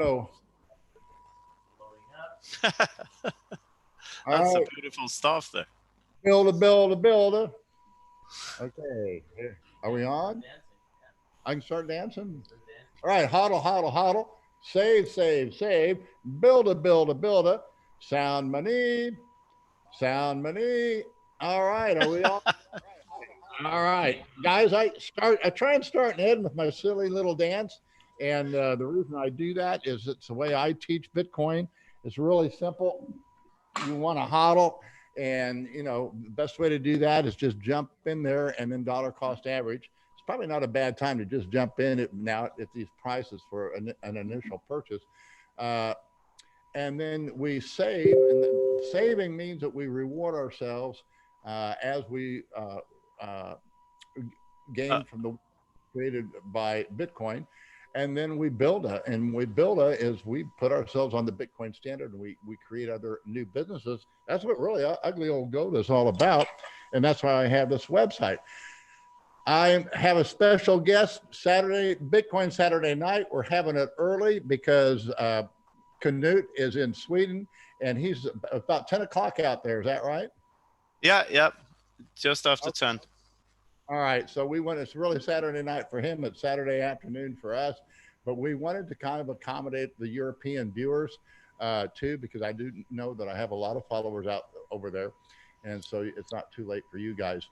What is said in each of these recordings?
So, That's a beautiful stuff there. Builder. Okay, are we on? I can start dancing. All right, hodl. Save. Builder. Sound money. All right, are we all? All right, guys. I try and start and end with my silly little dance, and the reason I do that is it's the way I teach Bitcoin. It's really simple. You want to hodl, and the best way to do that is just jump in there and then dollar cost average. It's probably not a bad time to just jump in it now at these prices for an initial purchase. Uh, and then we save, and saving means that we reward ourselves as we Uh, gain from the created by Bitcoin. And then we build a is we put ourselves on the Bitcoin standard, and we create other new businesses. That's what really ugly old gold is all about. And that's why I have this website. I have a special guest Bitcoin Saturday night. We're having it early because Knut is in Sweden, and he's about 10 o'clock out there. Is that right? yeah, just after 10. All right. So it's really Saturday night for him. It's Saturday afternoon for us. But we wanted to kind of accommodate the European viewers too, because I do know that I have a lot of followers out over there. And so it's not too late for you guys.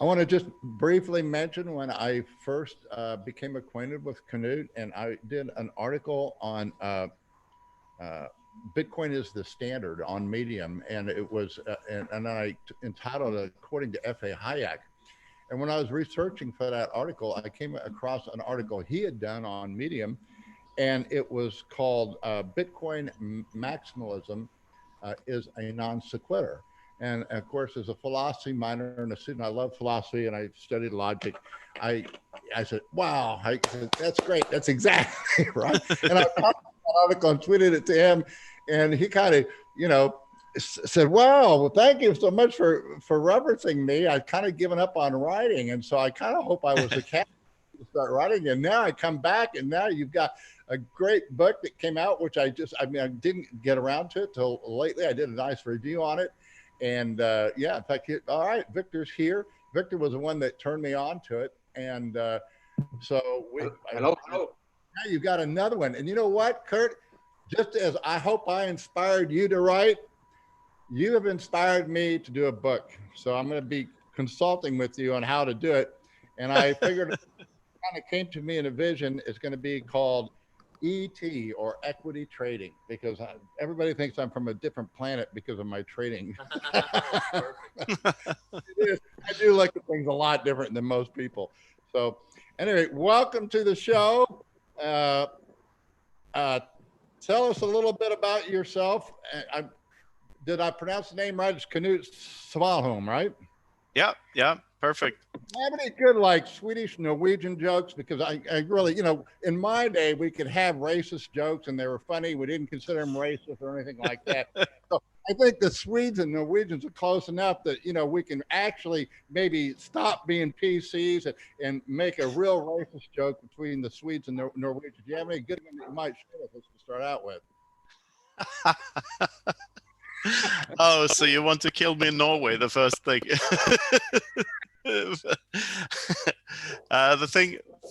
I want to just briefly mention when I first became acquainted with Knut, and I did an article on uh, Bitcoin is the standard on Medium, and it was, and I entitled it according to F.A. Hayek. And when I was researching for that article, I came across an article he had done on Medium, and it was called Bitcoin Maximalism is a Non Sequitur. And of course, as a philosophy minor and a student, I love philosophy and I studied logic. I I said, wow, said, that's great. That's exactly right. And I found that article and tweeted it to him, and he kind of, said, wow, well, thank you so much for referencing me. I've kind of given up on writing. And so I kind of hope I was the cat to start writing. And now I come back, and now you've got a great book that came out, which I didn't get around to it till lately. I did a nice review on it. And yeah, in fact, all right, Victor's here. Victor was the one that turned me on to it. And so hello. Now you've got another one. And you know what, Kurt? Just as I hope I inspired you to write, you have inspired me to do a book. So I'm going to be consulting with you on how to do it. And I figured it kind of came to me in a vision. It's going to be called ET, or equity trading, because everybody thinks I'm from a different planet because of my trading. I do look at things a lot different than most people. So anyway, welcome to the show. Tell us a little bit about yourself. Did I pronounce the name right? It's Knut Svanholm, right? Yeah, perfect. Do you have any good like Swedish, Norwegian jokes? Because I really, in my day, we could have racist jokes and they were funny. We didn't consider them racist or anything like that. So I think the Swedes and Norwegians are close enough that, we can actually maybe stop being PCs and make a real racist joke between the Swedes and Norwegians. Do you have any good ones that you might share with us to start out with? Oh, so you want to kill me in Norway, the first thing. The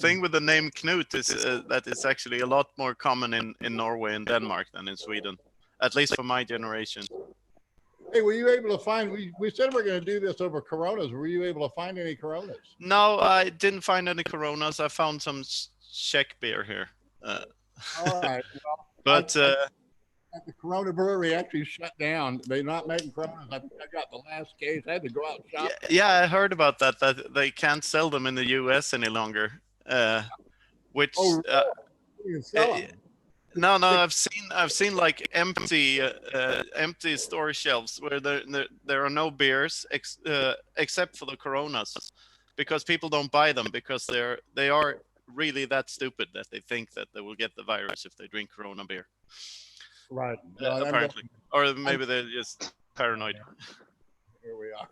thing with the name Knut is that it's actually a lot more common in Norway and Denmark than in Sweden, at least for my generation. Hey, were you able to find, we said we're going to do this over Coronas. Were you able to find any Coronas? No, I didn't find any Coronas. I found some Czech beer here. All right. Well, but the Corona brewery actually shut down. They're not making Coronas. I think I got the last case. I had to go out and shop. Yeah, I heard about that they can't sell them in the US any longer. Which no, I've seen like empty store shelves where there are no beers except for the Coronas, because people don't buy them because they are really that stupid that they think that they will get the virus if they drink Corona beer. Right. Apparently. Or maybe they're just paranoid. Here we are.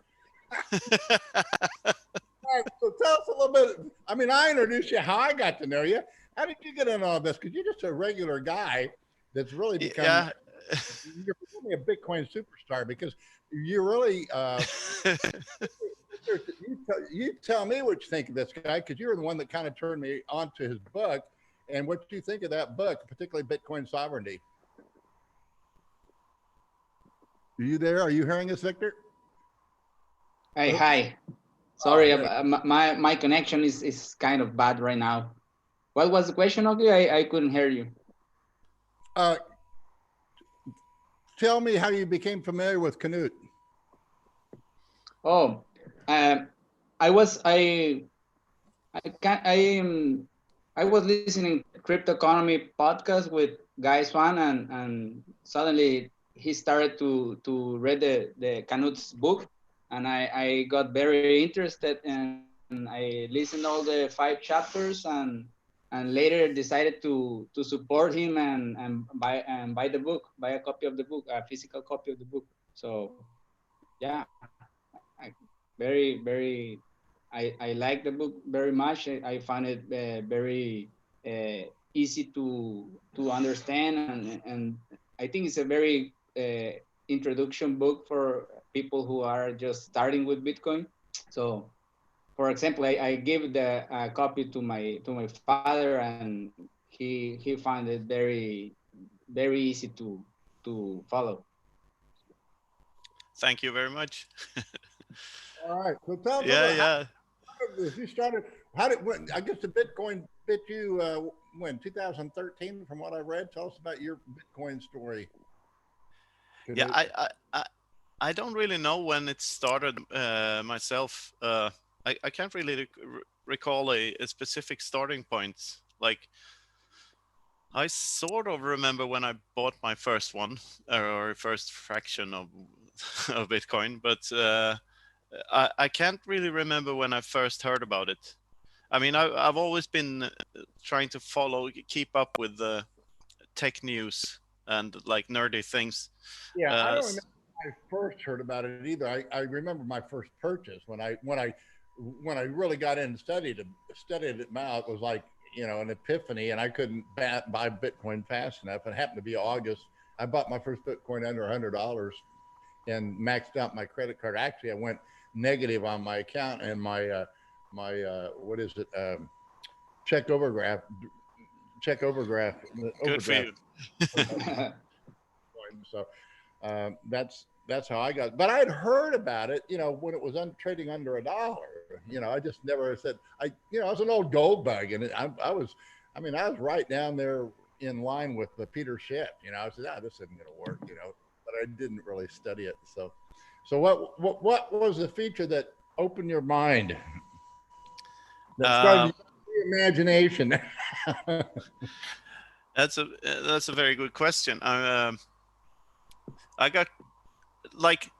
All right, so tell us a little bit. I mean, I introduced you how I got to know you. How did you get in all this? Because you're just a regular guy that's really become, Yeah. you're becoming a Bitcoin superstar because you really, you tell me what you think of this guy because you're the one that kind of turned me onto his book and what you think of that book, particularly Bitcoin sovereignty. Are you there? Are you hearing us, Victor? Hey, Oops. hi. Sorry, my connection is kind of bad right now. What was the question, Okay, I couldn't hear you. Tell me how you became familiar with Knut. Oh, I was I can I was listening crypto economy podcast with Guy Swan, and suddenly he started to read the Knut's book, and I got very interested, and I listened all the 5 chapters, and later decided to support him and buy the book, buy a copy of the book, a physical copy of the book. So yeah, very I like the book very much. I found it very easy to understand, and I think it's a very introduction book for people who are just starting with Bitcoin. So, for example, I gave the copy to my father, and he found it very easy to follow. Thank you very much. All right. So tell me, Yeah. you started, how did, when, I guess the Bitcoin bit you when, 2013, from what I read? Tell us about your Bitcoin story. Yeah, I don't really know when it started myself. I can't really recall a specific starting point. Like, I sort of remember when I bought my first one or first fraction of of Bitcoin, but I can't really remember when I first heard about it. I mean, I've always been trying to keep up with the tech news and like nerdy things. Yeah, I don't remember when I first heard about it either. I remember my first purchase when I really got in and studied it out. It was like, you know, an epiphany, and I couldn't buy Bitcoin fast enough. It happened to be August. I bought my first Bitcoin under $100 and maxed out my credit card. Actually, I went negative on my account and my what is it? Check overdraft. Check overdraft. Good for you. So that's how I got. But I'd heard about it, you know, when it was trading under $1. You know, I just never said I was an old gold bug, and I was right down there in line with the Peter Schiff. You know, I said, this isn't going to work. You know, but I didn't really study it. So what was the feature that opened your mind? That started your imagination. That's a very good question. I got like,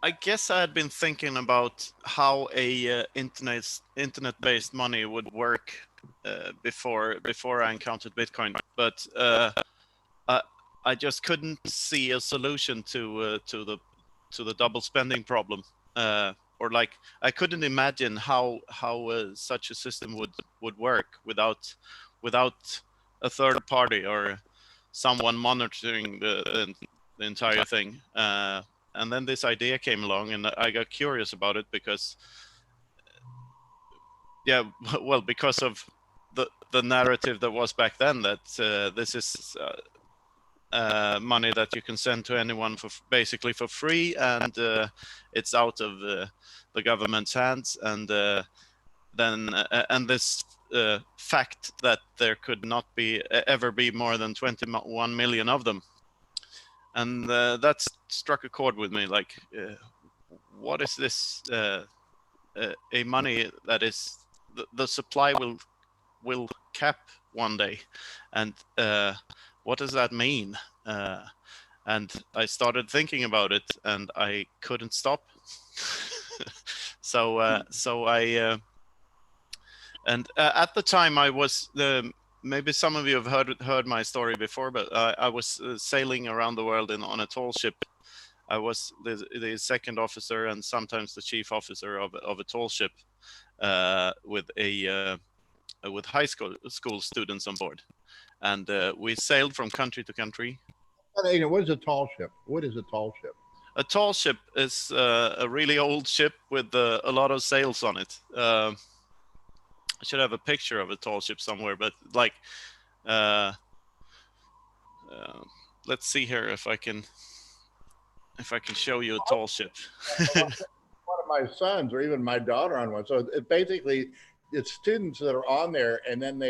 I guess I had been thinking about how a internet-based money would work before I encountered Bitcoin, but I just couldn't see a solution to the double spending problem, or like I couldn't imagine how such a system would work without a third party or someone monitoring the entire thing. And then this idea came along, and I got curious about it because, because of the narrative that was back then, that this is money that you can send to anyone basically for free, and it's out of the government's hands, and this fact that there could not ever be more than 21 million of them. And that struck a chord with me. Like, what is this? A money that is the supply will cap one day, and what does that mean? And I started thinking about it, and I couldn't stop. So I and at the time I was maybe some of you have heard my story before, but I was sailing around the world on a tall ship. I was the second officer and sometimes the chief officer of a tall ship with a with high school students on board, and we sailed from country to country. What is a tall ship? What is a tall ship? A tall ship is a really old ship with a lot of sails on it. I should have a picture of a tall ship somewhere, but like, let's see here if I can show you a tall ship. One of my sons or even my daughter on one. So it basically, it's students that are on there, and then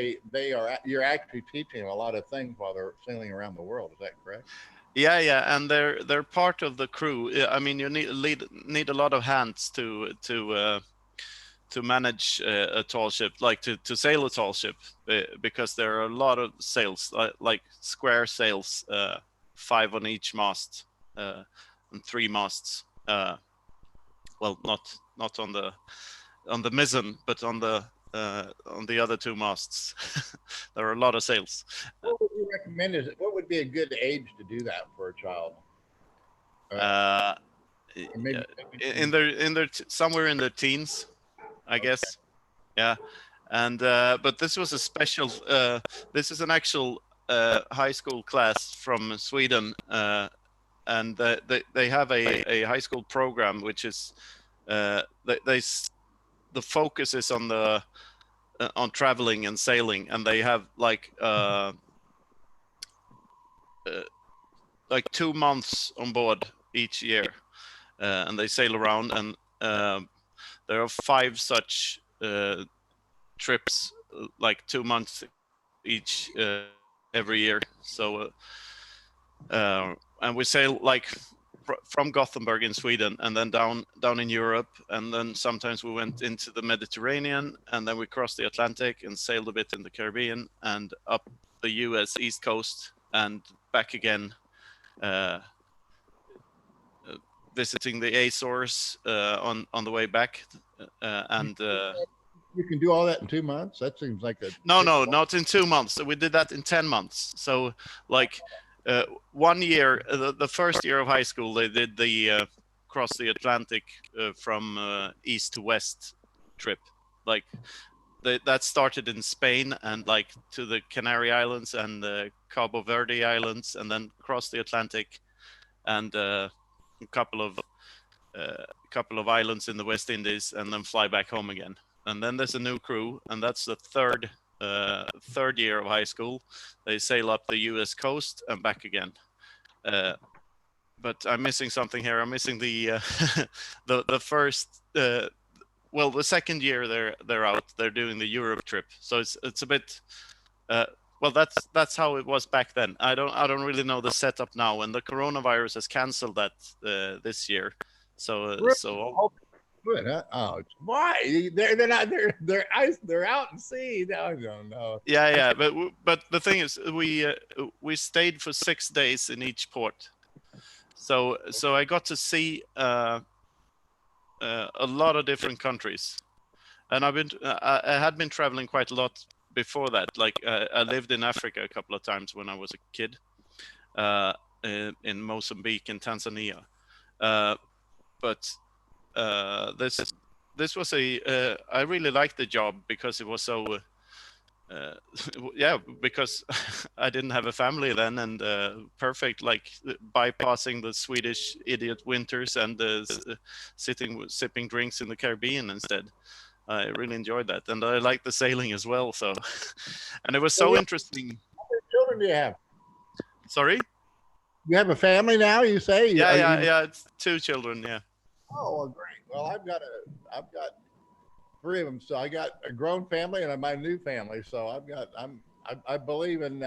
you're actually teaching them a lot of things while they're sailing around the world. Is that correct? Yeah, and they're part of the crew. I mean, you need a lot of hands to manage a tall ship, like to sail a tall ship, because there are a lot of sails, like square sails, 5 on each mast, and 3 masts. Well, not on the mizzen, but on the other 2 masts. There are a lot of sails. What would you recommend? What would be a good age to do that for a child? Maybe in their somewhere in their teens, I guess. Yeah, and but this was a special. This is an actual high school class from Sweden, and they have a high school program which is the focus is on traveling and sailing, and they have like 2 months on board each year, and they sail around, and there are 5 such trips, like 2 months each every year. So and we sail like from Gothenburg in Sweden, and then down in Europe, and then sometimes we went into the Mediterranean, and then we crossed the Atlantic and sailed a bit in the Caribbean and up the US East Coast and back again, visiting the Azores on the way back, and you can do all that in 2 months. That seems like a no, not in 2 months. We did that in 10 months. So like 1 year, the first year of high school, they did the cross the Atlantic from east to west trip. Like that started in Spain and like to the Canary Islands and the Cabo Verde Islands, and then cross the Atlantic and a couple of islands in the West Indies, and then fly back home again. And then there's a new crew, and that's the third year of high school. They sail up the U.S. coast and back again. But I'm missing something here. I'm missing the the first. Well, the second year they're out. They're doing the Europe trip. So it's a bit. Well, that's how it was back then. I don't really know the setup now, and the coronavirus has canceled that this year. So good, huh? Oh, why? They're not. They're out at sea. No, I don't know. Yeah. But the thing is, we stayed for 6 days in each port. So I got to see a lot of different countries, and I had been traveling quite a lot before that. Like I lived in Africa a couple of times when I was a kid, in Mozambique and Tanzania, but. This was I really liked the job because it was so because I didn't have a family then, and perfect, like bypassing the Swedish idiot winters and sipping drinks in the Caribbean instead. I really enjoyed that, and I liked the sailing as well. So, and it was so interesting. How many children do you have? Sorry? You have a family now, you say? Yeah. It's 2 children. Yeah. Oh, well, great. Well, I've got 3 of them. So I got a grown family and my new family. So I believe in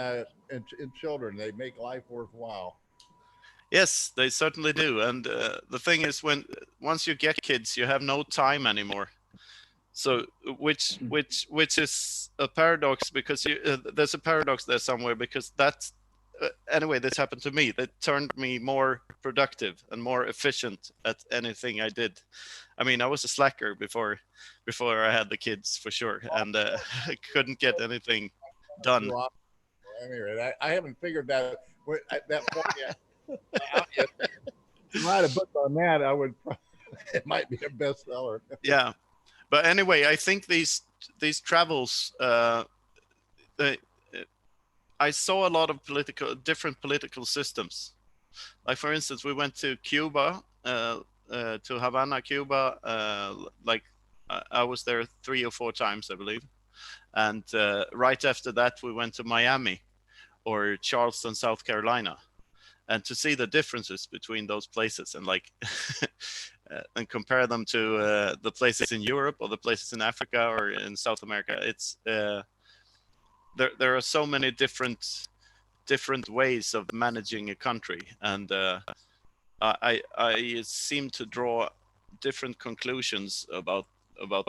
children. They make life worthwhile. Yes, they certainly do. And the thing is, once you get kids, you have no time anymore. So which is a paradox, because there's a paradox there somewhere, because that's anyway, this happened to me. That turned me more productive and more efficient at anything I did. I mean, I was a slacker before I had the kids, for sure, and I couldn't get anything done. Anyway, I haven't figured that at that point yet. To write a book on that, it might be a bestseller. Yeah. But anyway, I think these travels, I saw a lot of different political systems. Like for instance, we went to Cuba, to Havana, Cuba. Like I was there 3 or 4 times, I believe. And right after that, we went to Miami or Charleston, South Carolina, and to see the differences between those places and like and compare them to the places in Europe or the places in Africa or in South America. It's there are so many different ways of managing a country, and I seem to draw different conclusions about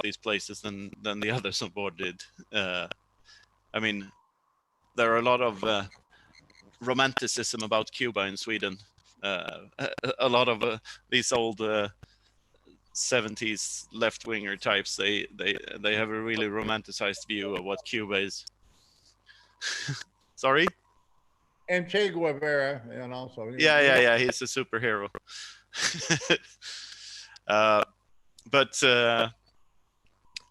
these places than the others on board did. I mean, there are a lot of romanticism about Cuba in Sweden. A lot of these old 70s left-winger types, they have a really romanticized view of what Cuba is. Sorry? And Che Guevara, and also. Yeah, he's a superhero. But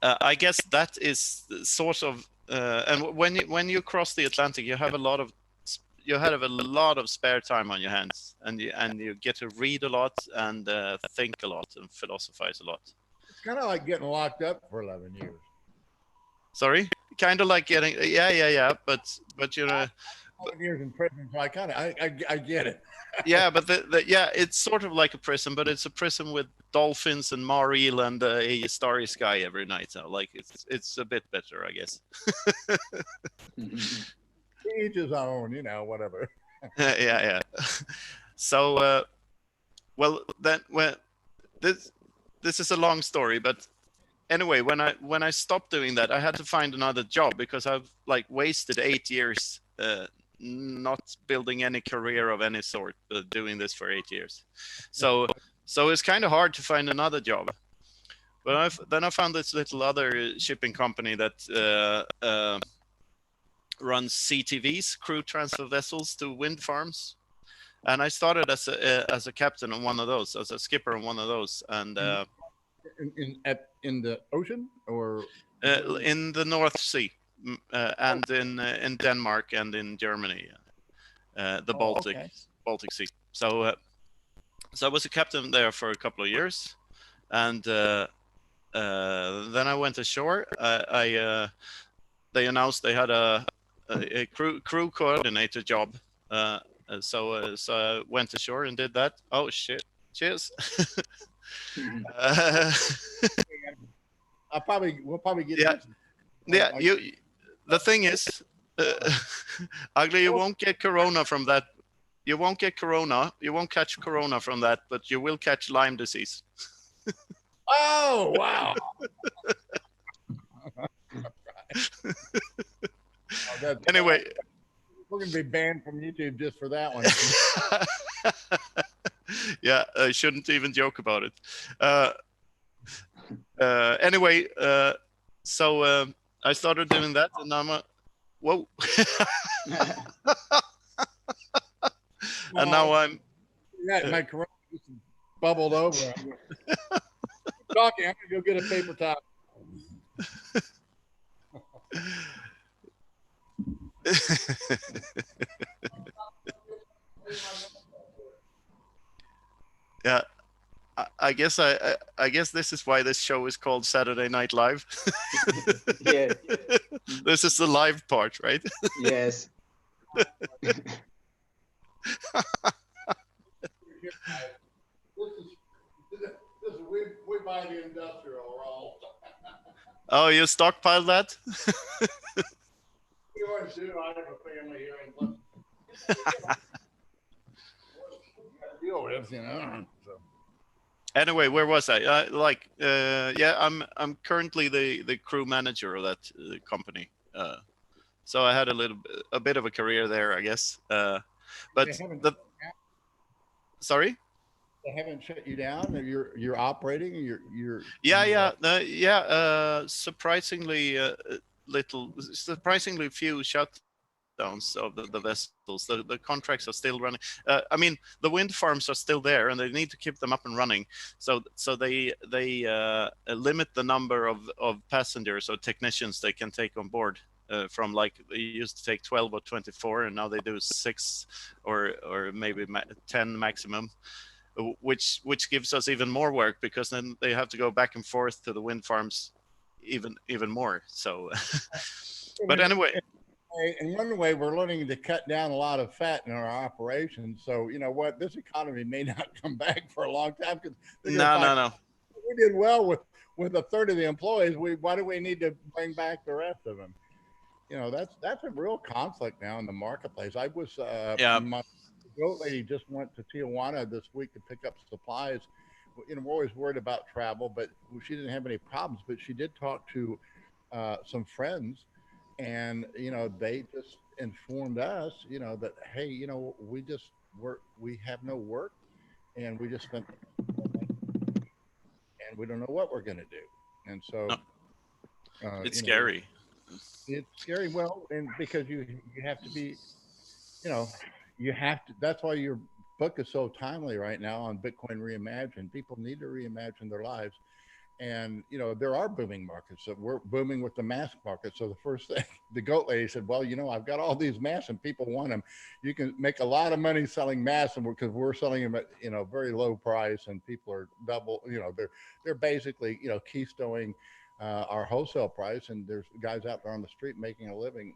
I guess that is sort of, and when you cross the Atlantic, you have a lot of spare time on your hands, and you get to read a lot and think a lot and philosophize a lot. It's kind of like getting locked up for 11 years. Sorry, kind of like getting but you know. 11 years in prison, so I get it. Yeah, but it's sort of like a prison, but it's a prison with dolphins and mareel and a starry sky every night. So like it's a bit better, I guess. Each his own, whatever. Yeah. So, well, then this is a long story, but anyway, when I stopped doing that, I had to find another job because I've like wasted 8 years. Not building any career of any sort, doing this for 8 years. So it's kind of hard to find another job. But then I found this little other shipping company that runs CTVs, crew transfer vessels, to wind farms. And I started as a captain on one of those, as a skipper on one of those. And in the ocean, or in the North Sea. And in Denmark and in Germany, the Baltic Sea. So I was a captain there for a couple of years, and then I went to Shor. They announced they had a crew coordinator job, so I went to Shor and did that. Oh shit! Cheers. We'll probably get. Yeah, the thing is, Ugly, you won't get corona from that. You won't get corona. You won't catch corona from that, but you will catch Lyme disease. Oh, wow. Anyway. We're going to be banned from YouTube just for that one. Yeah, I shouldn't even joke about it. Anyway, so I started doing that, and I'm whoa. And now I'm. Yeah, my corona just bubbled over. Talking, I'm gonna go get a paper towel. Yeah, I guess I guess this is why this show is called Saturday Night Live. Yeah. This is the live part, right? Yes. We buy the industrial roll. Oh, you stockpiled that? We always do. I have a family here in deal with, you know. So. Anyway, where was I? Yeah, I'm currently the crew manager of that company. So I had a bit of a career there, I guess. But sorry. They haven't shut you down. You're operating. You're. Yeah. Surprisingly few shut shutdowns of the vessels. The contracts are still running. I mean, the wind farms are still there, and they need to keep them up and running. So they limit the number of passengers or technicians they can take on board. From like they used to take 12 or 24, and now they do 6 or maybe 10 maximum. Which gives us even more work, because then they have to go back and forth to the wind farms even more. So, but anyway. In one way, we're learning to cut down a lot of fat in our operations. So you know what, this economy may not come back for a long time, because No. We did well with a third of the employees. Why do we need to bring back the rest of them? You know, that's a real conflict now in the marketplace. I was my goat lady just went to Tijuana this week to pick up supplies. You know, we're always worried about travel, but she didn't have any problems. But she did talk to some friends, and you know, they just informed us, you know, that hey, you know, we have no work, and we just spent, and we don't know what we're going to do, and so it's scary. It's scary. Well, and because you have to be, you know, you have to. That's why your book is so timely right now on Bitcoin Reimagined. People need to reimagine their lives. And, you know, there are booming markets. So we're booming with the mask market. So the first thing, the goat lady said, well, you know, I've got all these masks and people want them. You can make a lot of money selling masks, and because we're selling them at, you know, very low price, and people are double, you know, they're basically, you know, keystoning our wholesale price. And there's guys out there on the street making a living,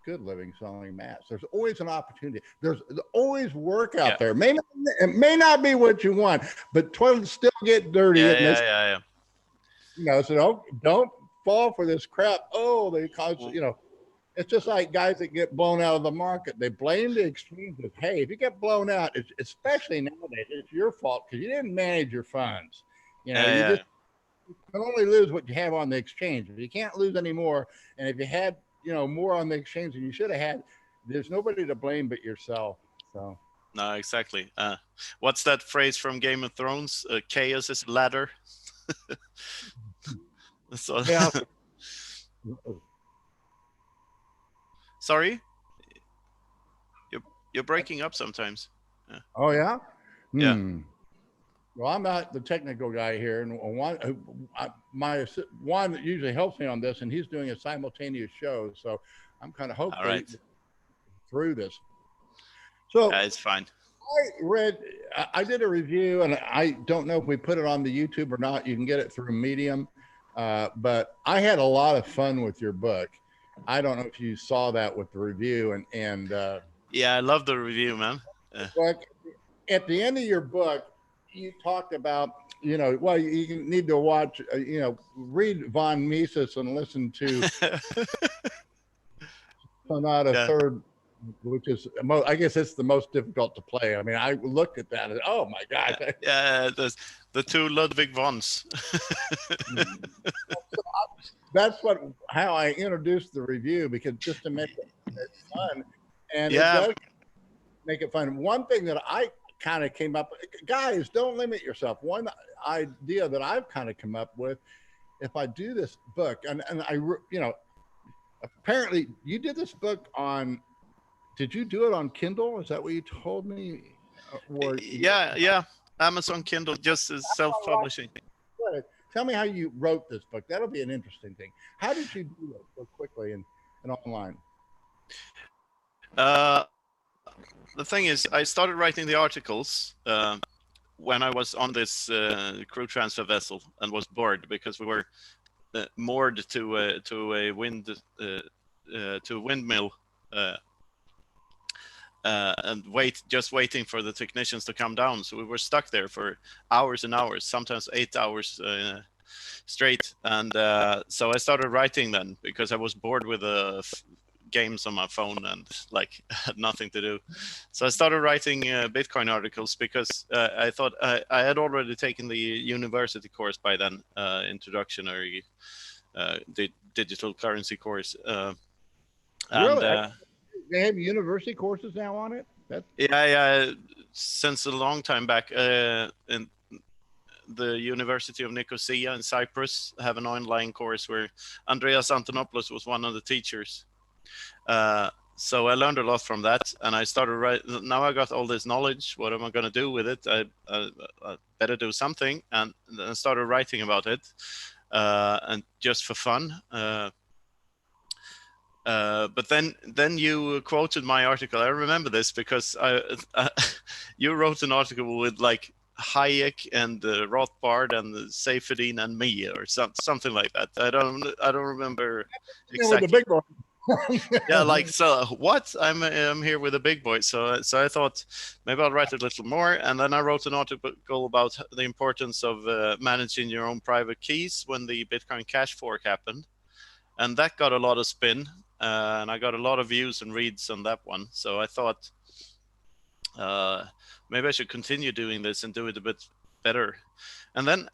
good living selling masks. There's always an opportunity. There's always work out there. It may not be what you want, but toilets still get dirty. Yeah. You know, so don't fall for this crap. Oh, they cause, you know, it's just like guys that get blown out of the market. They blame the exchanges. Hey, if you get blown out, it's, especially nowadays, it's your fault because you didn't manage your funds. You know, you can only lose what you have on the exchange. If you can't lose any more, and if you had, you know, more on the exchange than you should have had, there's nobody to blame but yourself. So. No, exactly. What's that phrase from Game of Thrones? Chaos is a ladder. So, Yeah. Sorry, you're breaking up sometimes. Oh yeah. Yeah. Well, I'm not the technical guy here, and Juan that usually helps me on this, and he's doing a simultaneous show, so I'm kind of hopeful through this. So it's fine. I did a review, and I don't know if we put it on the YouTube or not. You can get it through Medium, but I had a lot of fun with your book. I don't know if you saw that with the review, and yeah, I love the review, man. But at the end of your book, you talked about, you know, well, you need to watch, you know, read Von Mises and listen to Sonata Third, which is, I guess it's the most difficult to play. I mean, I looked at that and, oh my God. Yeah, the two Ludwig Vons. That's how I introduced the review, because just to make it fun, and it does make it fun. One thing that I kind of came up with, guys, don't limit yourself. One idea that I've kind of come up with, if I do this book, and I, you know, apparently you did this book on, did you do it on Kindle? Is that what you told me? Or, yeah. Amazon Kindle, just as self-publishing. Tell me how you wrote this book. That'll be an interesting thing. How did you do it so quickly and online? The thing is, I started writing the articles when I was on this crew transfer vessel and was bored because we were moored to a windmill and just waiting for the technicians to come down. So we were stuck there for hours and hours, sometimes 8 hours straight. And so I started writing then because I was bored with games on my phone and like had nothing to do. So I started writing Bitcoin articles because I thought I had already taken the university course by then, introductory digital currency course. Really? They have university courses now on it? Yeah. Since a long time back, in the University of Nicosia in Cyprus have an online course where Andreas Antonopoulos was one of the teachers. so I learned a lot from that, and I started writing. Now I got all this knowledge. What am I going to do with it? I better do something, and then I started writing about it, and just for fun. But then you quoted my article. I remember this because you wrote an article with like Hayek and Rothbard and Saifedean and me, or something like that. I don't remember exactly. With the big boy. Yeah, like, so what? I'm here with a big boy. So I thought maybe I'll write a little more, and then I wrote an article about the importance of managing your own private keys when the Bitcoin Cash fork happened, and that got a lot of spin, and I got a lot of views and reads on that one. So I thought maybe I should continue doing this and do it a bit better. And then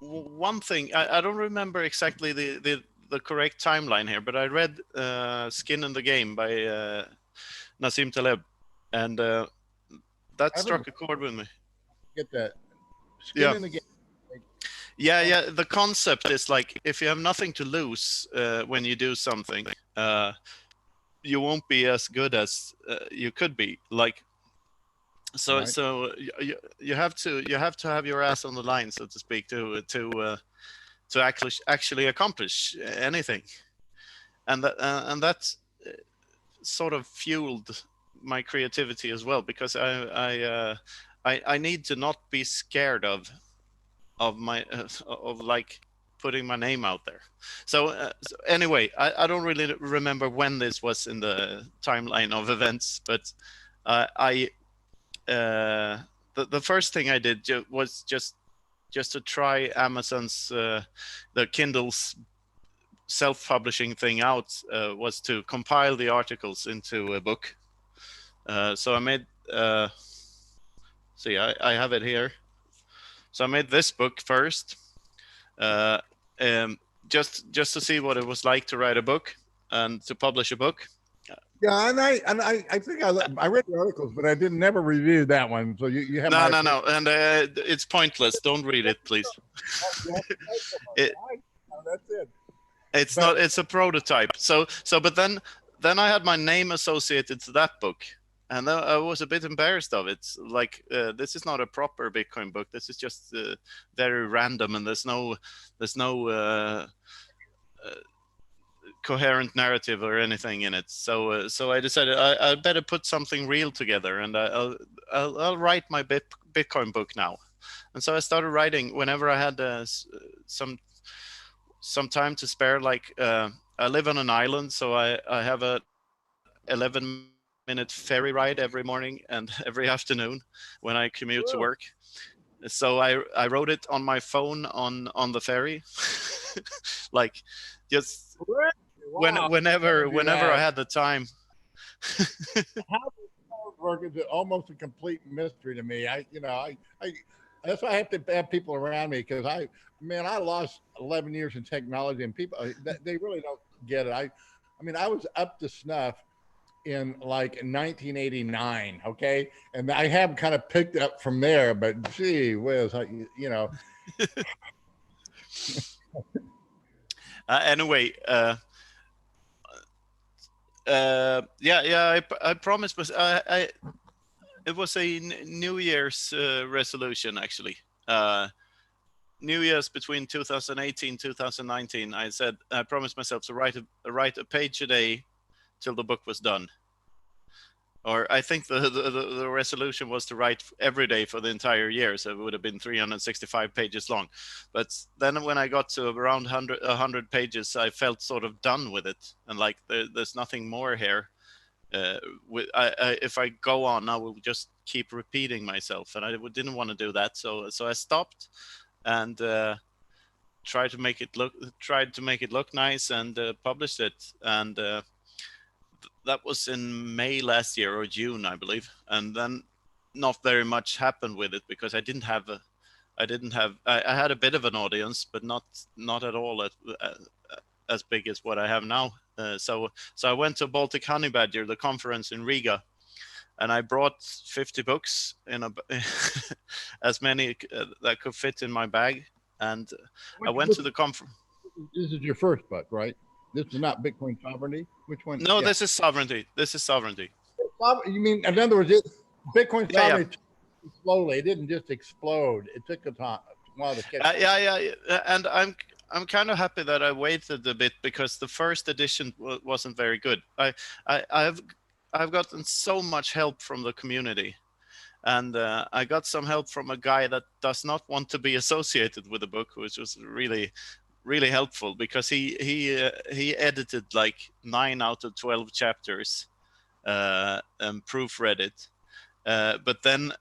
one thing, I don't remember exactly the correct timeline here, but I read Skin in the Game by Nassim Taleb, and that struck a chord with me. Get that. Skin in the Game. Yeah. The concept is like, if you have nothing to lose when you do something, you won't be as good as you could be. Like, so Right. so you have to have your ass on the line, so to speak, to actually accomplish anything, and that sort of fueled my creativity as well, because I need to not be scared of my of like putting my name out there. So anyway, I don't really remember when this was in the timeline of events, but the first thing I did was just to try Amazon's the Kindle's self-publishing thing out, was to compile the articles into a book. So I made see, I have it here. So I made this book first, just to see what it was like to write a book and to publish a book. Yeah, and I think I read the articles, but I didn't never review that one. So you have no, and it's pointless. Don't read it, please. That's it. It's a prototype. So but then I had my name associated to that book, and I was a bit embarrassed of it. Like, this is not a proper Bitcoin book. This is just very random, and there's no coherent narrative or anything in it. So I decided I better put something real together, and I'll write my Bitcoin book now. And so I started writing whenever I had some time to spare. Like, I live on an island, so I have a 11-minute ferry ride every morning and every afternoon when I commute to work. So I wrote it on my phone on the ferry, like, just whenever I had the time. How does work is almost a complete mystery to me. I that's why I have to have people around me, because I lost 11 years in technology, and people, they really don't get it. I mean, I was up to snuff in like 1989, okay, and I have kind of picked up from there. But gee whiz, Anyway, I promised, but it was a New Year's resolution, actually. New Year's between 2018 2019. I promised myself to write a page a day till the book was done. Or I think the resolution was to write every day for the entire year, so it would have been 365 pages long. But then when I got to around 100 pages, I felt sort of done with it, and like there's nothing more here. If I go on, I will just keep repeating myself, and I didn't want to do that. So I stopped and tried to make it look nice, and published it. And that was in May last year, or June, I believe. And then not very much happened with it, because I had a bit of an audience, but not at all as big as what I have now. So I went to Baltic Honey Badger, the conference in Riga, and I brought 50 books in as many that could fit in my bag. And I went to the conference. This is your first book, right? This is not Bitcoin sovereignty. Which one? No, Yeah. this is sovereignty. This is sovereignty. You mean, in other words, Bitcoin Yeah, sovereignty slowly. It didn't just explode. It took a while to catch. Yeah. And I'm kind of happy that I waited a bit, because the first edition wasn't very good. I've gotten so much help from the community, and I got some help from a guy that does not want to be associated with the book, which was really helpful, because he edited like 9 out of 12 chapters and proofread it. But then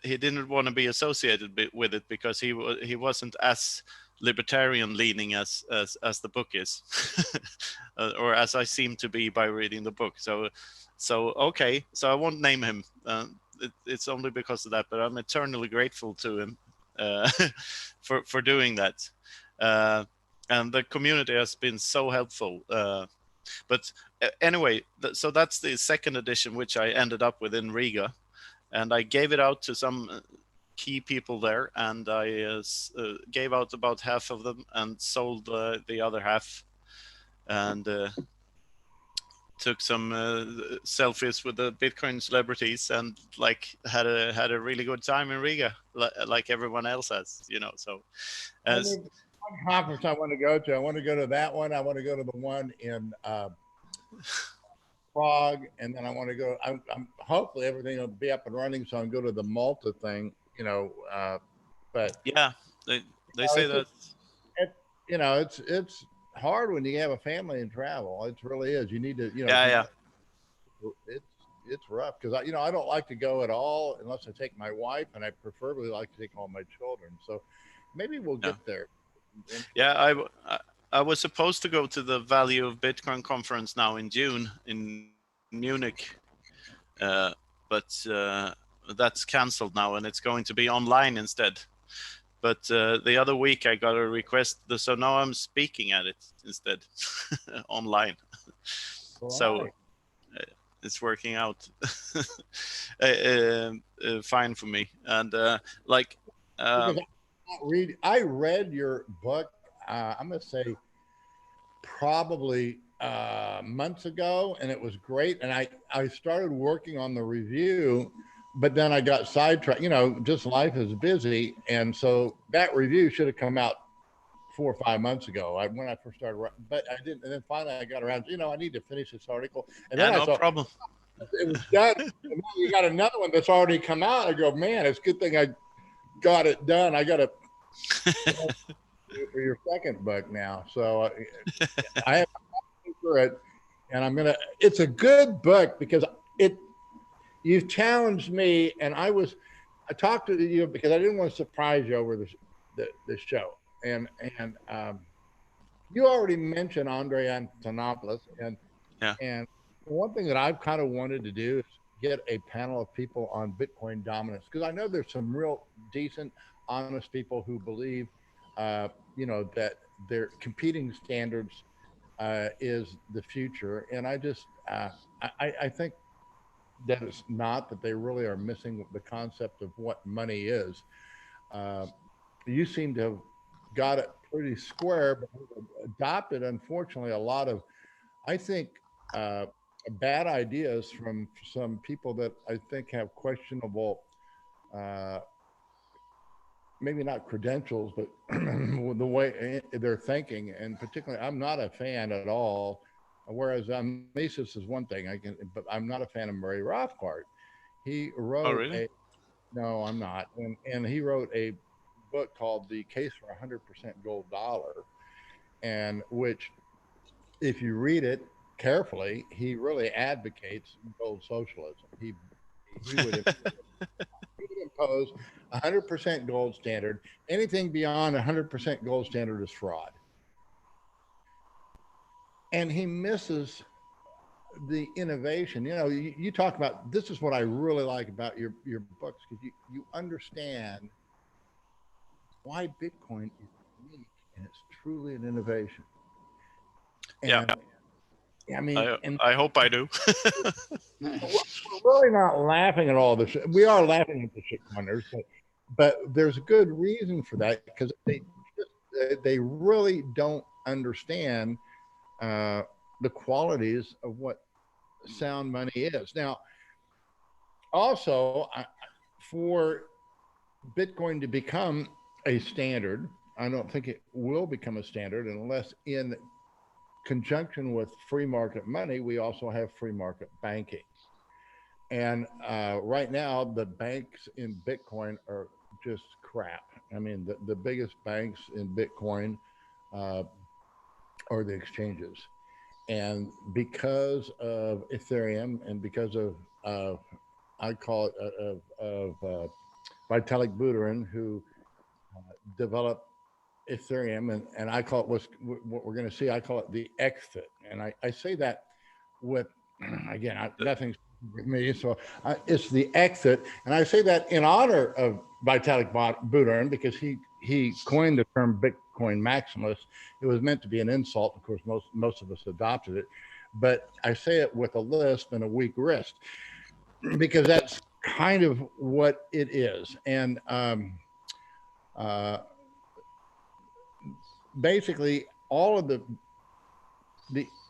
he didn't want to be associated with it, because he wasn't as libertarian leaning as the book is, or as I seem to be by reading the book. So okay, so I won't name him. It's only because of that, but I'm eternally grateful to him for doing that. And the community has been so helpful. But anyway, so that's the second edition, which I ended up with in Riga. And I gave it out to some key people there, and I gave out about half of them and sold the other half, and took some selfies with the Bitcoin celebrities, and like had a really good time in Riga, like everyone else has, you know. So as one conference I want to go to, I want to go to that one. I want to go to the one in Prague, and then I want to go. I'm hopefully everything will be up and running, so I can go to the Malta thing. You know, but yeah, they say that. You know, it's hard when you have a family and travel. It really is. You need to, you know. Yeah. It's rough, because I don't like to go at all unless I take my wife, and I preferably like to take all my children. So maybe we'll get there. Yeah, I was supposed to go to the Value of Bitcoin conference now in June in Munich, but that's canceled now, and it's going to be online instead. But the other week I got a request, so now I'm speaking at it instead, online. So it's working out fine for me. And like, I read your book. I'm gonna say probably months ago, and it was great. And I started working on the review, but then I got sidetracked. You know, just life is busy, and so that review should have come out 4 or 5 months ago when I first started, but I didn't. And then finally I got around, I need to finish this article. And then no I thought, problem. It was done. And then you got another one that's already come out. I go, man, it's a good thing I got it done. I got to for your second book now. So I have to for it, and it's a good book because you've challenged me, and I talked to you because I didn't want to surprise you over the show. And you already mentioned Andre Antonopoulos, and one thing that I've kind of wanted to do is get a panel of people on Bitcoin dominance, because I know there's some real decent, honest people who believe, that their competing standards is the future. And I just, I think that it's not, that they really are missing the concept of what money is. You seem to have got it pretty square, but adopted, unfortunately, a lot of, I think, bad ideas from some people that I think have questionable, maybe not credentials, but the way they're thinking. And particularly, I'm not a fan at all. Whereas Mises is one thing, but I'm not a fan of Murray Rothbard. He wrote no, I'm not. And he wrote a book called The Case for 100% Gold Dollar, and which, if you read it carefully, he really advocates gold socialism. He would impose 100% gold standard. Anything beyond 100% gold standard is fraud. And he misses the innovation. You talk about, this is what I really like about your books, because you understand why Bitcoin is unique, and it's truly an innovation. And, I mean, I hope I do. We're really not laughing at all this. We are laughing at the shitcoiners, but there's a good reason for that, because they really don't understand the qualities of what sound money is. Now, also, for Bitcoin to become a standard, I don't think it will become a standard unless in conjunction with free market money, we also have free market banking. And right now, the banks in Bitcoin are just crap. I mean, the biggest banks in Bitcoin are the exchanges. And because of Ethereum and because of, I call it, Vitalik Buterin, who developed Ethereum, and I call it what we're going to see. I call it the exit, and I say that with again nothing's with me, so it's the exit, and I say that in honor of Vitalik Buterin because he coined the term Bitcoin maximalist. It was meant to be an insult. Of course, most of us adopted it, but I say it with a lisp and a weak wrist because that's kind of what it is, and basically all of the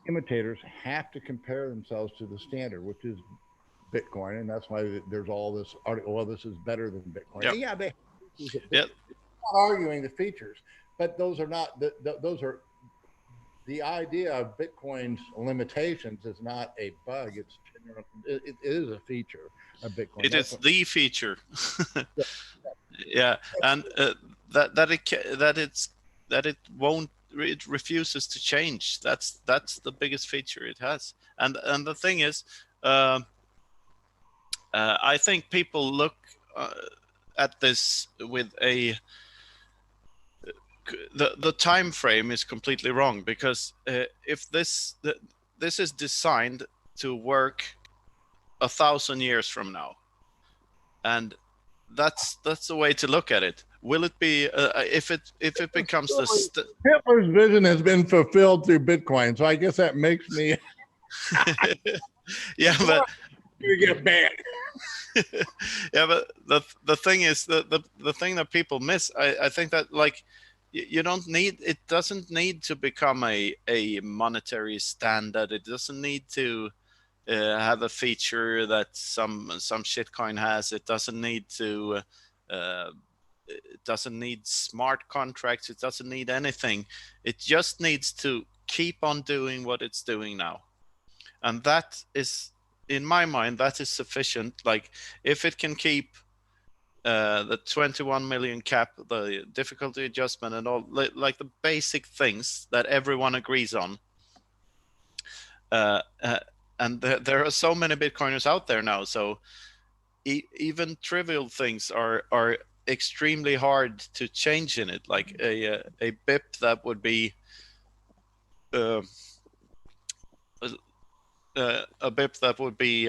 imitators have to compare themselves to the standard, which is Bitcoin, and that's why there's all this article. Well, this is better than Bitcoin. Yep. Yeah, they Yep. not arguing the features, but those are not those are the idea of Bitcoin's limitations is not a bug. It is a feature of Bitcoin. It is the feature. Yeah, and it refuses to change. That's the biggest feature it has. And the thing is, I think people look at this with the time frame is completely wrong, because if this is designed to work 1,000 years from now, and that's the way to look at it. Will it be if it becomes the Hitler's vision has been fulfilled through Bitcoin, so I guess that makes me yeah, but you get banned. Yeah, but the thing is the thing that people miss, I think that like you don't need, it doesn't need to become a monetary standard. It doesn't need to have a feature that some shitcoin has. It doesn't need to it doesn't need smart contracts. It doesn't need anything. It just needs to keep on doing what it's doing now, and that is, in my mind, that is sufficient. Like if it can keep the 21 million cap, the difficulty adjustment, and all, like the basic things that everyone agrees on. And there are so many Bitcoiners out there now, so even trivial things are extremely hard to change in it. Like a BIP that would be a BIP that would be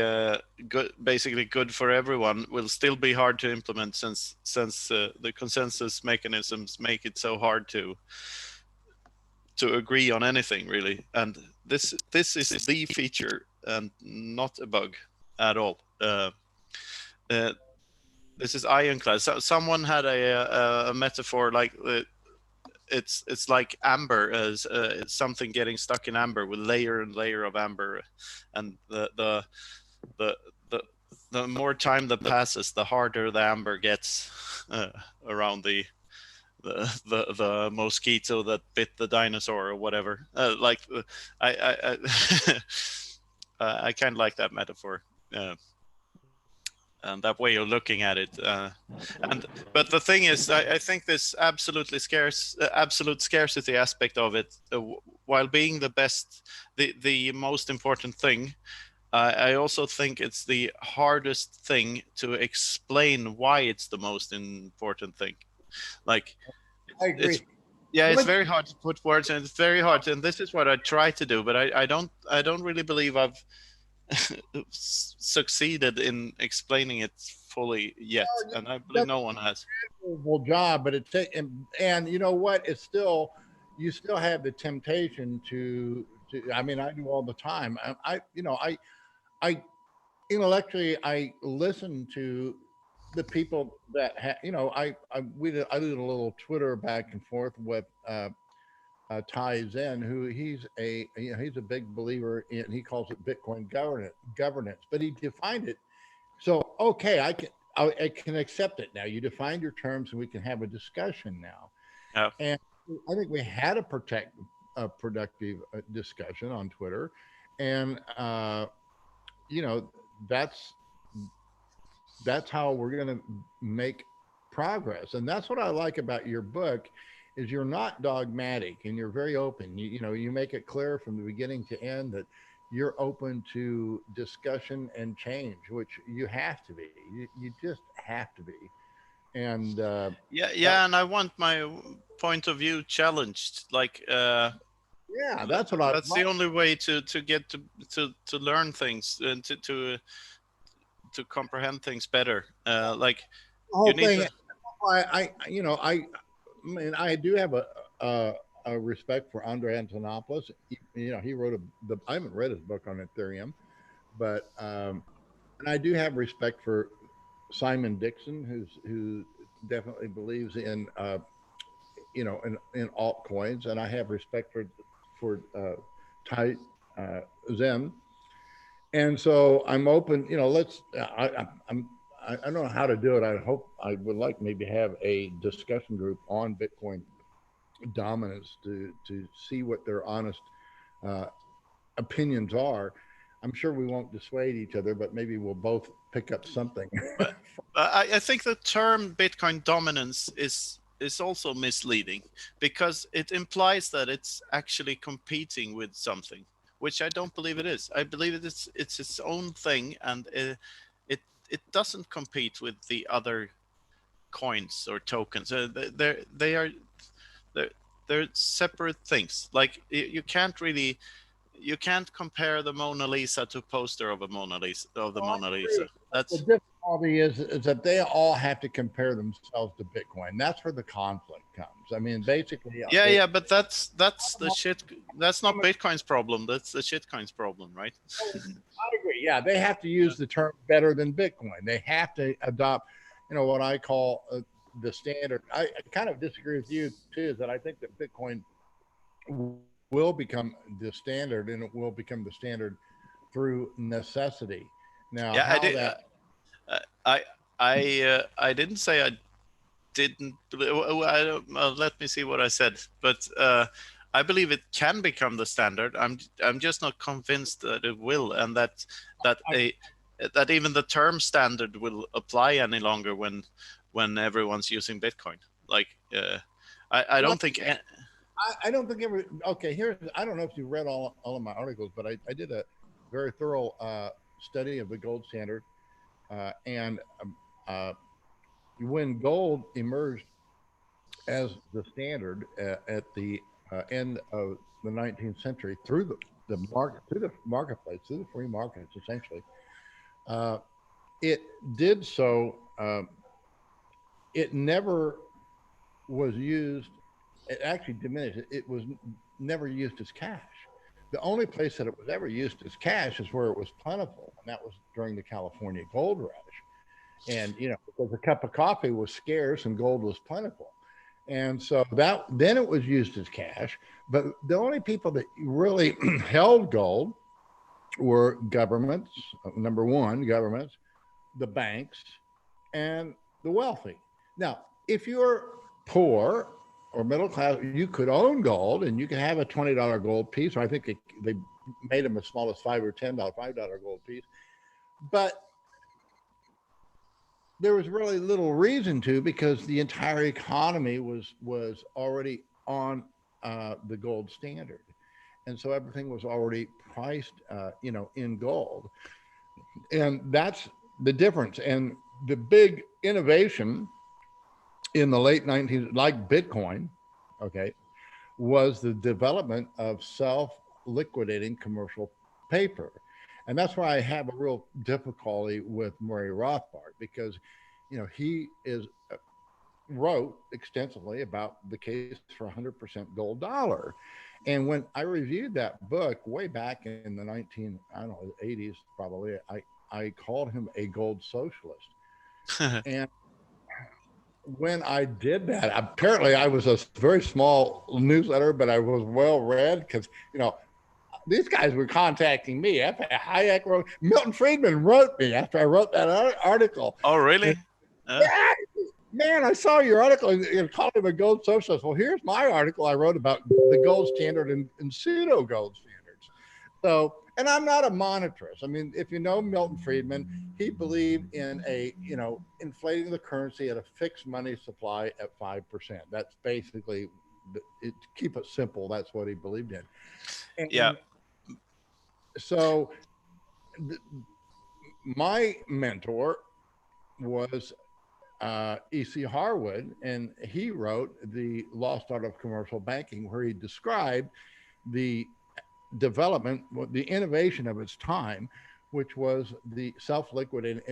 good, basically good for everyone, will still be hard to implement since the consensus mechanisms make it so hard to agree on anything really. And this is the feature and not a bug at all. This is ironclad. So someone had a metaphor like it's like amber, as something getting stuck in amber with layer and layer of amber, and the more time that passes, the harder the amber gets around the mosquito that bit the dinosaur or whatever. Like I I kind of like that metaphor. And that way of looking at it, but the thing is, I think this absolute scarcity aspect of it, while being the best, the most important thing, I also think it's the hardest thing to explain why it's the most important thing. Like, I agree. It's very hard to put words, and it's very hard, and this is what I try to do, but I don't really believe I've succeeded in explaining it fully yet, and I believe no one has. Job, but it's and you know what? It's still, you still have the temptation to. I mean, I do all the time. I intellectually I listen to the people that I did a little Twitter back and forth with Tai Zen, who he's a big believer in. He calls it Bitcoin governance, but he defined it. So okay, I can accept it now. You defined your terms, and we can have a discussion now. Yeah. And I think we had a productive discussion on Twitter, and you know that's how we're going to make progress. And that's what I like about your book is you're not dogmatic and you're very open. You make it clear from the beginning to end that you're open to discussion and change, which you have to be. You just have to be. And yeah, and I want my point of view challenged. Like, yeah, that's what I that's the only way to get to learn things and to comprehend things better. Like, the whole you need thing. to. I mean, I do have a respect for Andre Antonopoulos. He wrote I haven't read his book on Ethereum, but and I do have respect for Simon Dixon, who definitely believes in in altcoins, and I have respect for Tai Zen. And so I'm open. I don't know how to do it. I would like maybe have a discussion group on Bitcoin dominance to see what their honest uh, opinions are. I'm sure we won't dissuade each other, but maybe we'll both pick up something. But I think the term Bitcoin dominance is also misleading because it implies that it's actually competing with something, which I don't believe it is. I believe it's its own thing, and it doesn't compete with the other coins or tokens. They're separate things. Like you can't compare the Mona Lisa to a poster of the Mona Lisa. The That's difficulty is that they all have to compare themselves to Bitcoin. That's where the conflict comes. I mean, basically. yeah, but that's the shit. That's not Bitcoin's problem. That's the shitcoin's problem, right? I agree. Yeah, they have to use the term better than Bitcoin. They have to adopt, what I call the standard. I kind of disagree with you too. Is that I think that Bitcoin will become the standard, and it will become the standard through necessity. Now, Yeah, how I did. that I didn't say I didn't. Let me see what I said. But I believe it can become the standard. I'm just not convinced that it will, and that even the term standard will apply any longer when everyone's using Bitcoin. Like, I don't think. I don't think every okay. I don't know if you read all of my articles, but I did a very thorough study of the gold standard, and when gold emerged as the standard at the end of the 19th century through the marketplace, through the free markets, essentially, it did so. It never was used. It actually diminished. It was never used as cash. The only place that it was ever used as cash is where it was plentiful, and that was during the California gold rush. And because a cup of coffee was scarce and gold was plentiful, and so then it was used as cash. But the only people that really held gold were governments. Number one, governments, the banks, and the wealthy. Now, if you're poor or middle class, you could own gold, and you can have a $20 gold piece. Or I think they made them as small as $5 or $10 gold piece. But there was really little reason to, because the entire economy was already on the gold standard, and so everything was already priced, in gold, and that's the difference. And the big innovation in the late 19th, like Bitcoin, okay, was the development of self-liquidating commercial paper. And that's why I have a real difficulty with Murray Rothbard, because, he wrote extensively about the case for 100% gold dollar. And when I reviewed that book way back in the 80s, probably, I called him a gold socialist. And when I did that, apparently I was a very small newsletter, but I was well read because, these guys were contacting me. Hayek wrote, Milton Friedman wrote me after I wrote that article. Oh, really? Yeah, man, I saw your article and called him a gold socialist. Well, here's my article I wrote about the gold standard and pseudo gold standards. So, and I'm not a monetarist. I mean, if you know Milton Friedman, he believed in inflating the currency at a fixed money supply at 5%. That's basically, keep it simple. That's what he believed in. And Yeah. so my mentor was E.C. Harwood, and he wrote The Lost Art of Commercial Banking, where he described the development, the innovation of its time, which was the self-liquidating.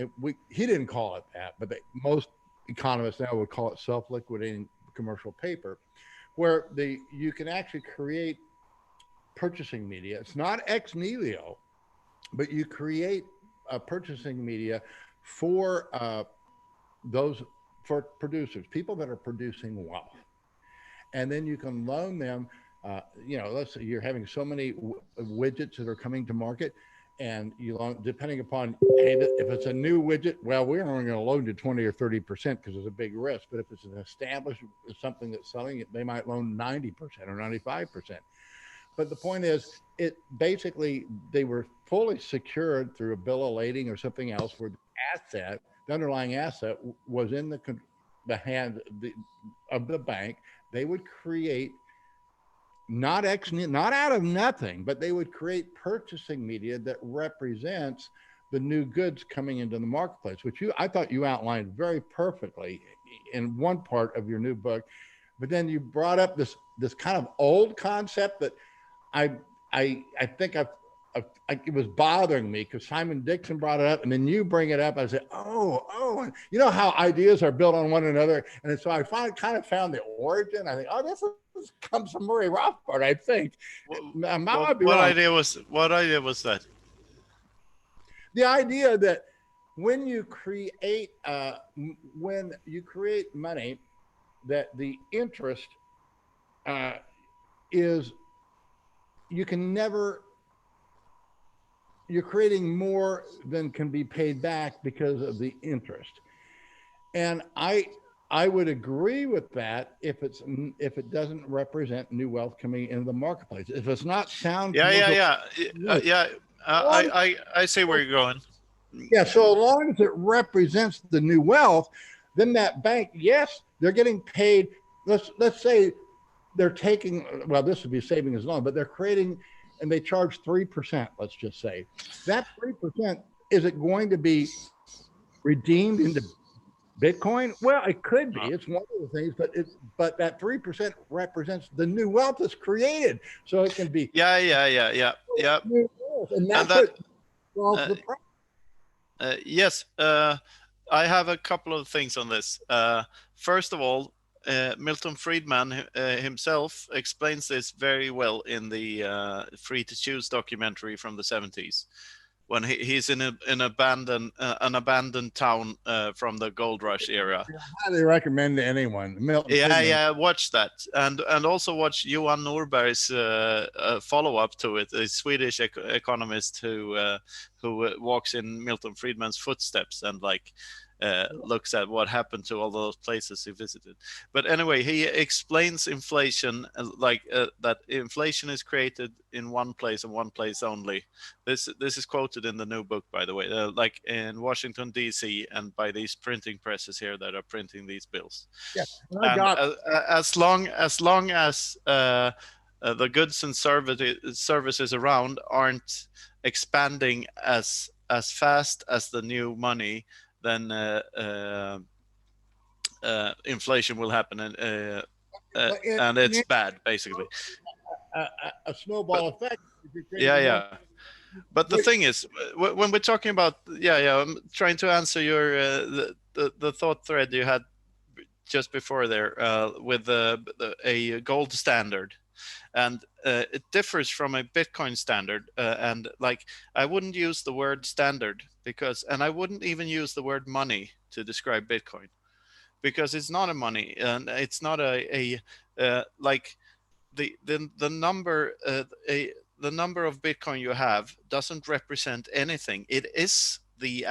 He didn't call it that, but most economists now would call it self-liquidating commercial paper, where you can actually create purchasing media. It's not ex nihilo, but you create a purchasing media for for producers, people that are producing wealth, and then you can loan them. Let's say you're having so many widgets that are coming to market, and you loan, depending upon, hey, if it's a new widget, well, we're only going to loan to 20 or 30% because there's a big risk. But if it's an established something that's selling it, they might loan 90% or 95%. But the point is, it basically, they were fully secured through a bill of lading or something else, where the underlying asset was in the hand of the bank. They would create, not out of nothing, but they would create purchasing media that represents the new goods coming into the marketplace, which I thought you outlined very perfectly in one part of your new book. But then you brought up this kind of old concept that I think it was bothering me, because Simon Dixon brought it up, and then you bring it up. I said, oh, and you know how ideas are built on one another. And so I kind of found the origin. I think, this comes from Murray Rothbard, I think. What idea was that? The idea that when you create money, that the interest is, you're creating more than can be paid back because of the interest. And I would agree with that if it doesn't represent new wealth coming into the marketplace. If it's not sound. I see where you're going. Yeah. So as long as it represents the new wealth, then that bank, yes, they're getting paid. Let's say they're taking, well, this would be saving as long, but they're creating, and they charge 3%, let's just say. That 3%, is it going to be redeemed into Bitcoin? Well, it could be. It's one of the things, but that 3% represents the new wealth that's created. So it can be. Yeah. New wealth, and that's what solves the problem. Yes. I have a couple of things on this. First of all, Milton Friedman himself explains this very well in the Free to Choose documentary from the 70s, when he's in an abandoned town from the gold rush era. I highly recommend to anyone. Milton Friedman. Watch that, and also watch Johan Norberg's follow-up to it, a Swedish economist who walks in Milton Friedman's footsteps and looks at what happened to all those places he visited. But anyway, he explains inflation that inflation is created in one place and one place only. This is quoted in the new book, by the way, like in Washington D.C. and by these printing presses here that are printing these bills. Yeah, as long as the goods and services around aren't expanding as fast as the new money, then inflation will happen, and it's bad, basically. A snowball effect. Yeah. But the thing is, when we're talking about, I'm trying to answer your the thought thread you had just before there with a gold standard. And it differs from a Bitcoin standard. And I wouldn't use the word standard and I wouldn't even use the word money to describe Bitcoin, because it's not a money, and it's not like the number the number of Bitcoin you have doesn't represent anything. It is the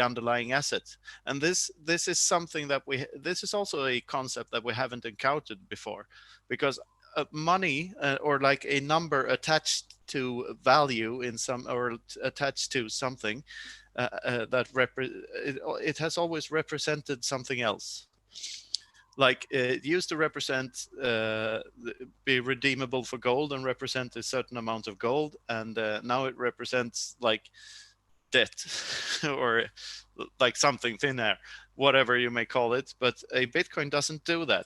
underlying asset, and this is something that this is also a concept that we haven't encountered before, because money or like a number attached to value in some, or attached to something it has always represented something else. Like it used to represent be redeemable for gold and represent a certain amount of gold, and now it represents like debt or like something thin air, whatever you may call it. But a Bitcoin doesn't do that.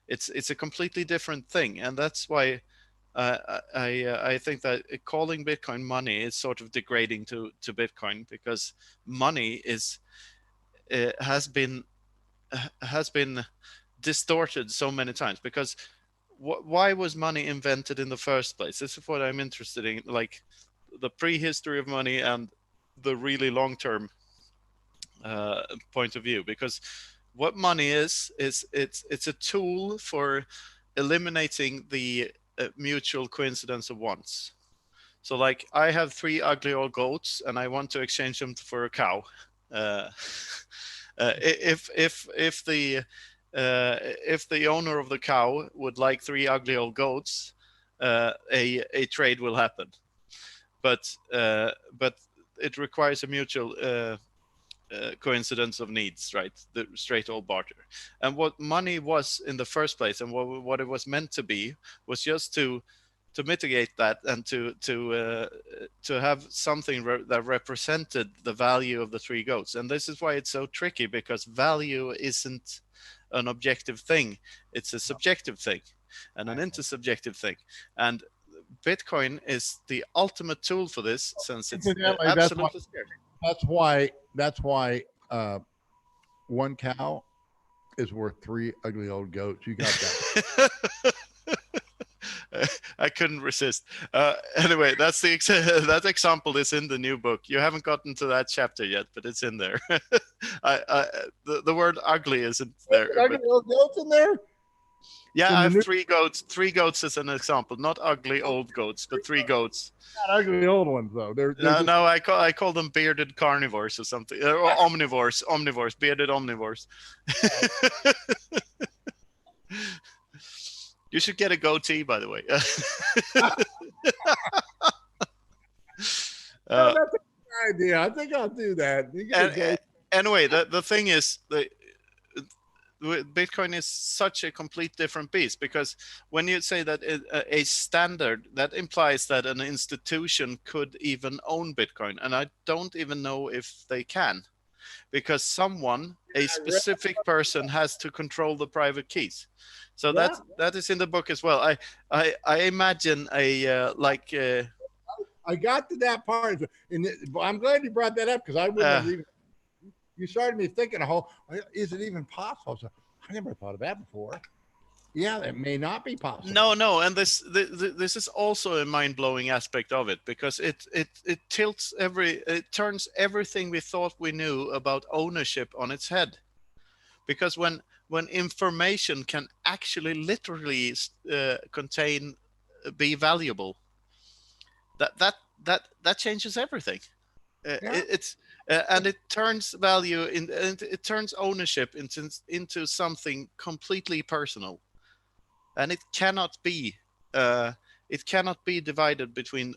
It's a completely different thing, and that's why I think that calling Bitcoin money is sort of degrading to Bitcoin, because money has been distorted so many times. Because why was money invented in the first place? This is what I'm interested in, like the prehistory of money and the really long-term point of view. Because what money is it's a tool for eliminating the mutual coincidence of wants. So like I have 3 ugly old goats and I want to exchange them for a cow. If the owner of the cow would like 3 ugly old goats, a trade will happen. But it requires a mutual coincidence of needs, right? The straight old barter. And what money was in the first place, and what it was meant to be, was just to mitigate that, and to have something that represented the value of the 3 goats. And this is why it's so tricky, because value isn't an objective thing, it's a subjective thing and an intersubjective thing. And Bitcoin is the ultimate tool for this, since it's absolutely scarce. That's why 1 cow is worth 3 ugly old goats. You got that. I couldn't resist. Anyway, that's that example is in the new book. You haven't gotten to that chapter yet, but it's in there. The word ugly isn't there. Ugly old goats in there? Yeah, I have 3 goats. 3 goats as an example, not ugly old goats, but 3 goats. Not ugly old ones though. No, I call them bearded carnivores or something, or omnivores, bearded omnivores. You should get a goatee, by the way. That's a good idea. I think I'll do that. Anyway, the thing is, Bitcoin is such a complete different beast, because when you say that a standard, that implies that an institution could even own Bitcoin, and I don't even know if they can, because a specific person has to control the private keys. So that is in the book as well. I imagine I got to that part, and I'm glad you brought that up, because I wouldn't have even. You started me thinking is it even possible? So I never thought of that before. Yeah, it may not be possible. No, and this is also a mind-blowing aspect of it, because it turns everything we thought we knew about ownership on its head. Because when information can actually literally be valuable, that changes everything. And it turns value and it turns ownership into something completely personal, and it cannot be divided between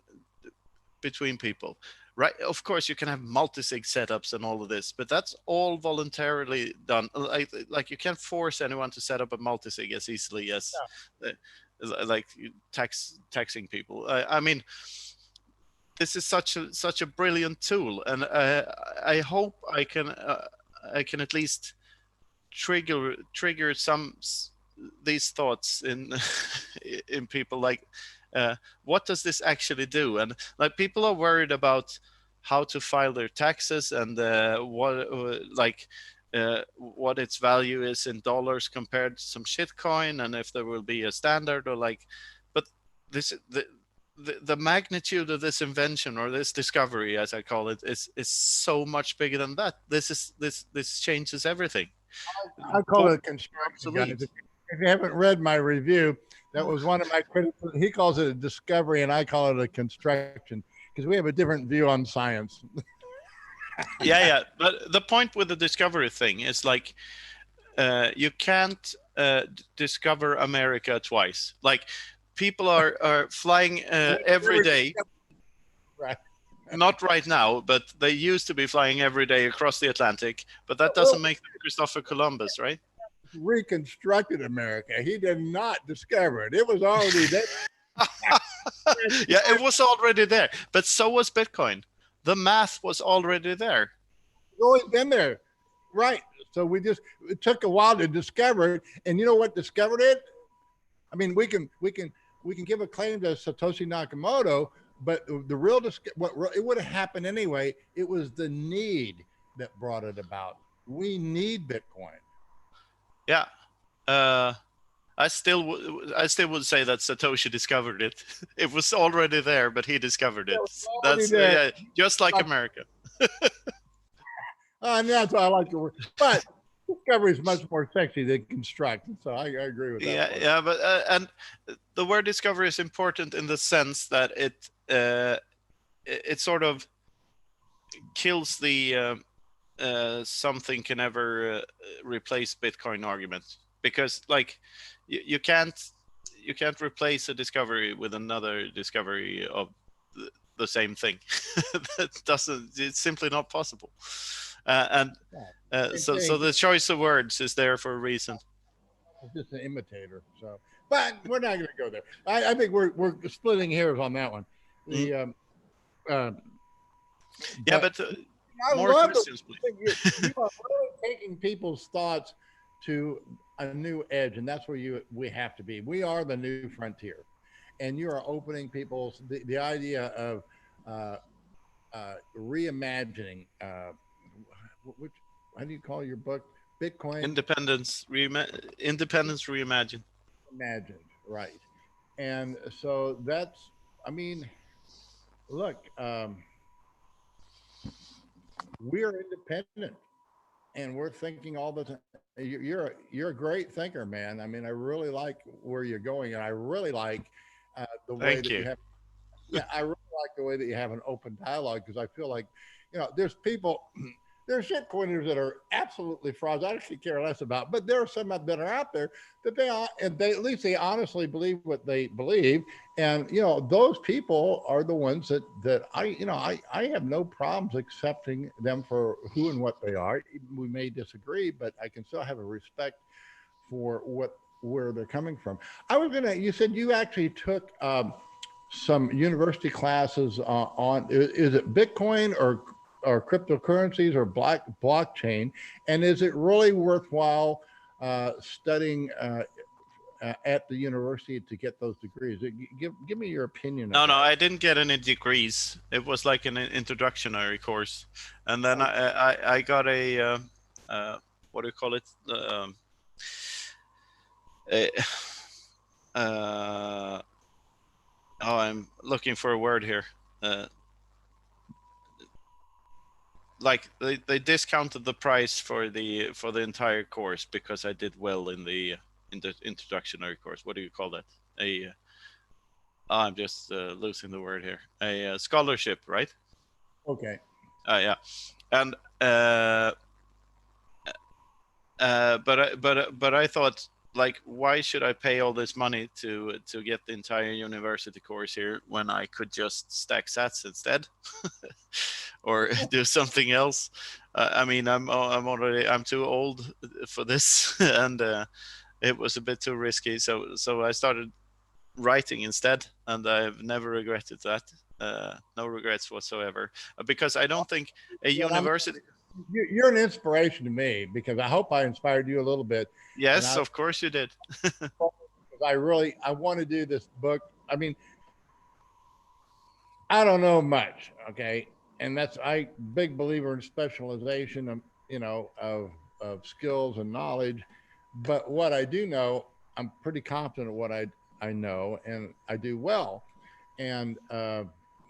people, right? Of course, you can have multi-sig setups and all of this, but that's all voluntarily done. Like you can't force anyone to set up a multi-sig as easily as like taxing people. I mean, this is such a brilliant tool, and I hope I can at least trigger these thoughts in people, like what does this actually do? And like people are worried about how to file their taxes, and what its value is in dollars compared to some shitcoin, and if there will be a standard, or like, but the magnitude of this invention, or this discovery, as I call it, is so much bigger than that. This changes everything. I call it a construction, guys. If you haven't read my review, that was one of my critics. He calls it a discovery, and I call it a construction because we have a different view on science. Yeah. But the point with the discovery thing is like you can't discover America twice. Like people are flying every day. Right. Not right now, but they used to be flying every day across the Atlantic. But that doesn't make them Christopher Columbus, right? Reconstructed America. He did not discover it. It was already there. Yeah, it was already there. But so was Bitcoin. The math was already there. It's always been there. Right. So it took a while to discover it. And you know what discovered it? I mean, we can give a claim to Satoshi Nakamoto, but the real it would have happened anyway. It was the need that brought it about. We need Bitcoin. Yeah. I still would say that Satoshi discovered it. It was already there, but he discovered it. That's just like America. And that's why I like the word. But discovery is much more sexy than construct. So I agree with that. Yeah, but and the word discovery is important in the sense that it sort of kills the something can never replace Bitcoin argument, because like you can't replace a discovery with another discovery of the same thing. It's simply not possible. So the choice of words is there for a reason. It's just an imitator. So, but we're not going to go there. I think we're splitting hairs on that one. But more questions, please. You are really taking people's thoughts to a new edge, and that's where we have to be. We are the new frontier, and you are opening people's the idea of reimagining. How do you call your book? Bitcoin Independence Reimagined. Imagined, right? And so that's. I mean, look. We are independent, and we're thinking all the time. You're a great thinker, man. I mean, I really like where you're going, and I really like the way that you have. Yeah, I really like the way that you have an open dialogue, because I feel like, there's there's shitcoiners that are absolutely frauds. I actually care less about, but there are some that are out there that they at least they honestly believe what they believe, and those people are the ones that I have no problems accepting them for who and what they are. We may disagree, but I can still have a respect for where they're coming from. You said you actually took some university classes on, is it Bitcoin or cryptocurrencies or blockchain, and is it really worthwhile studying at the university to get those degrees? Give me your opinion. No, I didn't get any degrees. It was like an introductory course, and then I got a what do you call it? I'm looking for a word here. Like they discounted the price for the entire course because I did well in the introductory course. What do you call that? I'm just losing the word here. A scholarship, right? Okay. Yeah, and but I thought, like, why should I pay all this money to get the entire university course here when I could just stack sats instead, or do something else? I mean, I'm too old for this, and it was a bit too risky. So I started writing instead, and I've never regretted that. No regrets whatsoever, because I don't think a university. You're an inspiration to me, because I hope I inspired you a little bit. Yes, of course you did. I want to do this book. I mean, I don't know much, okay, and I big believer in specialization, of skills and knowledge. But what I do know, I'm pretty confident of what I know, and I do well, and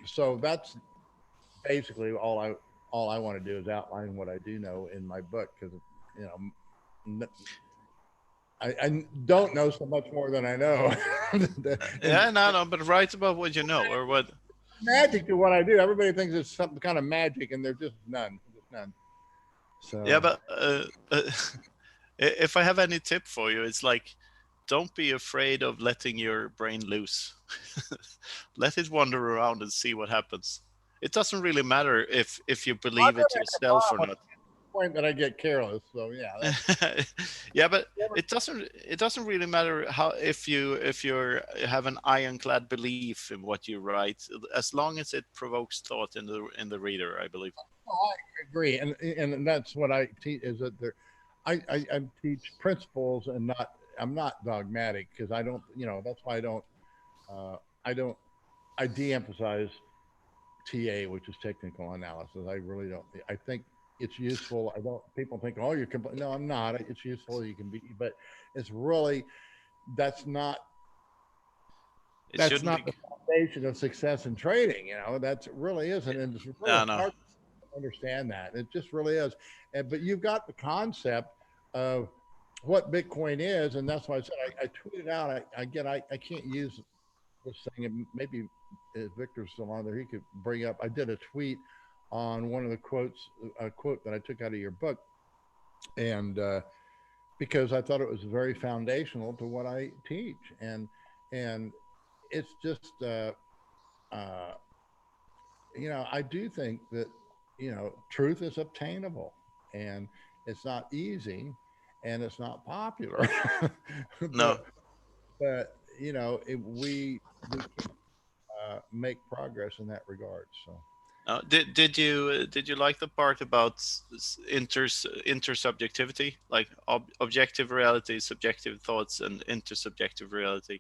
so that's basically all I want to do is outline what I do know in my book, because I don't know so much more than I know. Yeah, no, but write about what you know or what. Magic to what I do. Everybody thinks it's some kind of magic, and there's just none. Just none. So Yeah, but if I have any tip for you, it's like, don't be afraid of letting your brain loose. Let it wander around and see what happens. It doesn't really matter if you believe it yourself or not. point that I get careless. So yeah, Yeah, but it doesn't really matter how if you have an ironclad belief in what you write, as long as it provokes thought in the reader, I believe. I agree, and that's what I teach is that there, I teach principles and not I'm not dogmatic because I don't that's why I don't I de-emphasize TA, which is technical analysis. I really don't. I think it's useful. I don't. People think, oh, you're no, I'm not. It's useful. You can be, but it's really that's not It that's shouldn't not be. the foundation of success in trading. That's really isn't, and it's really No, no. hard to understand that. It just really is. But you've got the concept of what Bitcoin is, and that's why I said I tweeted out. I can't use this thing, and maybe if Victor's still on there, he could bring up. I did a tweet on one of the quotes, a quote that I took out of your book, and because I thought it was very foundational to what I teach, and it's just uh, I do think that truth is obtainable, and it's not easy, and it's not popular, No. but we make progress in that regard. So Did you like the part about intersubjectivity, like objective reality, subjective thoughts, and intersubjective reality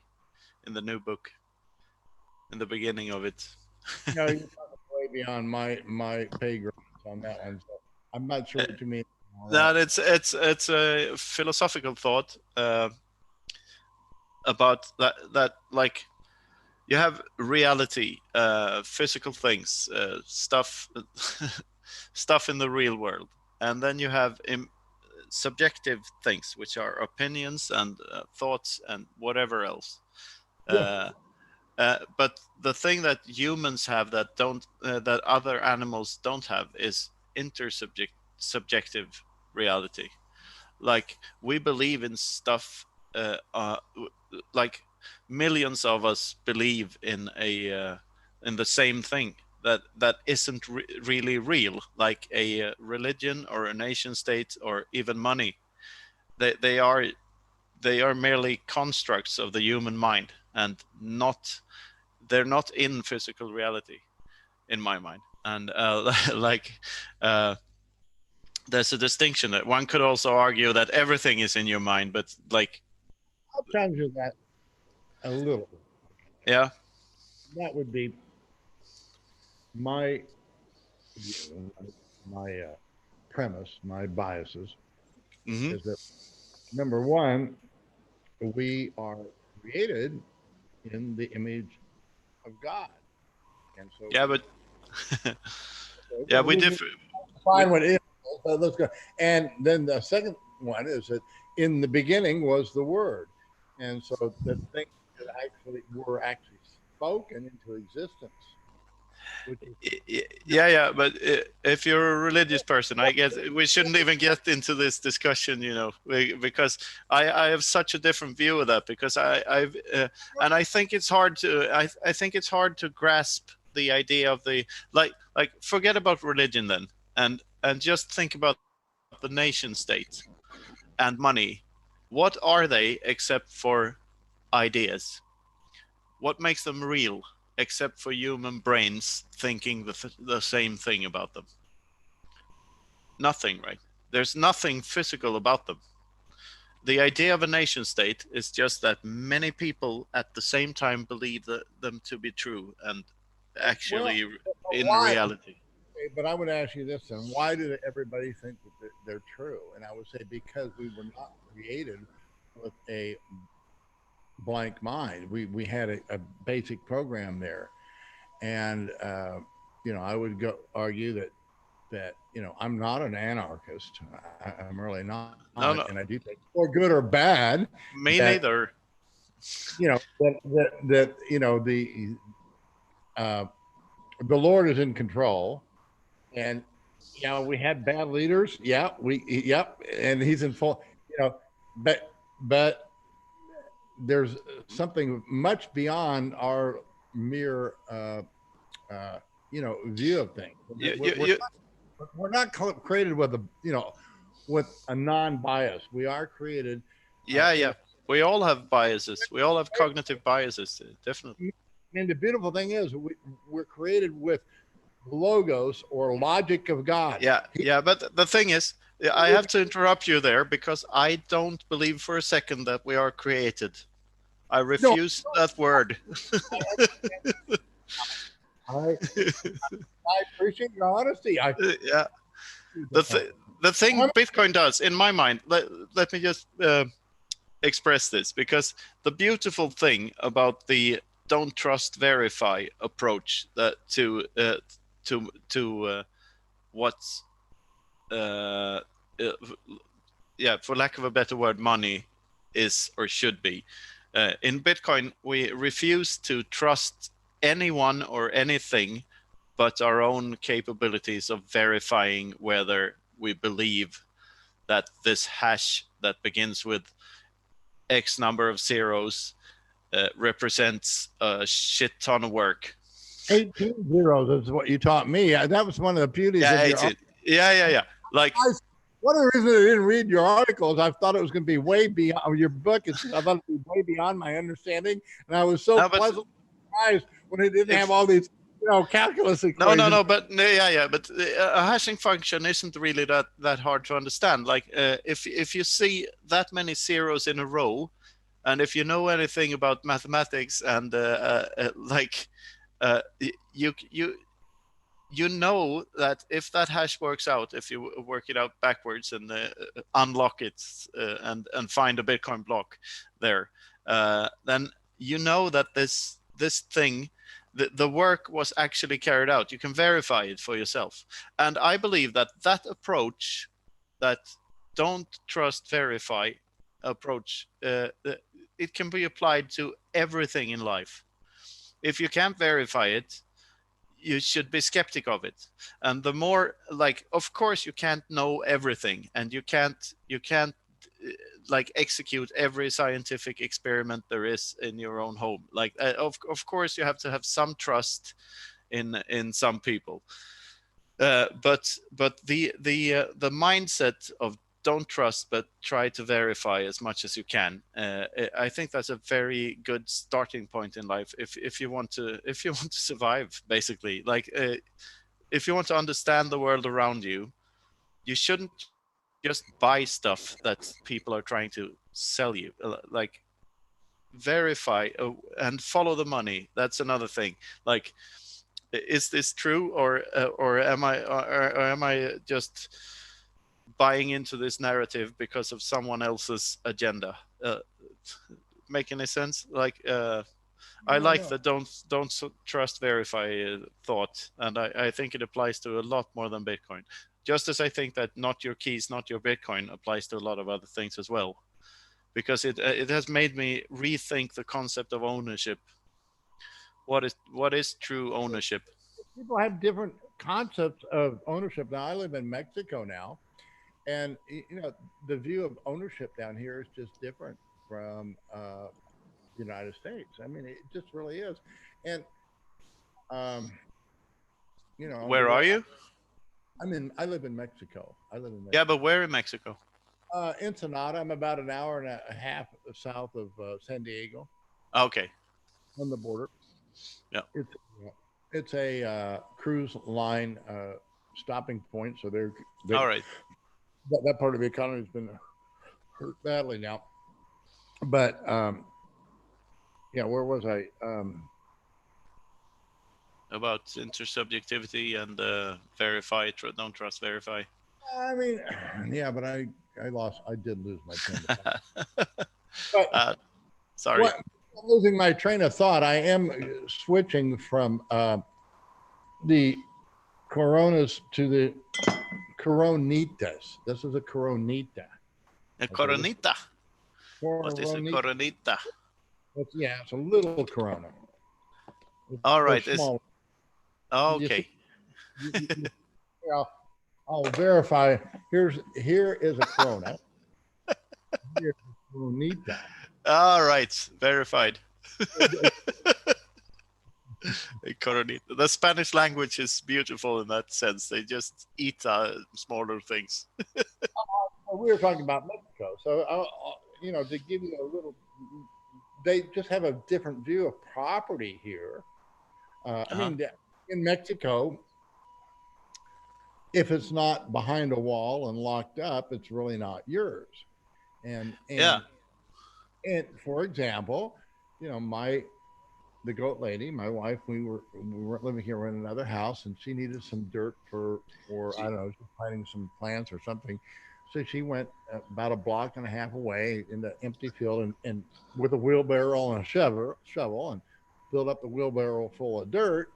in the new book, in the beginning of it? you're way beyond my pay grade on that one. So I'm not sure what you mean. No, it's a philosophical thought about that like you have reality, physical things, stuff, stuff in the real world, and then you have subjective things, which are opinions and thoughts and whatever else. Yeah. But the thing that humans have that don't that other animals don't have is subjective reality. Like we believe in stuff. Like millions of us believe in the same thing that isn't really real, like a religion or a nation state or even money. They are merely constructs of the human mind, and they're not in physical reality, in my mind. And like there's a distinction that one could also argue that everything is in your mind, but like I'll challenge you that a little. yeah. That would be my view, my premise, my biases Hmm. is that number one, we are created in the image of God, and so Yeah, but yeah, well, we we can differ. define what it is. So let's go. And then the second one is that in the beginning was the Word, and so the things that were actually spoken into existence, which is Yeah, but if you're a religious person, I guess we shouldn't even get into this discussion, because I have such a different view of that, because and I think it's hard to I think it's hard to grasp the idea of the like forget about religion then, and just think about the nation state and money. What are they except for ideas? What makes them real except for human brains thinking the same thing about them? Nothing, right? There's nothing physical about them. The idea of a nation state is just that many people at the same time believe them to be true and well, actually in why? reality. But I would ask you this then: why did everybody think that they're true? And I would say because we were not created with a blank mind. We had a basic program there, and I would go argue that that, you know, I'm not an anarchist. I'm really not. No, no, And I do think, for good or bad, me that, neither. you know, that you know, uh, the Lord is in control, and you know, we had bad leaders. Yeah, yep, and he's in full. You know, but there's something much beyond our mere you know, view of things. You, We're, you, we're you, we're not created with a, you know, with a non-bias. We are created yeah, in yeah. We all have biases. We all have cognitive biases, definitely. and the beautiful thing is we're created with logos or logic of God. Yeah, yeah. But the thing is, I have to interrupt you there because I don't believe for a second that we are created. I No, refuse that word. I appreciate your honesty. Yeah. The thing Bitcoin does, in my mind, let me just express this, because the beautiful thing about the don't trust, verify approach that to what's uh, yeah, for lack of a better word, money is or should be. In Bitcoin, we refuse to trust anyone or anything but our own capabilities of verifying whether we believe that this hash that begins with X number of zeros represents a shit ton of work. 18 zeros is what you taught me. That was one of the beauties Yeah, of your. yeah. Like, one of the reasons I didn't read your articles, I thought it was going to be way beyond your book. I thought it would be way beyond my understanding, and I was so no, pleasantly surprised when it didn't have all these, you know, calculus equations. No, but yeah, but a hashing function isn't really that hard to understand. Like, if you see that many zeros in a row, and if you know anything about mathematics and like, you know that if that hash works out, if you work it out backwards and unlock it and find a Bitcoin block there, then you know that this thing, the work was actually carried out. You can verify it for yourself. And I believe that approach, that don't trust, verify approach, it can be applied to everything in life. If you can't verify it, you should be skeptic of it. And the more, like, of course you can't know everything, and you can't like execute every scientific experiment there is in your own home. Like, of course you have to have some trust in some people, but the mindset of don't trust but try to verify as much as you can, I think that's a very good starting point in life if you want to survive, basically. Like, if you want to understand the world around you, you shouldn't just buy stuff that people are trying to sell you. Like, verify and follow the money. That's another thing. Like, is this true, or am I just buying into this narrative because of someone else's agenda? Make any sense? Like, I like the don't trust, verify thought, and I think it applies to a lot more than Bitcoin. Just as I think that not your keys, not your Bitcoin applies to a lot of other things as well, because it has made me rethink the concept of ownership. What is true ownership? People have different concepts of ownership. Now, I live in Mexico now, and you know, the view of ownership down here is just different from the United States. I mean, it just really is. And you know, Where are you? I live in Mexico. I live in Mexico. Yeah, but where in Mexico? Ensenada. I'm about an hour and a half south of San Diego, Okay. on the border. Yeah. It's a cruise line stopping point. So they All right. that part of the economy has been hurt badly now. But yeah, where was I? About intersubjectivity and verify, don't trust, verify. I mean, yeah, but I did lose my train of thought. But Sorry. Losing my train of thought, I am switching from the Coronas to the Coronitas. This is a Coronita. A Okay, coronita. What is a Coronita. coronita? Yeah, it's a little Corona. All They're right. small. Okay. I'll verify. Here is a Corona. Here's a Coronita. All right. Verified. A coronita. The Spanish language is beautiful in that sense. They just eat smaller things. We were talking about Mexico, so to give you a little, they just have a different view of property here. I mean, in Mexico, if it's not behind a wall and locked up, it's really not yours. And for example, the goat lady, my wife, we weren't living here, we're in another house, and she needed some dirt for I don't know, she's planting some plants or something. So she went about a block and a half away in the empty field and with a wheelbarrow and a shovel and filled up the wheelbarrow full of dirt,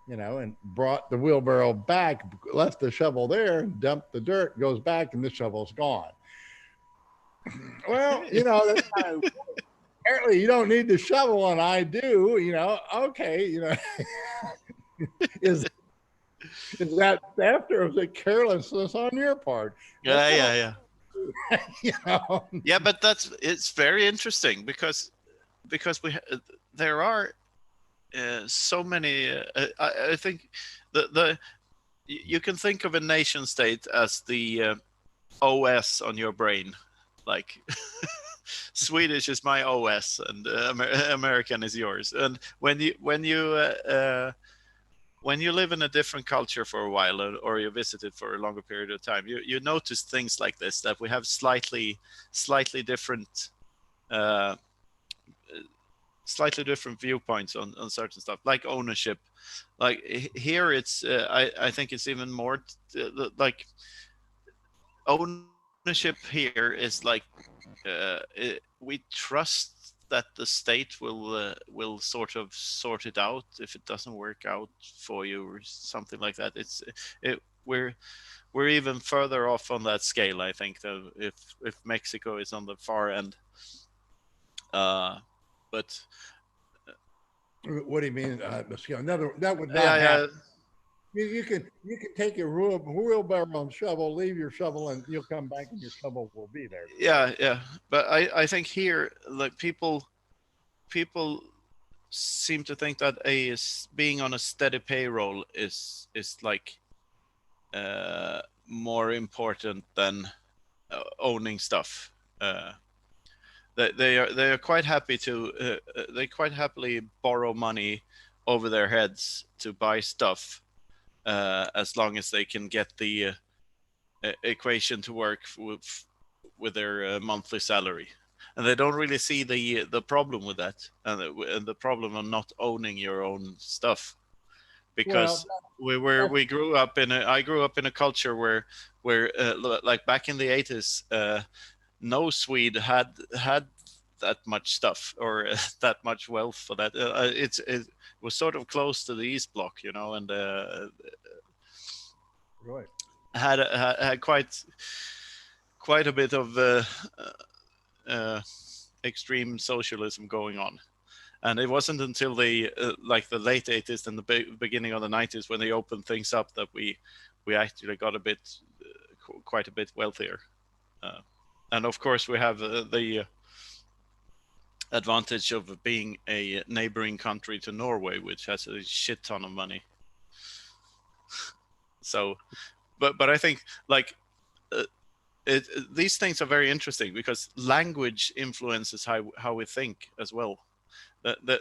and brought the wheelbarrow back, left the shovel there, dumped the dirt, goes back, and the shovel's gone. Well, that's kind of, apparently you don't need the shovel, and I do. Okay, is that theft or is it carelessness on your part? Yeah. Yeah, but it's very interesting because there are so many. I think you can think of a nation state as the OS on your brain, like. Swedish is my OS and American is yours. And when you live in a different culture for a while or you visit it for a longer period of time, you notice things like this, that we have slightly different viewpoints on certain stuff, like ownership. Like here, it's I think it's even more like ownership here is like. We trust that the state will sort of sort it out if it doesn't work out for you or something like that. We're even further off on that scale, I think, though, if Mexico is on the far end. But what do you mean? Another that would not happen. You can take your wheelbarrow and shovel, leave your shovel, and you'll come back and your shovel will be there. Yeah. But I think here, like people seem to think that being on a steady payroll is like more important than owning stuff. They are quite happy to they quite happily borrow money over their heads to buy stuff. As long as they can get the equation to work with their monthly salary, and they don't really see the problem with that, and the problem of not owning your own stuff, because I grew up in a culture where like back in the 80s, no Swede had that much stuff or that much wealth for that. It was sort of close to the East Bloc, and right. had quite a bit of extreme socialism going on. And it wasn't until the late 80s and the beginning of the 90s when they opened things up that we actually got quite a bit wealthier. And of course we have the advantage of being a neighboring country to Norway, which has a shit ton of money. So, but I think these things are very interesting because language influences how we think as well.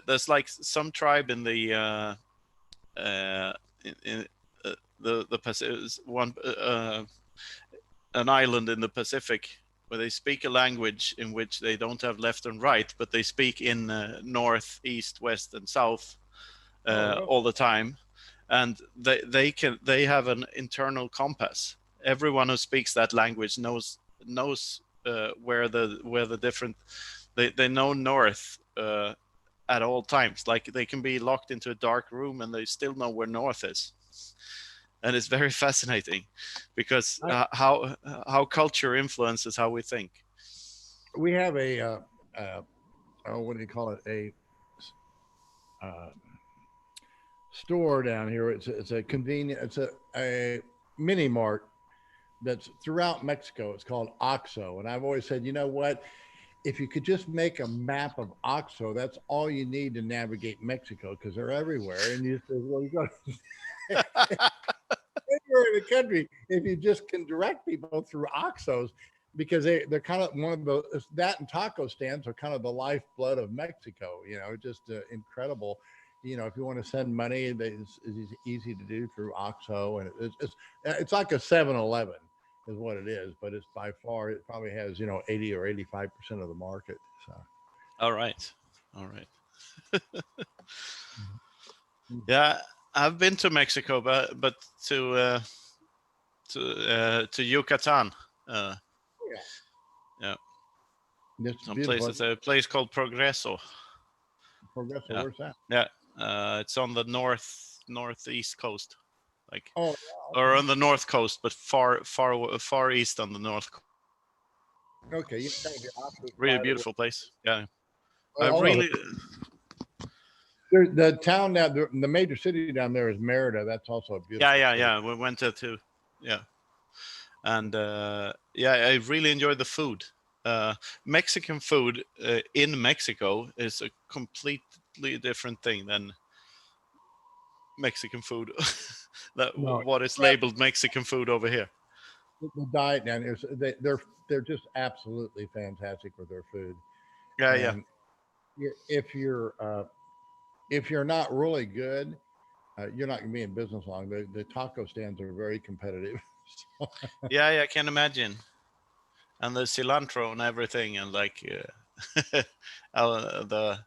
There's like some tribe in the Pacific, an island in the Pacific, where they speak a language in which they don't have left and right, but they speak in north, east, west, and south all the time, and they have an internal compass. Everyone who speaks that language knows where the different they know north at all times. Like they can be locked into a dark room and they still know where north is. and it's very fascinating because how culture influences how we think. We have a oh, what do you call it? Uh, store down here. It's a convenient. It's a mini mart that's throughout Mexico. It's called OXO, and I've always said, you know what? If you could just make a map of OXO, that's all you need to navigate Mexico because they're everywhere. And you say, well, you go anywhere in the country if you just can direct people through OXOs because they're kind of one of the that and taco stands are kind of the lifeblood of Mexico. You know, just incredible. You know, if you want to send money, it's easy to do through OXO, and it's like a 7-Eleven is what it is, but it's by far it probably has 80 or 85% of the market. So, all right. Yeah, I've been to Mexico, but to Yucatan. Yeah. Some places. A place called Progreso. Progreso, yeah. Where's that? Yeah, it's on the northeast coast, like okay. or on the north coast, but far east on the north. Okay, you really beautiful place. Yeah, I really. The town now, the major city down there is Merida. That's also a beautiful. Yeah. We went there too. Yeah, and I really enjoyed the food. Mexican food in Mexico is a completely different thing than Mexican food. What is labeled Mexican food over here. The diet down here, they're just absolutely fantastic with their food. Yeah. If you're not really good, you're not going to be in business long. The taco stands are very competitive. Yeah, I can imagine. And the cilantro and everything, and like the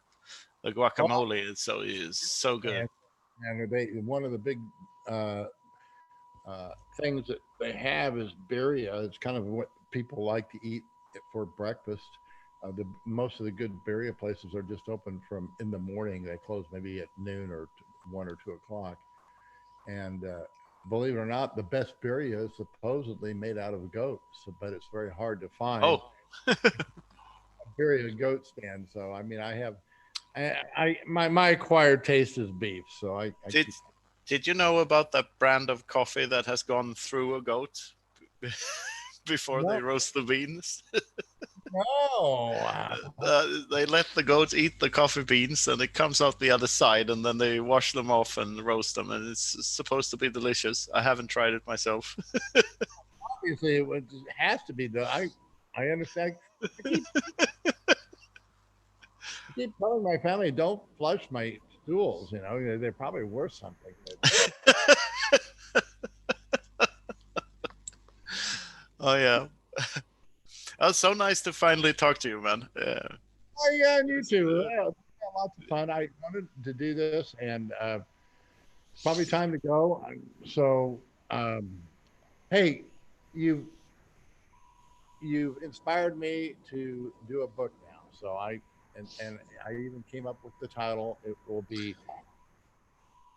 guacamole is so good. And one of the big things that they have is birria. It's kind of what people like to eat for breakfast. Most of the good birria places are just open from in the morning. They close maybe at noon or 1 or 2 o'clock. And believe it or not, the best birria is supposedly made out of goats, but it's very hard to find. Oh, a birria goat stand. So I mean, my acquired taste is beef. So did you know about that brand of coffee that has gone through a goat before they roast the beans? No. They let the goats eat the coffee beans, and it comes out the other side, and then they wash them off and roast them, and it's supposed to be delicious. I haven't tried it myself. Obviously, it has to be. I understand. I keep telling my family, don't flush my stools. They're probably worth something. Oh yeah. Oh, so nice to finally talk to you, man. Oh yeah, and you too. Yeah, lots of fun. I wanted to do this, and probably time to go. So, hey, you inspired me to do a book now. So I even came up with the title. It will be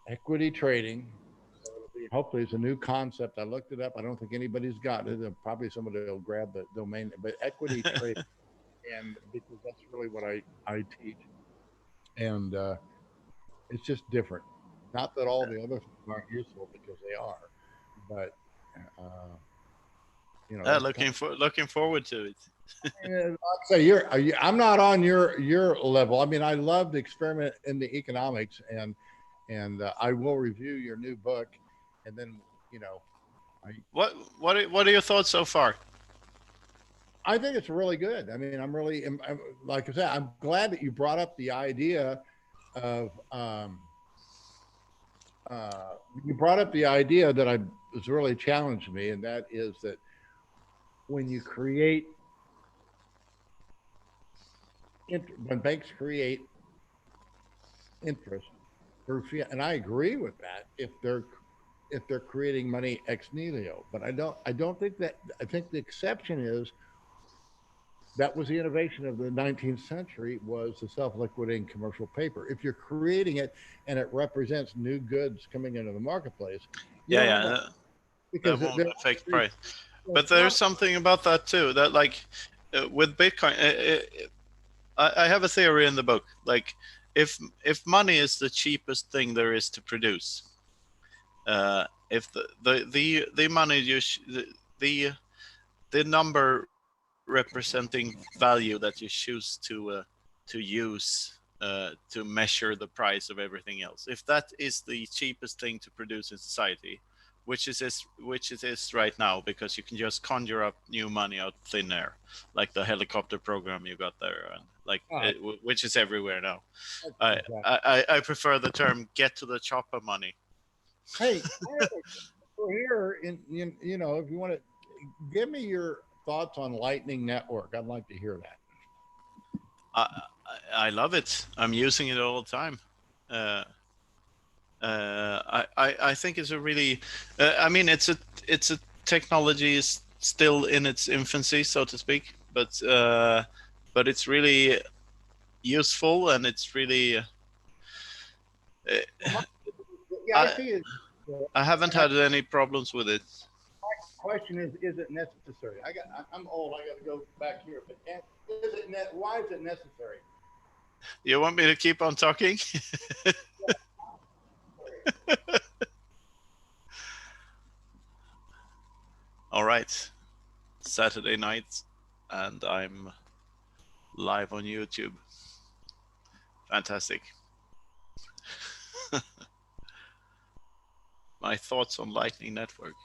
Equity Trading. Hopefully it's a new concept. I looked it up. I don't think anybody's got it. Probably somebody will grab the domain, but equity trade, and because that's really what I teach, and it's just different. Not that all the other things aren't useful, because they are, but looking forward to it. Like I say, I'm not on your level. I mean, I love to experiment in the economics, and I will review your new book, and then what are your thoughts so far? I think it's really good. I mean, I'm like I said, I'm glad that you brought up the idea of you brought up the idea that was really challenged me, and that is that when you create when banks create interest through fiat, and I agree with that if they're creating money ex nihilo, but I don't think that. I think the exception is That was the innovation of the 19th century, was the self-liquidating commercial paper. If you're creating it and it represents new goods coming into the marketplace, you Yeah, don't have yeah, that that because won't they're affect price. But it's there's not. something about that too. That like with Bitcoin, I have a theory in the book. Like if money is the cheapest thing there is to produce, if the money the the number representing value that you choose to use to measure the price of everything else, if that is the cheapest thing to produce in society, which it is right now, because you can just conjure up new money out of thin air, like the helicopter program you got there, and like uh, which is everywhere now. exactly. I prefer the term "get to the chopper" money. Hey, we're here you know, if you want to give me your thoughts on Lightning Network, I'd like to hear that. I love it. I'm using it all the time. Uh, I think it's a really, I mean, it's a technology is still in its infancy, so to speak, but it's really useful, and it's really Well, yeah, I I see it. I haven't And I had any problems with it. question is it necessary? I'm old. I got to go back here. But is it why is it necessary? You want me to keep on talking? All right, Saturday night, and I'm live on YouTube. Fantastic. My thoughts on Lightning Network.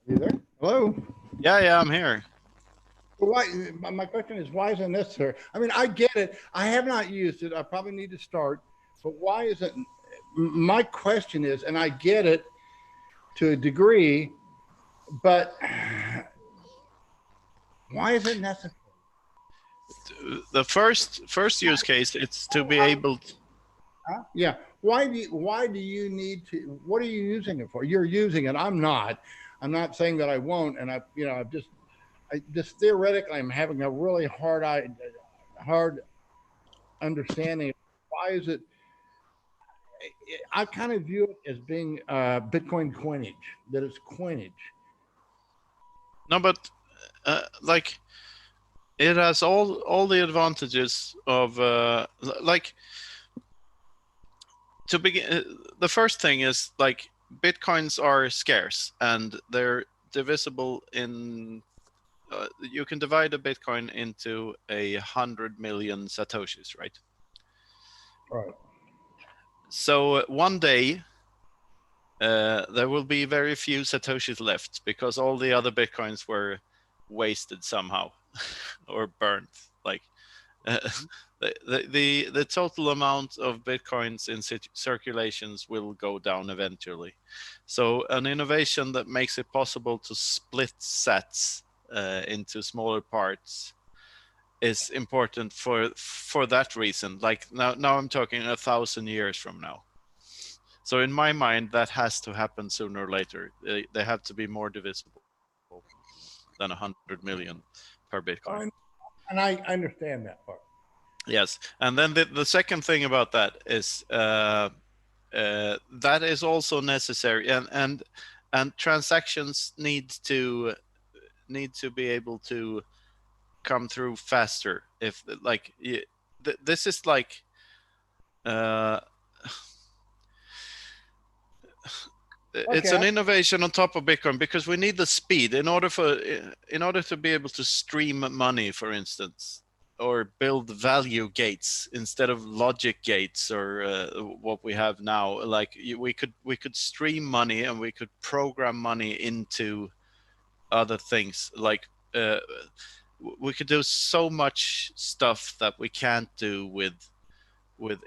You there? Hello. Yeah, I'm here. Why? My question is, why is it necessary? I mean, I get it. I have not used it. I probably need to start. But why is it? My question is, and I get it to a degree, but why is it necessary? The first use case, it's to be able to, Huh? Yeah. Why do you need to? What are you using it for? You're using it. I'm not. I'm not saying that I won't. And I just theoretically, I'm having a really hard understanding. Why is it? I kind of view it as being Bitcoin coinage. That it's coinage. no, but like it has all the advantages of like to begin. The first thing is like Bitcoins are scarce and they're divisible in. You can divide a Bitcoin into 100 million satoshis, right? Right. So one day there will be very few satoshis left because all the other Bitcoins were wasted somehow or burnt. Like the total amount of Bitcoins in circulations will go down eventually. So an innovation that makes it possible to split sats into smaller parts is important for that reason. Like now I'm talking 1,000 years from now. So in my mind, that has to happen sooner or later. They have to be more divisible than 100 million per Bitcoin. And I understand that part. Yes, and then the second thing about that is that is also necessary, and transactions need to be able to come through faster. If like this is like it's an innovation on top of Bitcoin because we need the speed in order to be able to stream money, for instance, or build value gates instead of logic gates or what we have now. Like we could stream money and we could program money into other things. Like we could do so much stuff that we can't do with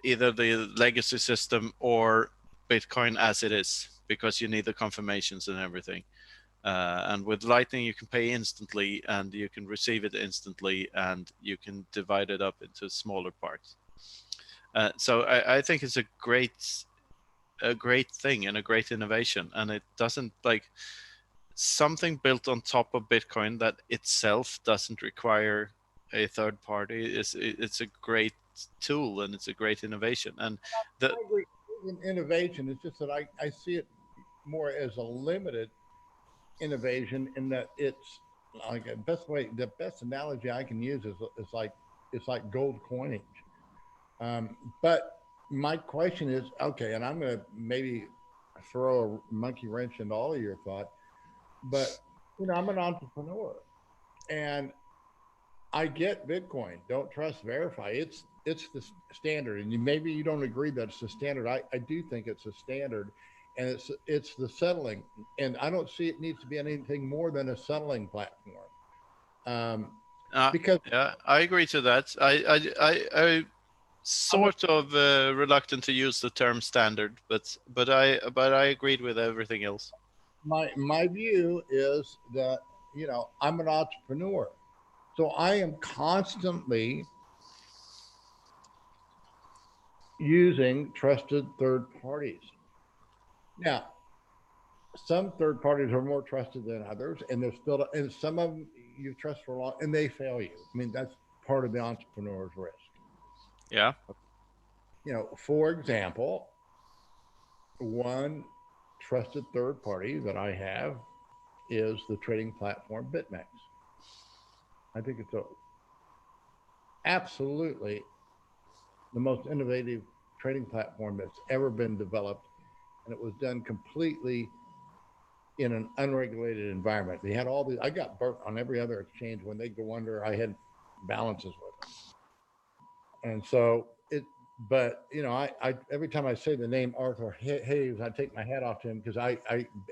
either the legacy system or Bitcoin as it is, because you need the confirmations and everything. And with Lightning, you can pay instantly, and you can receive it instantly, and you can divide it up into smaller parts. So I think it's a great thing and a great innovation, and it doesn't like something built on top of Bitcoin that itself doesn't require a third party. It's a great tool and it's a great innovation. And I agree. Innovation. It's just that I see it more as a limited innovation in that it's like the best analogy I can use is it's like gold coinage. But my question is, okay, and I'm going to maybe throw a monkey wrench into all of your thought, but I'm an entrepreneur and I get Bitcoin. Don't trust, verify. It's the standard, and maybe you don't agree that it's the standard. I do think it's a standard, and it's the settling, and I don't see it needs to be anything more than a settling platform. Because yeah, I agree to that. I sort of reluctant to use the term standard, but I agreed with everything else. My view is that I'm an entrepreneur. So I am constantly using trusted third parties. Now, some third parties are more trusted than others, and and some of them you trust for a long, and they fail you. I mean, that's part of the entrepreneur's risk. Yeah. For example, one trusted third party that I have is the trading platform BitMEX. I think it's absolutely the most innovative trading platform that's ever been developed, and it was done completely in an unregulated environment. They had all these. I got burnt on every other exchange when they go under. I had balances with them, and so it. But I every time I say the name Arthur Hayes, I take my hat off to him because I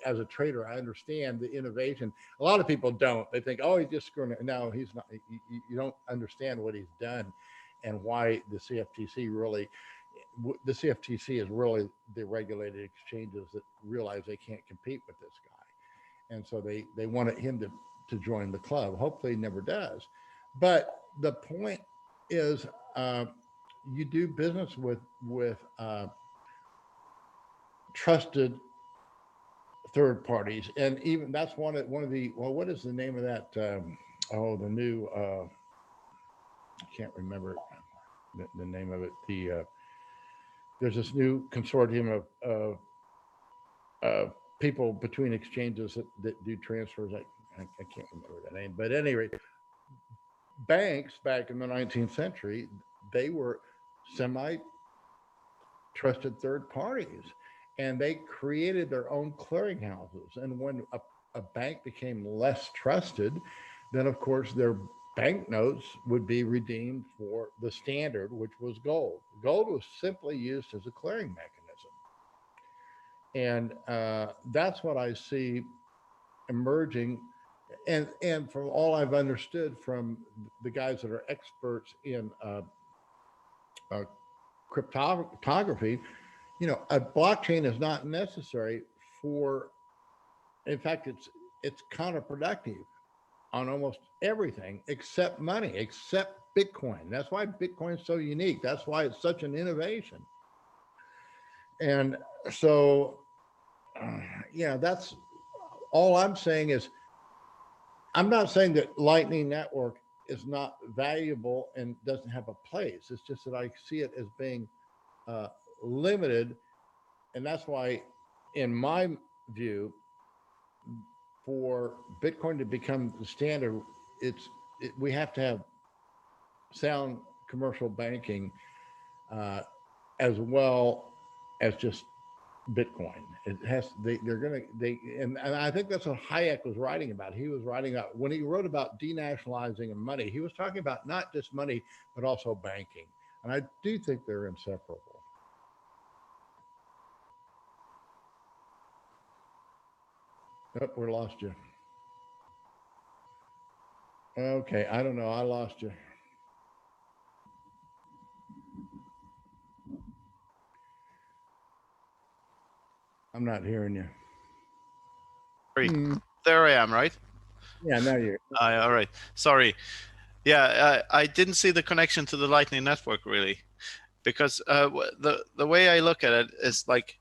as a trader, I understand the innovation. A lot of people don't. They think, oh, he's just screwing it. No, he's not. You don't understand what he's done, and why the CFTC is really the regulated exchanges that realize they can't compete with this guy, and so they wanted him to join the club. Hopefully, he never does. But the point is. You do business with trusted third parties, and even that's one of the what is the name of that? The new I can't remember the name of it. There's this new consortium of people between exchanges that do transfers. I can't remember the name, but at any rate, banks back in the 19th century, they were semi-trusted third parties, and they created their own clearinghouses. And when a bank became less trusted, then of course their banknotes would be redeemed for the standard, which was gold. Gold was simply used as a clearing mechanism, and that's what I see emerging. And from all I've understood from the guys that are experts in cryptography, a blockchain is not necessary for. In fact, it's counterproductive on almost everything except money, except Bitcoin. That's why Bitcoin is so unique. That's why it's such an innovation. And so, that's all I'm saying is. I'm not saying that Lightning Network is not valuable and doesn't have a place. It's just that I see it as being limited, and that's why, in my view, for Bitcoin to become the standard, we have to have sound commercial banking as well as just Bitcoin. It has and I think that's what Hayek was writing about. He was writing about when he wrote about denationalizing of money. He was talking about not just money but also banking, and I do think they're inseparable. Oh, we lost you. Okay, I don't know. I lost you. I'm not hearing you. There I am, right? Yeah, now you're. All right. Sorry. Yeah, I didn't see the connection to the Lightning Network really, because the way I look at it is like,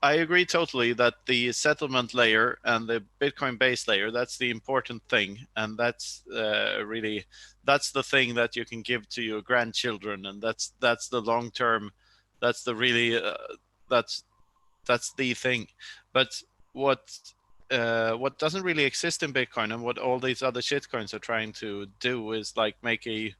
I agree totally that the settlement layer and the Bitcoin base layer, that's the important thing, and that's really, that's the thing that you can give to your grandchildren, and that's the long term, that's the really that's the thing. But what doesn't really exist in Bitcoin, and what all these other shitcoins are trying to do, is like make a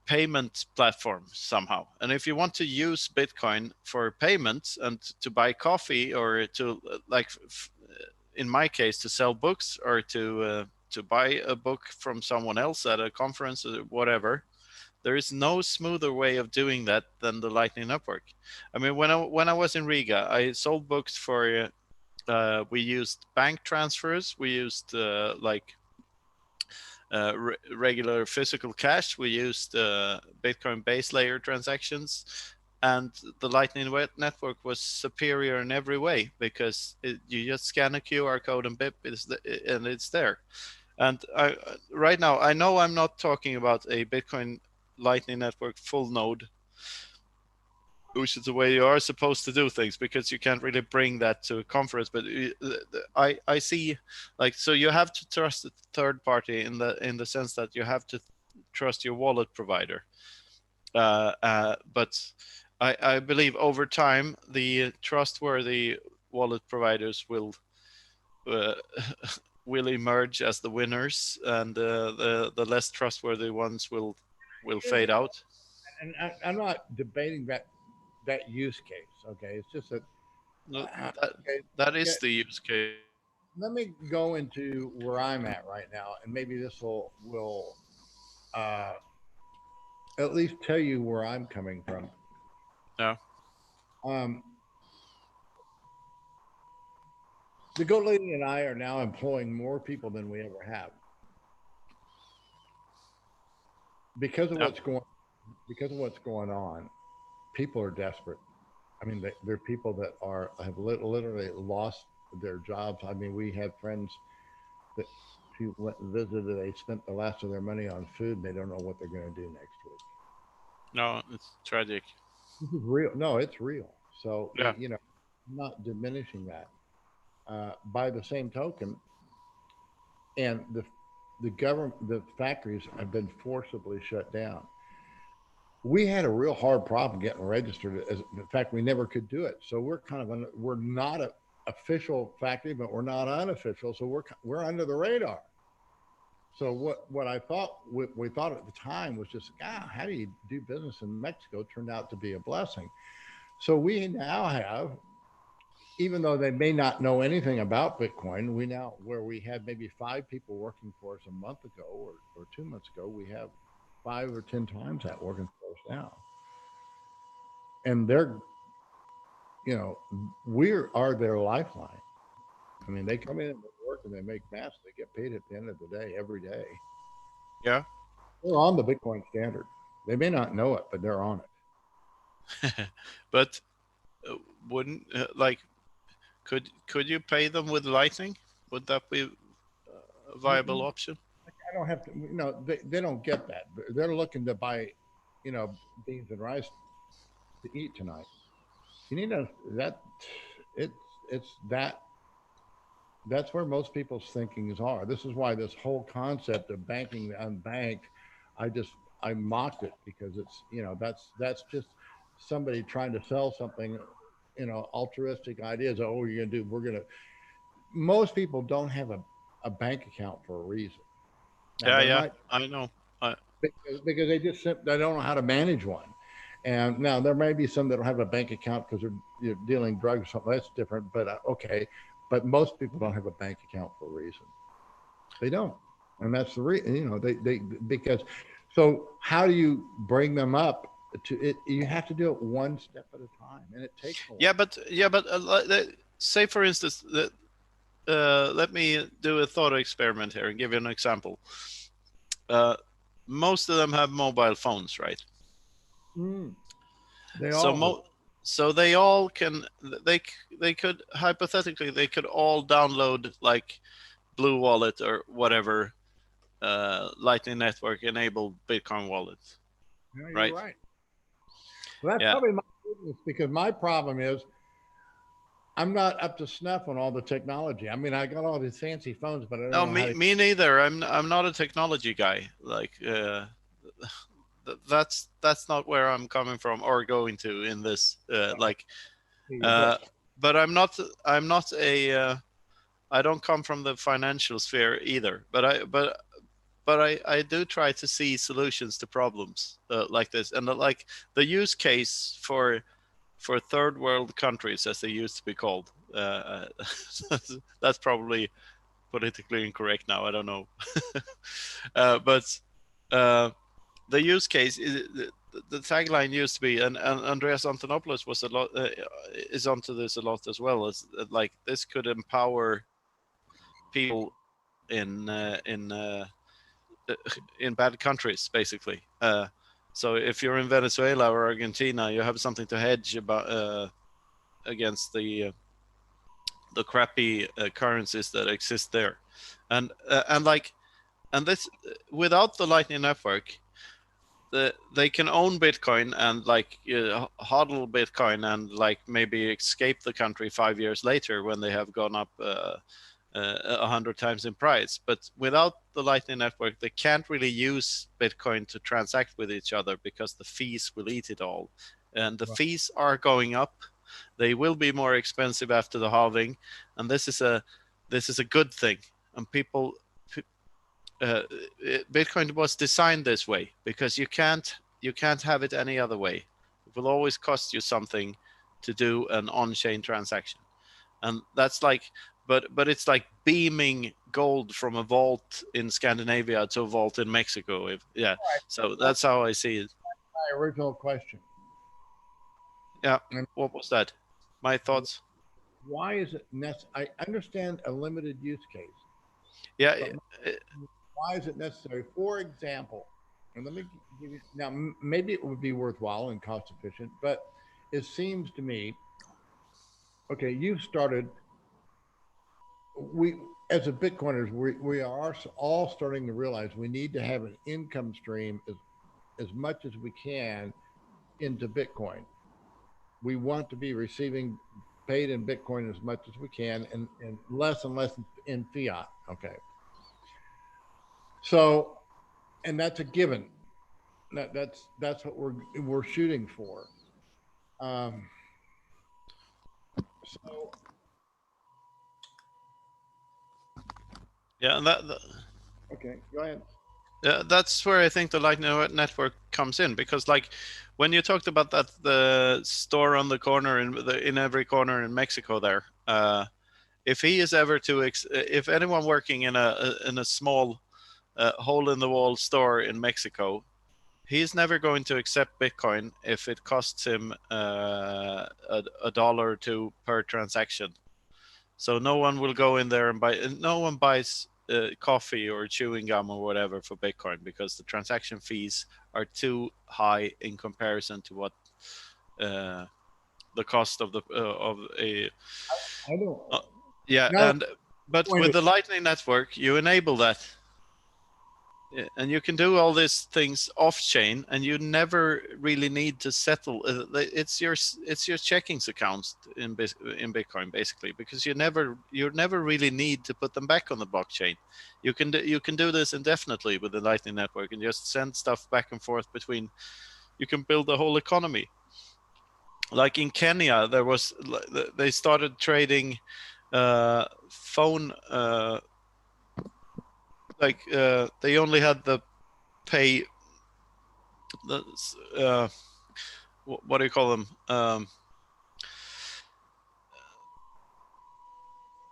payment platform somehow. And if you want to use Bitcoin for payments and to buy coffee, or to like in my case to sell books, or to buy a book from someone else at a conference or whatever, there is no smoother way of doing that than the Lightning Network. I mean, when I was in Riga, I sold books for we used bank transfers, we used regular physical cash, we used Bitcoin base layer transactions, and the Lightning Network was superior in every way, because you just scan a QR code and bip, and it's there. And right now, I know I'm not talking about a Bitcoin Lightning Network full node, which is the way you are supposed to do things, because you can't really bring that to a conference. But I see, like, so you have to trust the third party in the sense that you have to trust your wallet provider. But I believe over time the trustworthy wallet providers will emerge as the winners, and the less trustworthy ones will fade out. And I'm not debating that use case. Okay, it's just that. That is the use case. Let me go into where I'm at right now, and maybe this will uh, at least tell you where I'm coming from. Yeah. Um, the Goat Lady and I are now employing more people than we ever have because of what's going on. People are desperate. I mean, there are people that have literally lost their jobs. I mean, we have friends that people went and visited. They spent the last of their money on food, and they don't know what they're going to do next week. No, it's tragic. This is real. No, it's real. So yeah. I'm not diminishing that. By the same token, and the government, the factories have been forcibly shut down. We had a real hard problem getting registered. In fact, we never could do it. So we're not an official factory, but we're not unofficial. So we're under the radar. So what I thought we thought at the time was just, how do you do business in Mexico? Turned out to be a blessing. So we now have, even though they may not know anything about Bitcoin, where we had maybe 5 people working for us a month ago or 2 months ago, we have 5 or 10 times that working for us now. And they're, we are their lifeline. I mean, they come in and they work and they make masks. They get paid at the end of the day, every day. Yeah. They're on the Bitcoin standard. They may not know it, but they're on it. But wouldn't could you pay them with Lightning? Would that be a viable option? I don't have to. They don't get that. They're looking to buy, beans and rice to eat tonight. You need it's that. That's where most people's thinkings are. This is why this whole concept of banking the unbanked, I mocked it, because it's that's just somebody trying to sell something, altruistic ideas. Oh, you're gonna do. Most people don't have a bank account for a reason. Now, I know. Because they don't know how to manage one. And now there may be some that don't have a bank account because they're dealing drugs or something. That's different. But okay, but most people don't have a bank account for a reason. They don't, and that's the reason. You know, they because. So how do you bring them up to it? You have to do it one step at a time, and it takes a while. Yeah, but say for instance that. Let me do a thought experiment here and give you an example. Most of them have mobile phones, right? They So all so they all can they could hypothetically they could all download like Blue Wallet or whatever Lightning Network enabled Bitcoin wallet, yeah, you're right? right. Well, that's Yeah. probably my weakness because my problem is I'm not up to snuff on all the technology. I mean, I got all these fancy phones, but I don't No, know how to. me neither. I'm not a technology guy. Like that's not where I'm coming from or going to in this. But I'm not a I don't come from the financial sphere either. But I do try to see solutions to problems like this, and like the use case for third world countries, as they used to be called. That's probably politically incorrect now. I don't know, but the use case is the tagline used to be, and Andreas Antonopoulos was a lot is onto this a lot as well. Is like this could empower people in bad countries, basically. So if you're in Venezuela or Argentina, you have something to hedge about against the crappy currencies that exist there, and this without the Lightning Network, they can own Bitcoin and like hodl Bitcoin and like maybe escape the country 5 years later when they have gone up 100 times in price. But without the Lightning Network, they can't really use Bitcoin to transact with each other because the fees will eat it all, and the fees are going up. They will be more expensive after the halving, and this is a good thing. And people, Bitcoin was designed this way because you can't have it any other way. It will always cost you something to do an on-chain transaction, and that's like, but it's like beaming gold from a vault in Scandinavia to a vault in Mexico. So that's how I see it. My original question. Yeah. What was that? My thoughts. Why is it necessary? I understand a limited use case. Yeah. Why is it necessary? For example, and let me give you now. Maybe it would be worthwhile and cost efficient, but it seems to me. Okay, you've started. We, as a Bitcoiners, we are all starting to realize we need to have an income stream as much as we can into Bitcoin. We want to be receiving paid in Bitcoin as much as we can, and less in fiat. Okay. So, and that's a given. That's what we're shooting for. So Yeah, and okay, go ahead. that's where I think the Lightning Network comes in, because like when you talked about that the store on the corner in every corner in Mexico there, if he is ever to if anyone working in a small hole in the wall store in Mexico, he's never going to accept Bitcoin if it costs him a dollar or two per transaction. So no one will go in there and buy. No one buys coffee or chewing gum or whatever for Bitcoin because the transaction fees are too high in comparison to what the cost of a. I don't. Yeah, No, but with the Lightning Network, you enable that. And you can do all these things off chain, and you never really need to settle. It's your checkings accounts in Bitcoin basically, because you never really need to put them back on the blockchain. You can do this indefinitely with the Lightning Network and just send stuff back and forth between. You can build a whole economy. Like in Kenya, they started trading phone. They only had the pay what do you call them?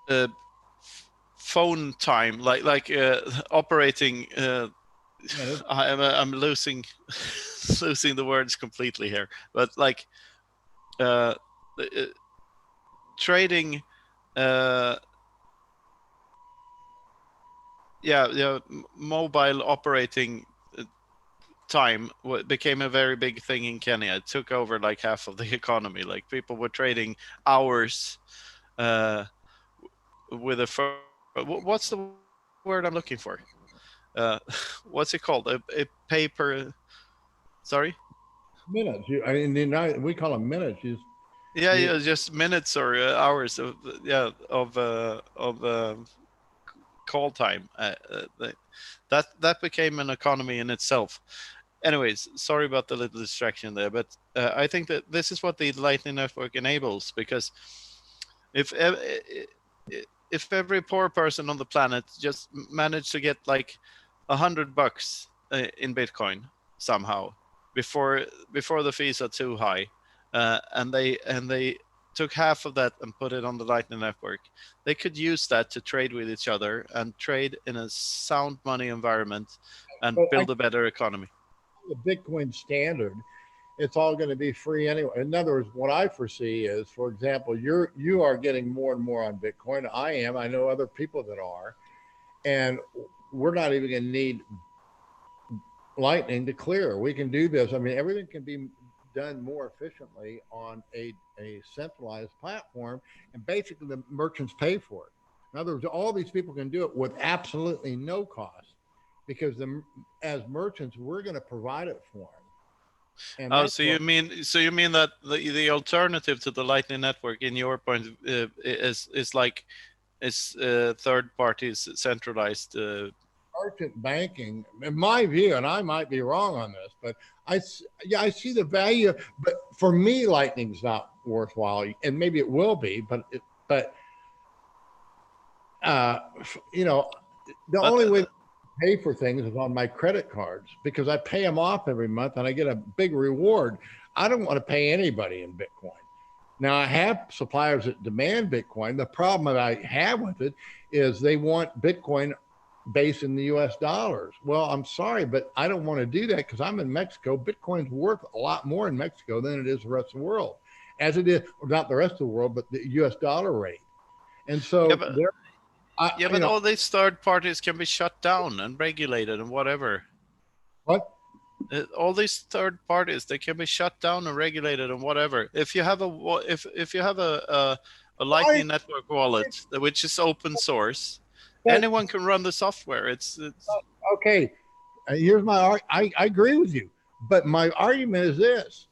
Uh, phone time, like operating. I'm losing losing the words completely here, but like uh, trading. Mobile operating time became a very big thing in Kenya. It took over like half of the economy. Like people were trading hours with a what's the word I'm looking for? What's it called? A paper. Sorry. Minutes. In the United, we call them minutes. Yeah, just minutes or hours of call time. That became an economy in itself. Anyways, sorry about the little distraction there, but I think that this is what the Lightning Network enables, because if if every poor person on the planet just managed to get like $100 in Bitcoin somehow before the fees are too high, and they took half of that and put it on the Lightning Network, they could use that to trade with each other and trade in a sound money environment and build a better economy. The Bitcoin standard, it's all going to be free anyway. In other words, what I foresee is, for example, you are getting more and more on Bitcoin. I am. I know other people that are, and we're not even going to need Lightning to clear. We can do this. I mean, everything can be done more efficiently on a centralized platform, and basically the merchants pay for it. In other words, all these people can do it with absolutely no cost, because as merchants, we're going to provide it for them. And so you mean that the alternative to the Lightning Network, in your point, is like third parties centralized merchant banking, in my view, and I might be wrong on this, but I see the value. But for me, Lightning's not worthwhile, and maybe it will be, but the only way to pay for things is on my credit cards, because I pay them off every month and I get a big reward. I don't want to pay anybody in Bitcoin. Now, I have suppliers that demand Bitcoin. The problem that I have with it is they want Bitcoin based in the US dollars. Well, I'm sorry, but I don't want to do that, because I'm in Mexico. Bitcoin's worth a lot more in Mexico than it is the rest of the world, as it is, not the rest of the world, but the US dollar rate. And so but all these third parties can be shut down and regulated and whatever. What? All these third parties, they can be shut down and regulated and whatever. If you have a Lightning Network wallet, which is open source, anyone can run the software. It's okay. Here's I agree with you, but my argument is this: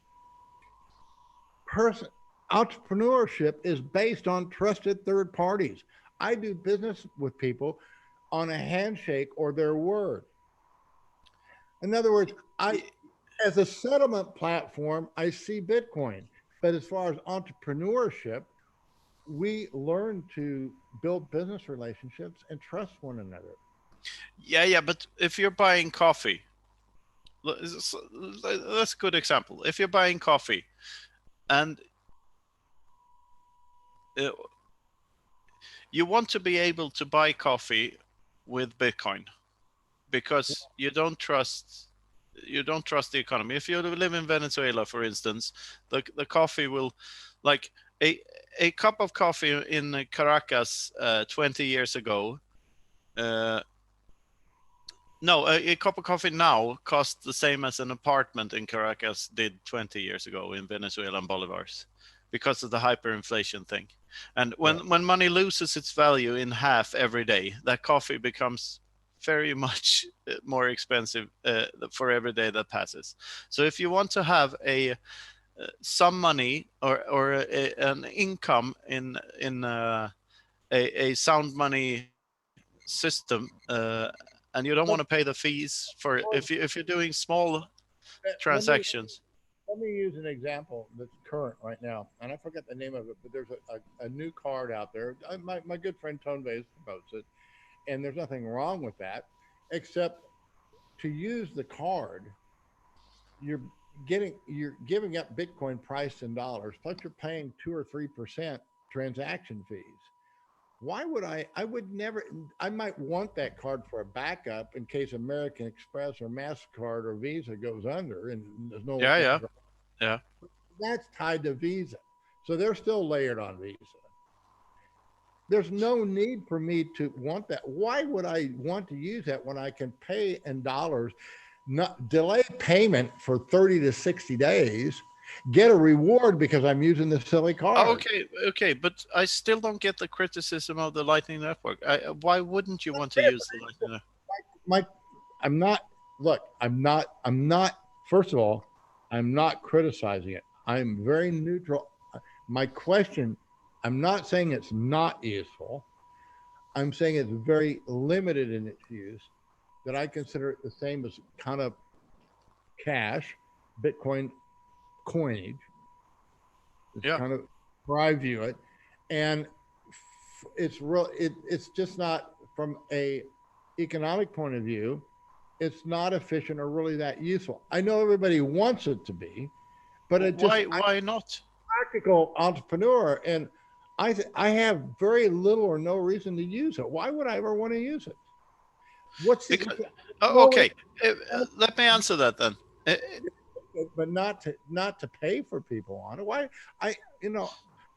entrepreneurship is based on trusted third parties. I do business with people on a handshake or their word. In other words, as a settlement platform, I see Bitcoin. But as far as entrepreneurship, we learn to build business relationships and trust one another. Yeah, but if you're buying coffee, that's a good example. If you're buying coffee and you want to be able to buy coffee with Bitcoin, because you don't trust the economy. If you live in Venezuela, for instance, the coffee will, like a cup of coffee in Caracas 20 years ago. No, a cup of coffee now costs the same as an apartment in Caracas did 20 years ago in Venezuelan bolivars, because of the hyperinflation thing. And when money loses its value in half every day, that coffee becomes very much more expensive for every day that passes. So if you want to have some money or an income in a sound money system, and you don't want to pay the fees for if you're doing small transactions. Let me use an example that's current right now, and I forget the name of it, but there's a new card out there. My good friend Tone Vase promotes it, and there's nothing wrong with that, except to use the card, you're giving up Bitcoin priced in dollars, plus you're paying 2 or 3% transaction fees. Why would I would never, I might want that card for a backup in case American Express or MasterCard or Visa goes under and there's no. Yeah. That's tied to Visa. So they're still layered on Visa. There's no need for me to want that. Why would I want to use that when I can pay in dollars, not delay payment for 30 to 60 days, get a reward because I'm using the silly card? Oh, okay, but I still don't get the criticism of the Lightning Network. Why wouldn't you want to use the Lightning Network? I'm not, first of all, I'm not criticizing it. I'm very neutral. My question, I'm not saying it's not useful. I'm saying it's very limited in its use, that I consider it the same as kind of cash, Bitcoin coinage. It's kind of where I view it. And it's just not, from a economic point of view, it's not efficient or really that useful. I know everybody wants it to be, but why not? Practical entrepreneur, and I have very little or no reason to use it. Why would I ever want to use it? Okay, let me answer that then. But not to pay for people on it. Why?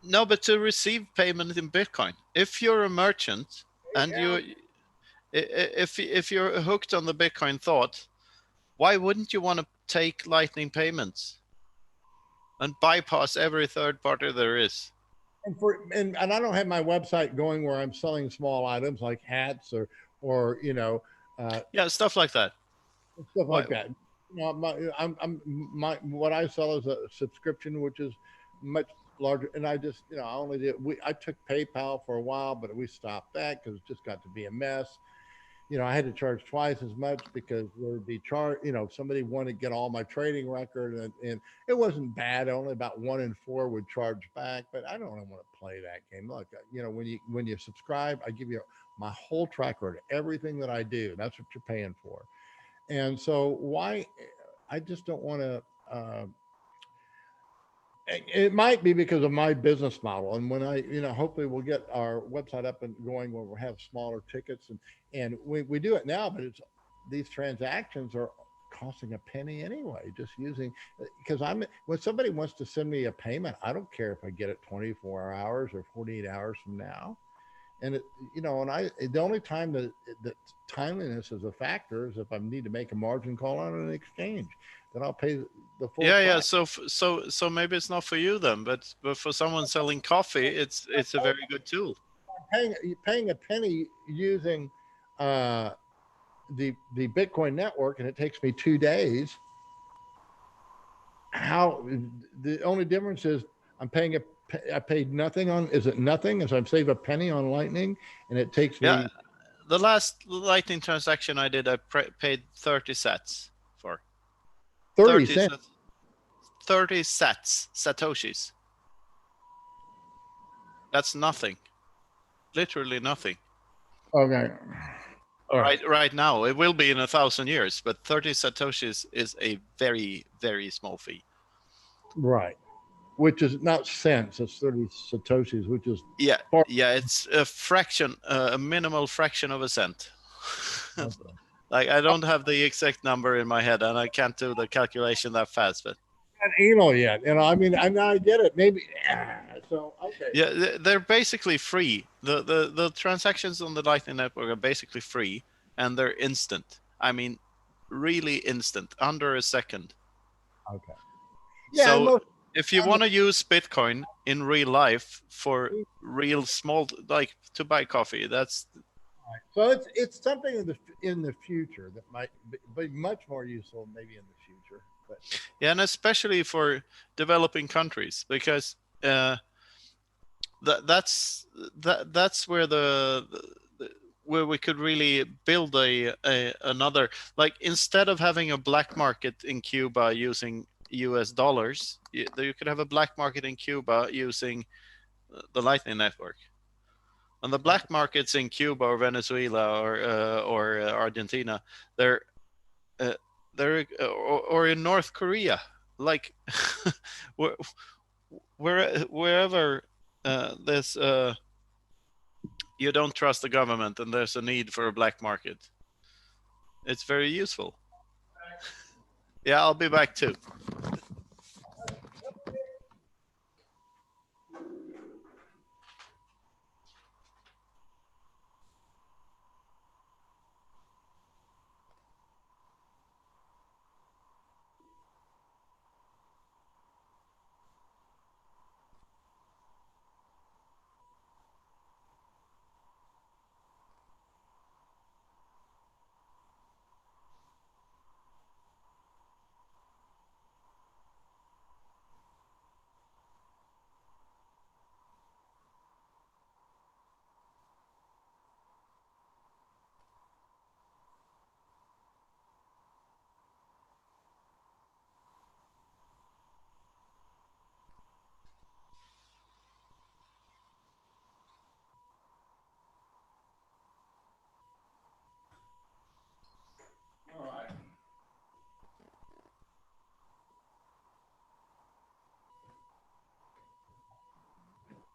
No, but to receive payment in Bitcoin. If you're a merchant and if you're hooked on the Bitcoin thought, why wouldn't you want to take Lightning payments and bypass every third party there is? And I don't have my website going where I'm selling small items like hats or stuff like that. Stuff like that. What I sell is a subscription, which is much larger. And I just, I took PayPal for a while, but we stopped that because it just got to be a mess. I had to charge twice as much because there would be somebody wanted to get all my trading record, and it wasn't bad. Only about 1 in 4 would charge back, but I don't want to play that game. Look, when you subscribe, I give you my whole track record, everything that I do. That's what you're paying for. And so why, I just don't want to, it might be because of my business model. And when I, hopefully we'll get our website up and going where we'll have smaller tickets, and we do it now, but these transactions are costing a penny anyway, just using, because when somebody wants to send me a payment, I don't care if I get it 24 hours or 48 hours from now. And the only time that timeliness is a factor is if I need to make a margin call on an exchange, then I'll pay the full. Yeah. So maybe it's not for you then, but for someone selling coffee, it's a very good tool. Paying a penny using the Bitcoin network, and it takes me 2 days. How the only difference is I paid nothing on. Is it nothing? As I save a penny on Lightning, and it takes me. Yeah, the last Lightning transaction I did, I paid 30 sats for. 30 cents. 30 satoshis. That's nothing. Literally nothing. Okay. Right now, it will be in 1,000 years, but 30 satoshis is a very, very small fee. Right. Which is not cents, it's 30 satoshis, which is it's a fraction, a minimal fraction of a cent. Okay. Like, I don't have the exact number in my head, and I can't do the calculation that fast, but not anal yet, I get it. Maybe so. Okay. Yeah, they're basically free. The transactions on the Lightning Network are basically free, and they're instant. I mean, really instant, under a second. Okay. Yeah. So if you want to use Bitcoin in real life for real small, like to buy coffee, that's. So it's something in the future that might be much more useful, maybe in the future. But. Yeah, and especially for developing countries, because that's where where we could really build another, like, instead of having a black market in Cuba using US dollars, you could have a black market in Cuba using the Lightning Network. And the black markets in Cuba or Venezuela or Argentina, they're or in North Korea, like wherever there's you don't trust the government and there's a need for a black market, it's very useful. Yeah, I'll be back too.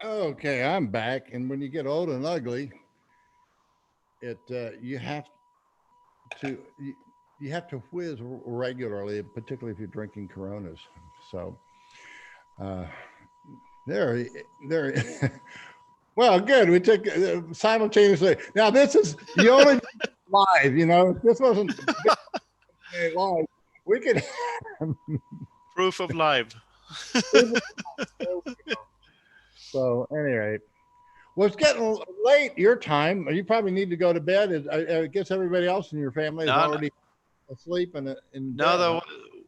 Okay, I'm back. And when you get old and ugly, it you have to you have to whiz regularly, particularly if you're drinking Coronas. So there. Well, good. We took simultaneously. Now this is you only live. You know, if this wasn't live, we could Proof of live. So, at any rate, well, it's getting late your time. You probably need to go to bed. I guess everybody else in your family is already asleep in bed. No, the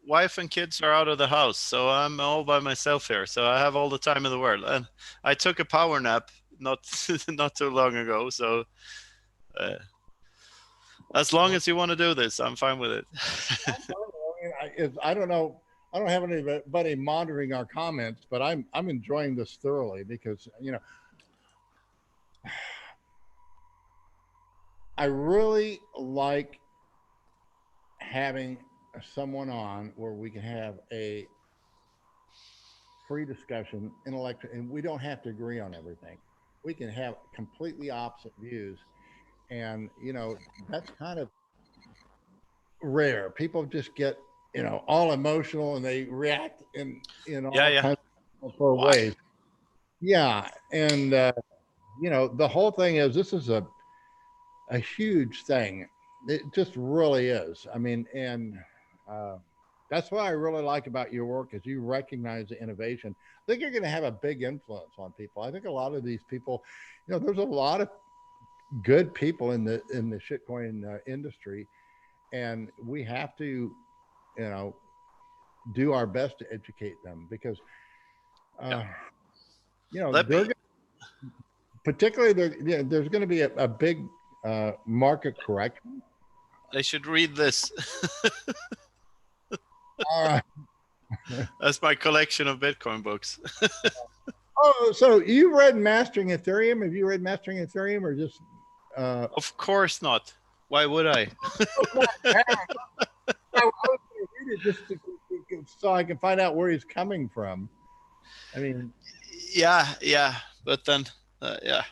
wife and kids are out of the house, so I'm all by myself here. So I have all the time in the world. And I took a power nap not too long ago. So as long as you want to do this, I'm fine with it. I don't know. I don't have anybody monitoring our comments, but I'm enjoying this thoroughly because, you know, I really like having someone on where we can have a free discussion, and we don't have to agree on everything. We can have completely opposite views, and you know that's kind of rare. People just get all emotional and they react in all kinds of ways. Yeah, and the whole thing is this is a huge thing. It just really is. I mean, and that's what I really like about your work is you recognize the innovation. I think you're going to have a big influence on people. I think a lot of these people, there's a lot of good people in the shitcoin industry, and we have to, do our best to educate them because, particularly there's going to be a big market correction. They should read this. All right. That's my collection of Bitcoin books. Oh, so you read Mastering Ethereum? Have you read Mastering Ethereum or just? Of course not. Why would I? I was going to read it just so I can find out where he's coming from. I mean. Yeah, but then, yeah.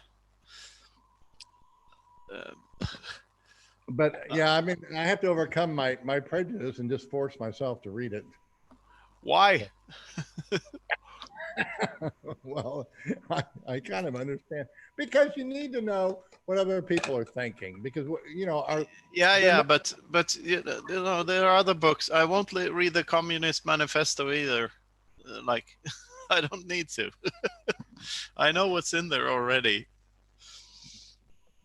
But yeah, I mean, I have to overcome my prejudice and just force myself to read it. Why? Well, I kind of understand because you need to know what other people are thinking because but there are other books. I won't read the Communist Manifesto either. I don't need to. I know what's in there already.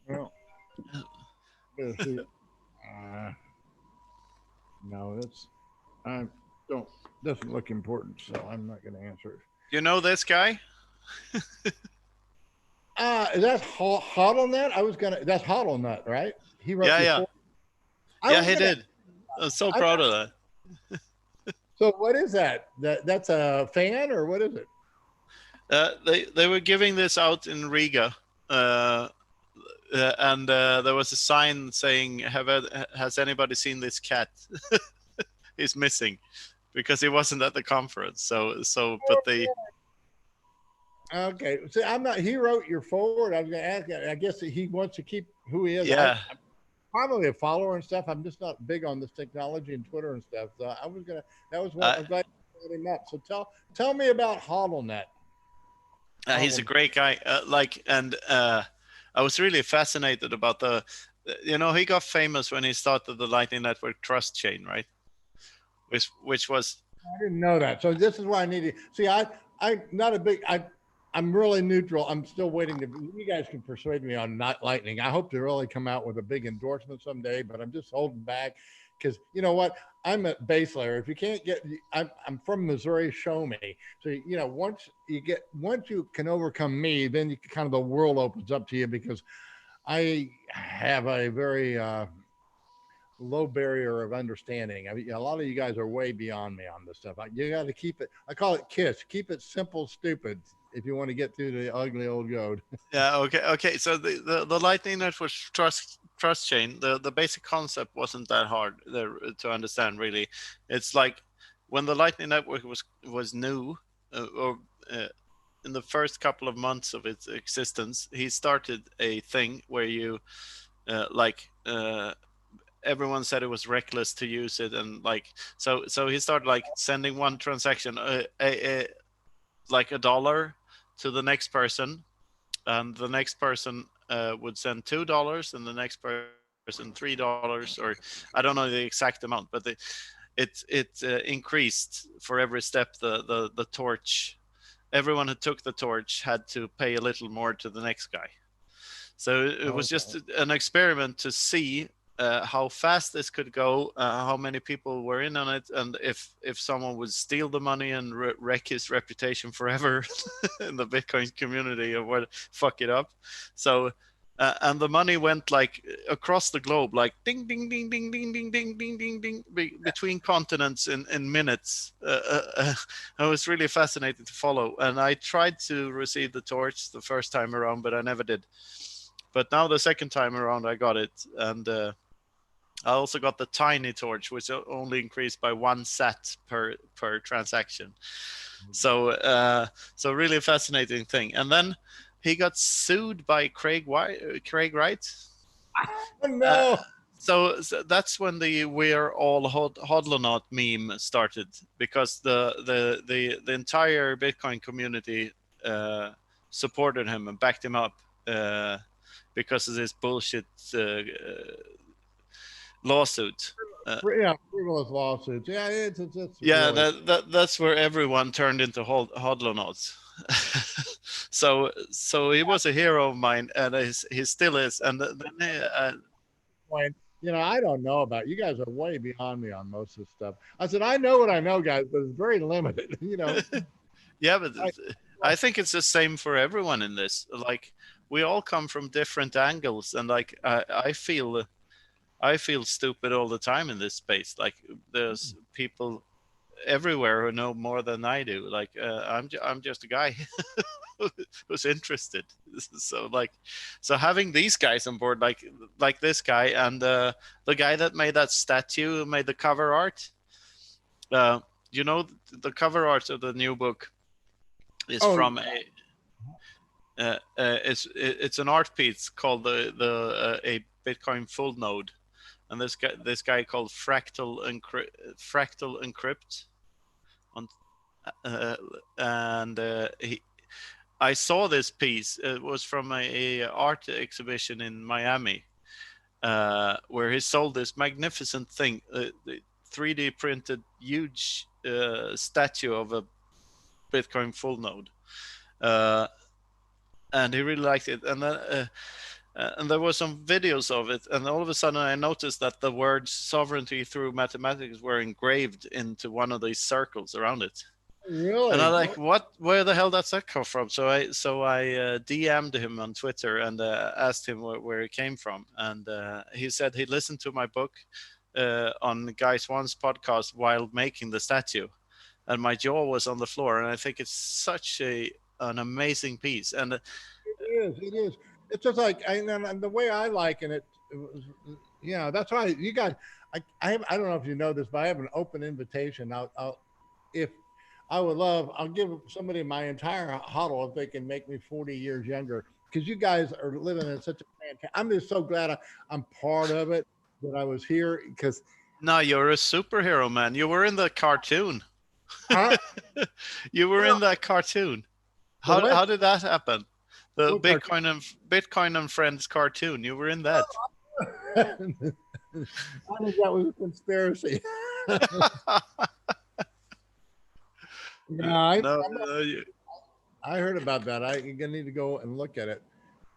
Well, no, doesn't look important, so I'm not going to answer it. You know this guy? Is that HODLNet? That's HODLNet, right? He wrote. Yeah. He did. I'm so proud of that. So what is that? That's a fan or what is it? They were giving this out in Riga, and there was a sign saying, "Has anybody seen this cat? He's missing." because he wasn't at the conference. But they. Okay, so I'm not. He wrote your forward. I was going to ask. I guess that he wants to keep who he is. Yeah. I'm probably a follower and stuff. I'm just not big on this technology and Twitter and stuff. So I was gonna. That was one. I'm glad you brought him up. So tell me about HODLNet. He's a great guy. I was really fascinated about the. He got famous when he started the Lightning Network Trust Chain, right? Which was. I didn't know that. So this is why I need to see. I'm not a big. I'm really neutral. I'm still waiting to. You guys can persuade me on not Lightning. I hope to really come out with a big endorsement someday, but I'm just holding back because you know what? I'm a base layer. If you can't get, I'm from Missouri. Show me. So once you can overcome me, then you kind of the world opens up to you because I have a very low barrier of understanding. I mean, a lot of you guys are way beyond me on this stuff. You got to keep it. I call it KISS. Keep it simple, stupid. If you want to get through the ugly old code. Yeah. Okay. So the Lightning Network trust chain, the basic concept wasn't that hard to understand. Really, it's like when the Lightning Network was new, in the first couple of months of its existence, he started a thing where you everyone said it was reckless to use it, and so he started sending one transaction like $1 to the next person, and the next person would send $2 and the next person $3, or I don't know the exact amount, but it increased for every step. The torch, everyone who took the torch had to pay a little more to the next guy. So it was just an experiment to see how fast this could go, how many people were in on it, and if someone would steal the money and wreck his reputation forever in the Bitcoin community, or what, fuck it up. So and the money went across the globe, ding ding ding ding ding ding ding ding ding ding between continents in minutes. I was really fascinated to follow, and I tried to receive the torch the first time around, but I never did. But now the second time around I got it, and I also got the tiny torch, which only increased by 1 sat per transaction. So really a fascinating thing. And then he got sued by Craig Wright. No. So that's when the "We're all HODLNet" meme started, because the entire Bitcoin community supported him and backed him up because of this bullshit lawsuit. Frivolous lawsuits. Yeah, it's really... that's where everyone turned into HODLNets. so he was a hero of mine, and he still is. And then I don't know about you guys. Are way beyond me on most of this stuff. I said I know what I know, guys, but it's very limited. Yeah, but I think it's the same for everyone in this. We all come from different angles, and I feel stupid all the time in this space. There's people everywhere who know more than I do. I'm just a guy who's interested. So having these guys on board, like this guy, and the guy that made that statue, who made the cover art. The cover art of the new book is from it's an art piece called a Bitcoin full node. And this guy called Fractal Encrypt, I saw this piece. It was from a art exhibition in Miami, where he sold this magnificent thing, the 3D printed huge statue of a Bitcoin full node, and he really liked it. And then. And there were some videos of it, and all of a sudden I noticed that the words "sovereignty through mathematics" were engraved into one of these circles around it. Really? And I'm what? Where the hell does that come from? So I DM'd him on Twitter and asked him where it came from, and he said he listened to my book on Guy Swan's podcast while making the statue, and my jaw was on the floor. And I think it's such an amazing piece, and it is. It's just and the way I liken it, Yeah, that's why you guys. I don't know if you know this, but I have an open invitation. If I would love, I'll give somebody my entire huddle if they can make me 40 years younger. Because you guys are living in such a fantastic. I'm just so glad I'm part of it that I was here. Because No, you're a superhero, man. You were in the cartoon. I, You were well, in that cartoon. the How did that happen? The what part? Bitcoin and Friends cartoon. You were in that. I think that was a conspiracy. Yeah, No, I heard about that. I need to go and look at it.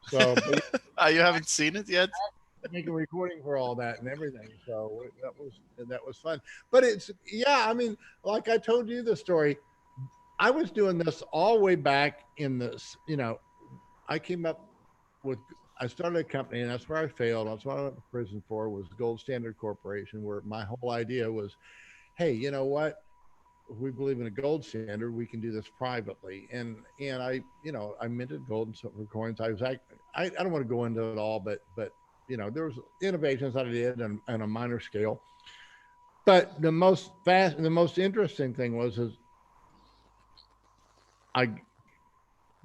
So, but you haven't seen it yet. make a recording for all that and everything. So that was fun. But it's yeah, I mean, like I told you the story, I was doing this all the way back in this, I came up with I started a company and that's where I failed. That's what I went to prison for was Gold Standard Corporation, where my whole idea was, hey, you know what? If we believe in a gold standard, we can do this privately. And I, I minted gold and silver coins. I don't want to go into it all, but there was innovations that I did on a minor scale. But the most interesting thing is I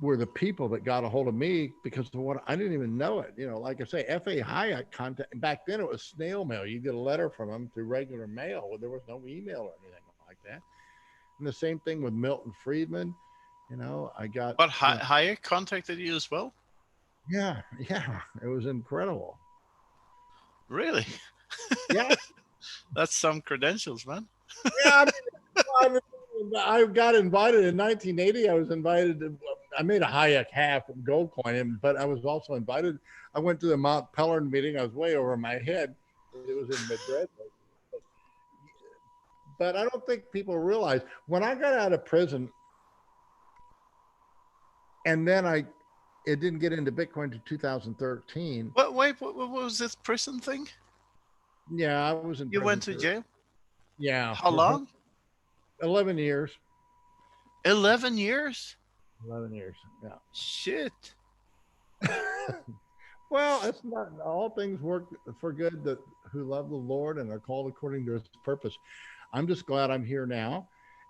were the people that got a hold of me because of what I didn't even know it. Like I say, F.A. Hayek contact back then it was snail mail. You get a letter from them through regular mail. There was no email or anything like that. And the same thing with Milton Friedman. I got. But Hayek contacted you as well? Yeah, it was incredible. Really? Yeah. That's some credentials, man. Yeah, I got invited in 1980. I was invited to. I made a Hayek half gold coin, but I was also invited. I went to the Mount Pelerin meeting. I was way over my head. It was in Madrid. But I don't think people realize when I got out of prison, and then it didn't get into Bitcoin to 2013. Wait, what was this prison thing? Yeah, I was in. You went to jail? Yeah. How long? 11 years. 11 years? 11 years. Yeah. Shit. Well, it's not all things work for good that who love the Lord and are called according to his purpose. I'm just glad I'm here now.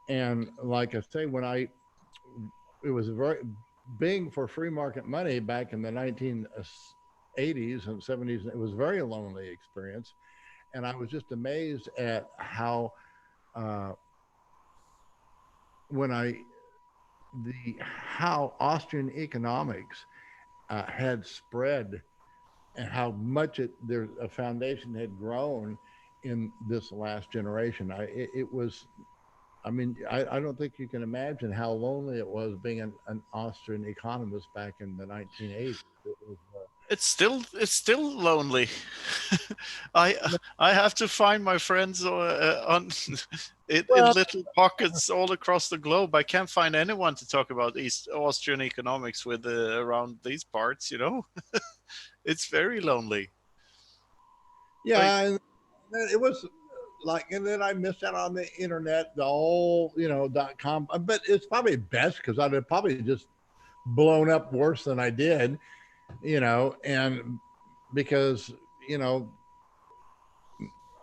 And like I say, it was very big for free market money back in the 1980s and 70s. It was a very lonely experience. And I was just amazed at how, how Austrian economics had spread and how much a foundation had grown in this last generation. It was, I mean, I don't think you can imagine how lonely it was being an Austrian economist back in the 1980s. It was, it's still lonely. I have to find my friends in little pockets all across the globe. I can't find anyone to talk about East Austrian economics with around these parts. It's very lonely. Yeah, it was and then I missed out on the internet, the whole .com. But it's probably best because I'd have probably just blown up worse than I did, and because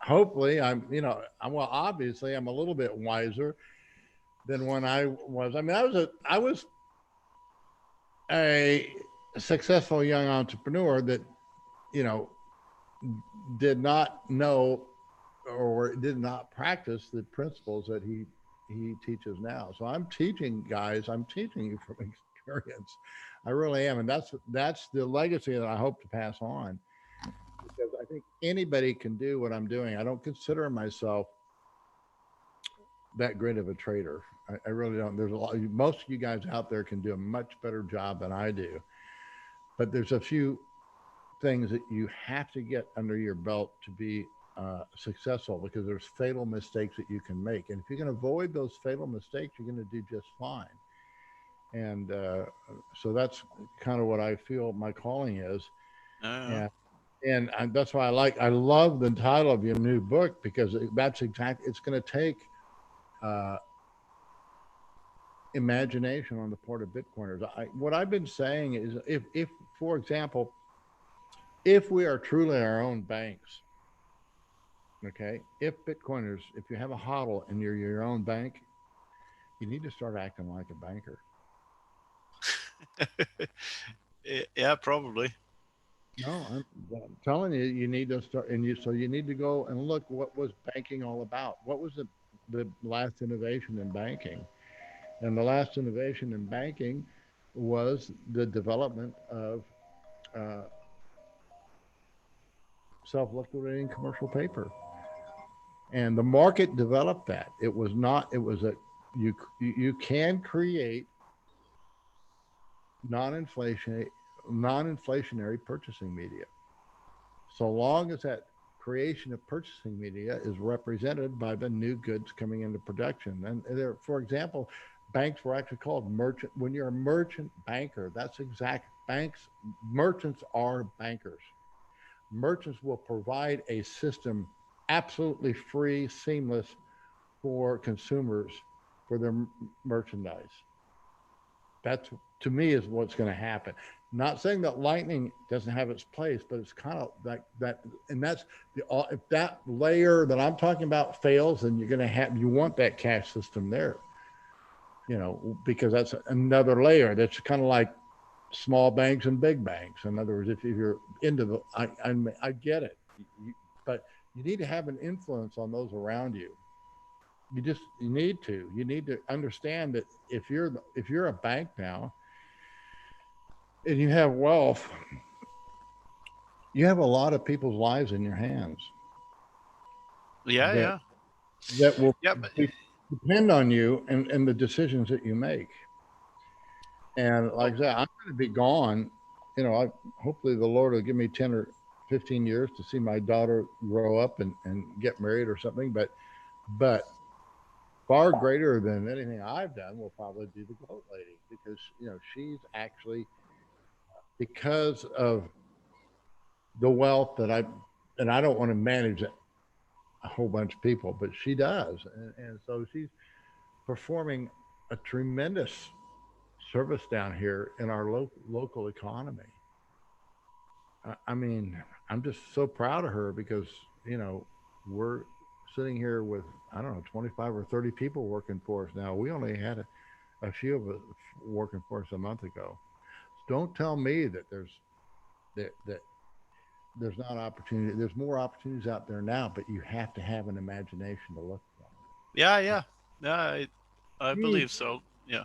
hopefully well, obviously I'm a little bit wiser than when I was. I mean, I was a successful young entrepreneur that did not know or did not practice the principles that he teaches now. So I'm teaching you from experience. I really am. And that's the legacy that I hope to pass on, because I think anybody can do what I'm doing. I don't consider myself that great of a trader. I really don't. There's most of you guys out there can do a much better job than I do, but there's a few things that you have to get under your belt to be successful, because there's fatal mistakes that you can make. And if you can avoid those fatal mistakes, you're going to do just fine. And so that's kind of what I feel my calling is. And that's why I love the title of your new book, because that's exactly, it's going to take imagination on the part of Bitcoiners. What I've been saying is if, for example, if we are truly our own banks, Okay. If Bitcoiners, if you have a hodl and you're your own bank, you need to start acting like a banker. Yeah, probably. No, I'm telling you, you need to start, and so you need to go and look what was banking all about. What was the last innovation in banking? And the last innovation in banking was the development of uh, self-liquidating commercial paper, and the market developed that. It was not. It was a you can create non-inflationary non-inflationary purchasing media, so long as that creation of purchasing media is represented by the new goods coming into production. And there, for example, banks were actually called merchant. When you're a merchant banker, that's exact. Banks, merchants are bankers. Merchants will provide a system absolutely free, seamless for consumers for their merchandise. That's, to me, is what's going to happen. Not saying that lightning doesn't have its place, but it's kind of like that. And that's the, if that layer that I'm talking about fails, then you're going to have, you want that cash system there, because that's another layer. That's kind of like small banks and big banks. In other words, if you're into the, I get it, but you need to have an influence on those around you. You need to understand that if you're a bank now and you have wealth, you have a lot of people's lives in your hands Yeah, that yeah, that will yeah. But depend on you and the decisions that you make. And oh, like I said, I'm going to be gone. I hopefully the Lord will give me 10 or 15 years to see my daughter grow up and get married or something. But far greater than anything I've done will probably be the goat lady, because she's actually, because of the wealth that I don't want to manage a whole bunch of people, but she does, and so she's performing a tremendous service down here in our local economy. I mean, I'm just so proud of her because we're sitting here with, I don't know, 25 or 30 people working for us now. We only had a few of us working for us a month ago. Don't tell me that that there's not opportunity. There's more opportunities out there now, but you have to have an imagination to look for yeah, yeah, yeah. I them. believe so. Yeah,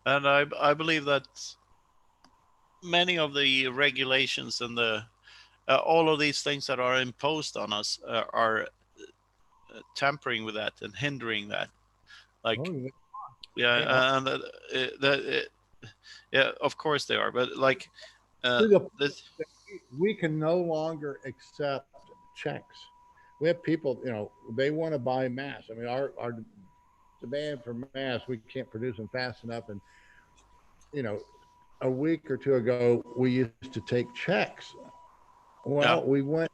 and I believe that many of the regulations and the all of these things that are imposed on us are tampering with that and hindering that. Like, Oh, they are. yeah, and yeah, of course they are. But like, To the point this, that we can no longer accept checks. We have people, they want to buy masks. I mean, our demand for masks, we can't produce them fast enough. And, you know, a week or two ago, we used to take checks. Well, yeah, we went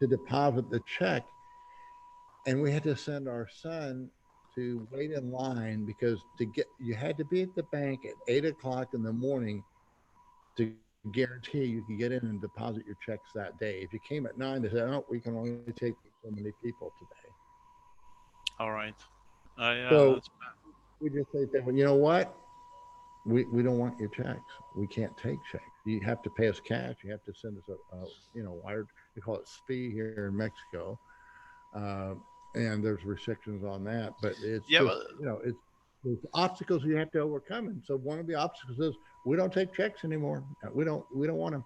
to deposit the check, and we had to send our son to wait in line, because you had to be at the bank at 8 o'clock in the morning to guarantee you could get in and deposit your checks that day. If you came at 9, they said, "Oh, we can only take so many people today." all right, yeah, So that's bad. we just say, "Well, you know what? We don't want your checks. We can't take checks. You have to pay us cash. You have to send us a wire. They call it SPI here in Mexico, uh, and there's restrictions on that. But it's Yeah, just, but it's there's obstacles you have to overcome. And so one of the obstacles is we don't take checks anymore. We don't want them.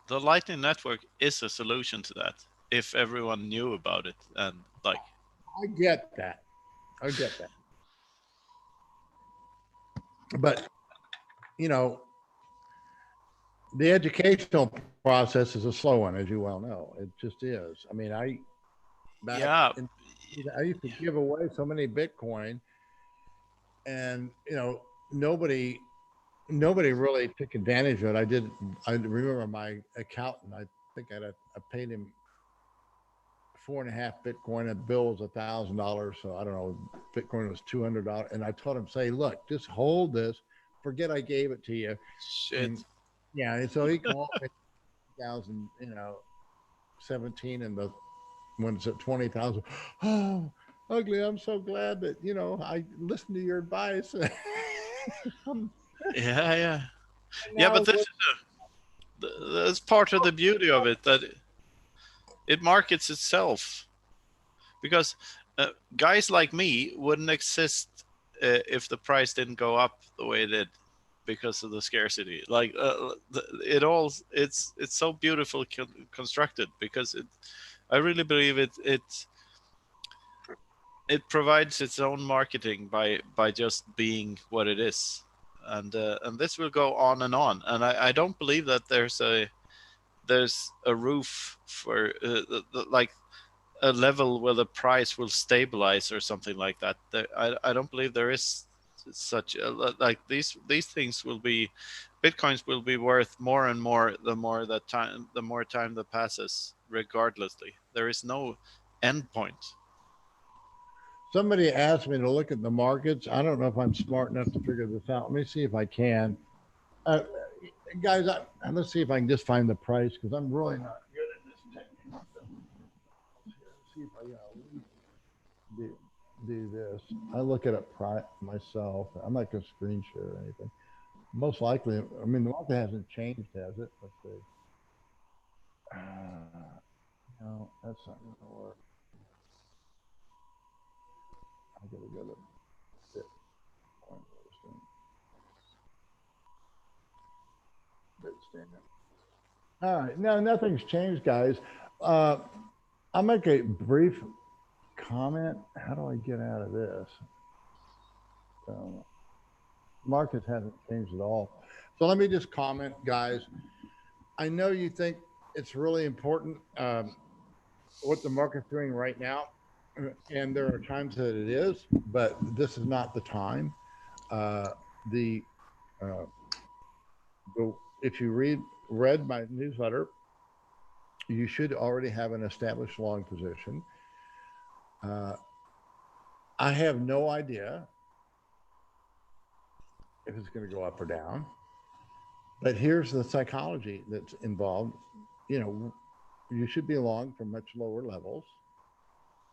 the Lightning Network is a solution to that if everyone knew about it and like, I get that. I get that. But you know, the educational process is a slow one, as you well know. It just is. I mean, back yeah, in, I used to give away so many Bitcoin, and nobody really took advantage of it. I remember my accountant. I think I paid him 4.5 Bitcoin. A bill was $1,000, so I don't know. Bitcoin was $200, and I told him, "Say, look, just hold this. Forget I gave it to you." And shit, yeah, and so he called me 2000, 17 and when it's at 20,000. Oh, ugly. I'm so glad that, I listened to your advice. Yeah. Yeah, Now but that's part of the beauty of it, that it markets itself, because guys like me wouldn't exist if the price didn't go up the way it did because of the scarcity. Like it's so beautiful constructed, because I really believe it provides its own marketing by just being what it is, and this will go on, and I don't believe that there's a roof for like a level where the price will stabilize or something like that. I don't believe there is such like these things will be, bitcoins will be worth more and more the more time that passes, regardlessly. There is no end point. somebody asked me to look at the markets. I don't know if I'm smart enough to figure this out. Let me see if I can. Uh, Guys, let's see if I can just find the price, because I'm really not good at this technique. See if I do this. I look at it myself. I'm not going to screen share or anything. Most likely, I mean, the market hasn't changed, has it? Let's see. No, that's not going to work. I got to go to Bitcoin. All right. No, nothing's changed, guys. I'll make a brief comment. How do I get out of this? Market hasn't changed at all. So let me just comment, guys. I know you think it's really important what the market's doing right now, and there are times that it is, but this is not the time. Uh, the, uh, if you read my newsletter, you should already have an established long position. I have no idea if it's going to go up or down, but here's the psychology that's involved. You should be long from much lower levels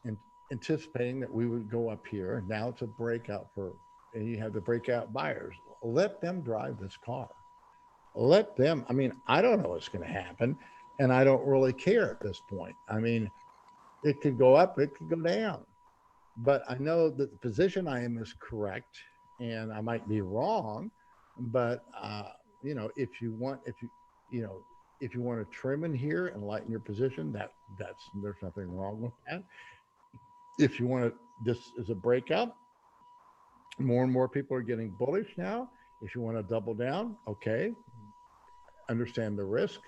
and anticipating that we would go up here. Now it's a breakout and you have the breakout buyers. Let them drive this car. Let them, I mean, I don't know what's going to happen, and I don't really care at this point. I mean, it could go up, it could go down, but I know that the position I am is correct, and I might be wrong, but if you want to trim in here and lighten your position, there's nothing wrong with that. If you want to, this is a breakout. More and more people are getting bullish now. If you want to double down, okay, understand the risk.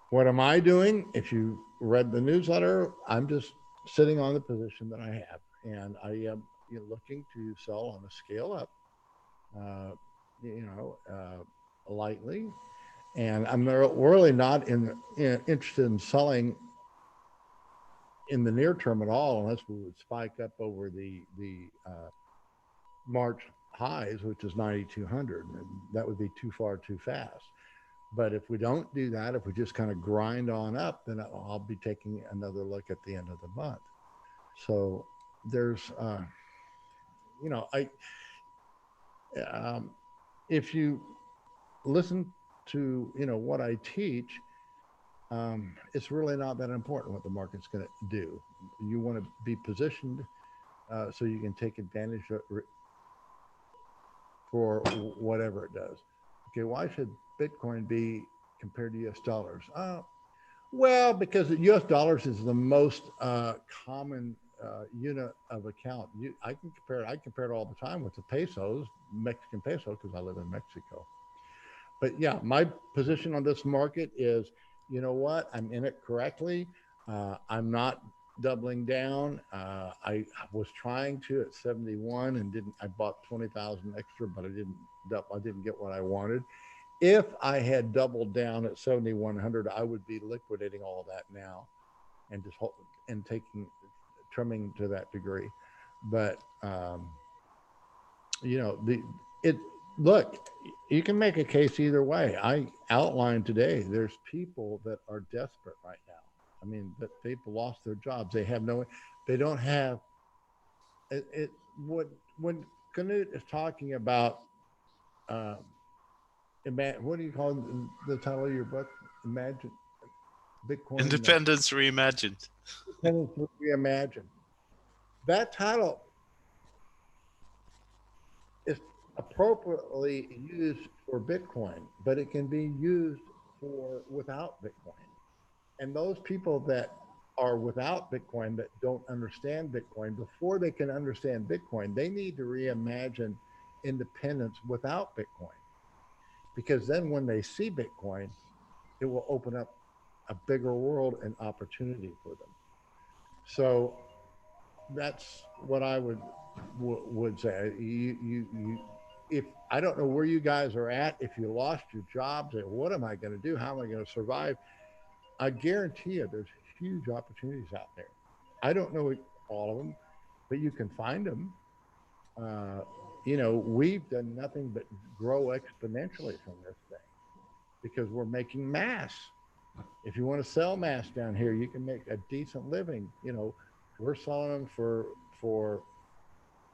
What am I doing? If you read the newsletter, I'm just sitting on the position that I have, and I am looking to sell on a scale up, lightly. And I'm really not interested in selling in the near term at all, unless we would spike up over the March highs, which is 9,200. That would be too far too fast. But if we don't do that, if we just kind of grind on up, then I'll be taking another look at the end of the month. So there's, if you listen to, what I teach, it's really not that important what the market's going to do. You want to be positioned so you can take advantage of for whatever it does. Okay, why should Bitcoin be compared to US dollars? Well, because the US dollars is the most common unit of account. I compare it all the time with the pesos, Mexican peso, because I live in Mexico. But yeah, my position on this market is, you know what? I'm in it correctly. I'm not doubling down. I was trying to at 71 and didn't. I bought 20,000 extra, but I didn't get what I wanted. If I had doubled down at 7,100, I would be liquidating all that now, and just trimming to that degree. But look, you can make a case either way. I outlined today, there's people that are desperate right now. I mean, that they've lost their jobs. They have no, they don't have what, when Knut is talking about, uh, what do you call the title of your book? Imagine Bitcoin. Independence Reimagined. Independence Reimagined. That title is appropriately used for Bitcoin, but it can be used for without Bitcoin. And those people that are without Bitcoin that don't understand Bitcoin, before they can understand Bitcoin, they need to reimagine independence without Bitcoin. Because then when they see Bitcoin, it will open up a bigger world and opportunity for them. So that's what I would say. If I don't know where you guys are at, if you lost your jobs, what am I going to do? How am I going to survive? I guarantee you there's huge opportunities out there. I don't know all of them, but you can find them. You know, we've done nothing but grow exponentially from this thing because we're making mass. If you want to sell mass down here, you can make a decent living. You know, we're selling them for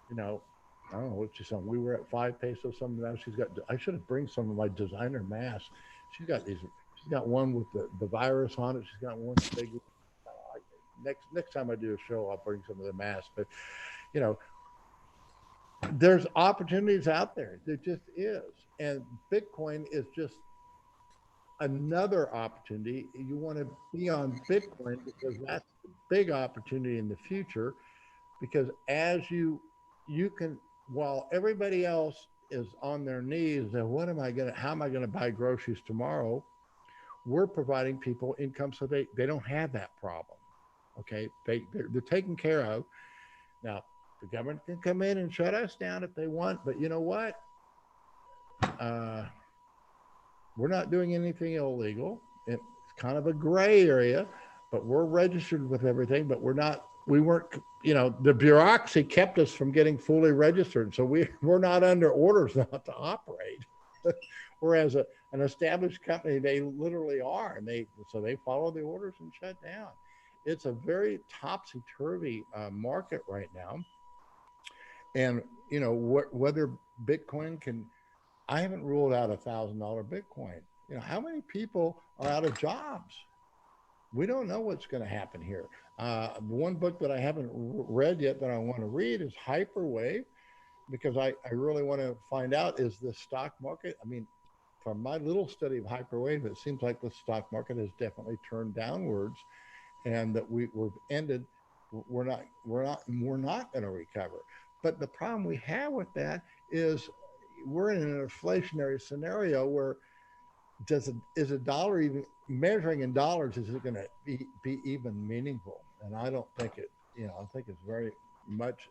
you know, I don't know what she's selling. We were at 5 pesos. Something now she's got. I should have bring some of my designer masks. She's got these. She's got one with the virus on it. She's got one big. Next time I do a show, I'll bring some of the masks. But you know, there's opportunities out there. There just is, and Bitcoin is just another opportunity. You want to be on Bitcoin because that's the big opportunity in the future. Because as you can, while everybody else is on their knees and what am I going to, how am I going to buy groceries tomorrow? We're providing people income so they don't have that problem. Okay. They're taken care of. Now the government can come in and shut us down if they want, but you know what? We're not doing anything illegal. It's kind of a gray area, but we're registered with everything, but we weren't, you know, the bureaucracy kept us from getting fully registered. So we're not under orders not to operate. Whereas an established company, they literally are, and they follow the orders and shut down. It's a very topsy-turvy market right now. And, you know, whether Bitcoin can, I haven't ruled out $1,000 Bitcoin. You know, how many people are out of jobs? We don't know what's going to happen here. One book that I haven't read yet that I want to read is Hyperwave, because I really want to find out, is the stock market, I mean, from my little study of Hyperwave, it seems like the stock market has definitely turned downwards and that we're ended. We're not going to recover. But the problem we have with that is we're in an inflationary scenario where is a dollar even measuring in dollars, is it going to be even meaningful? And I don't think it, you know, I think it's very much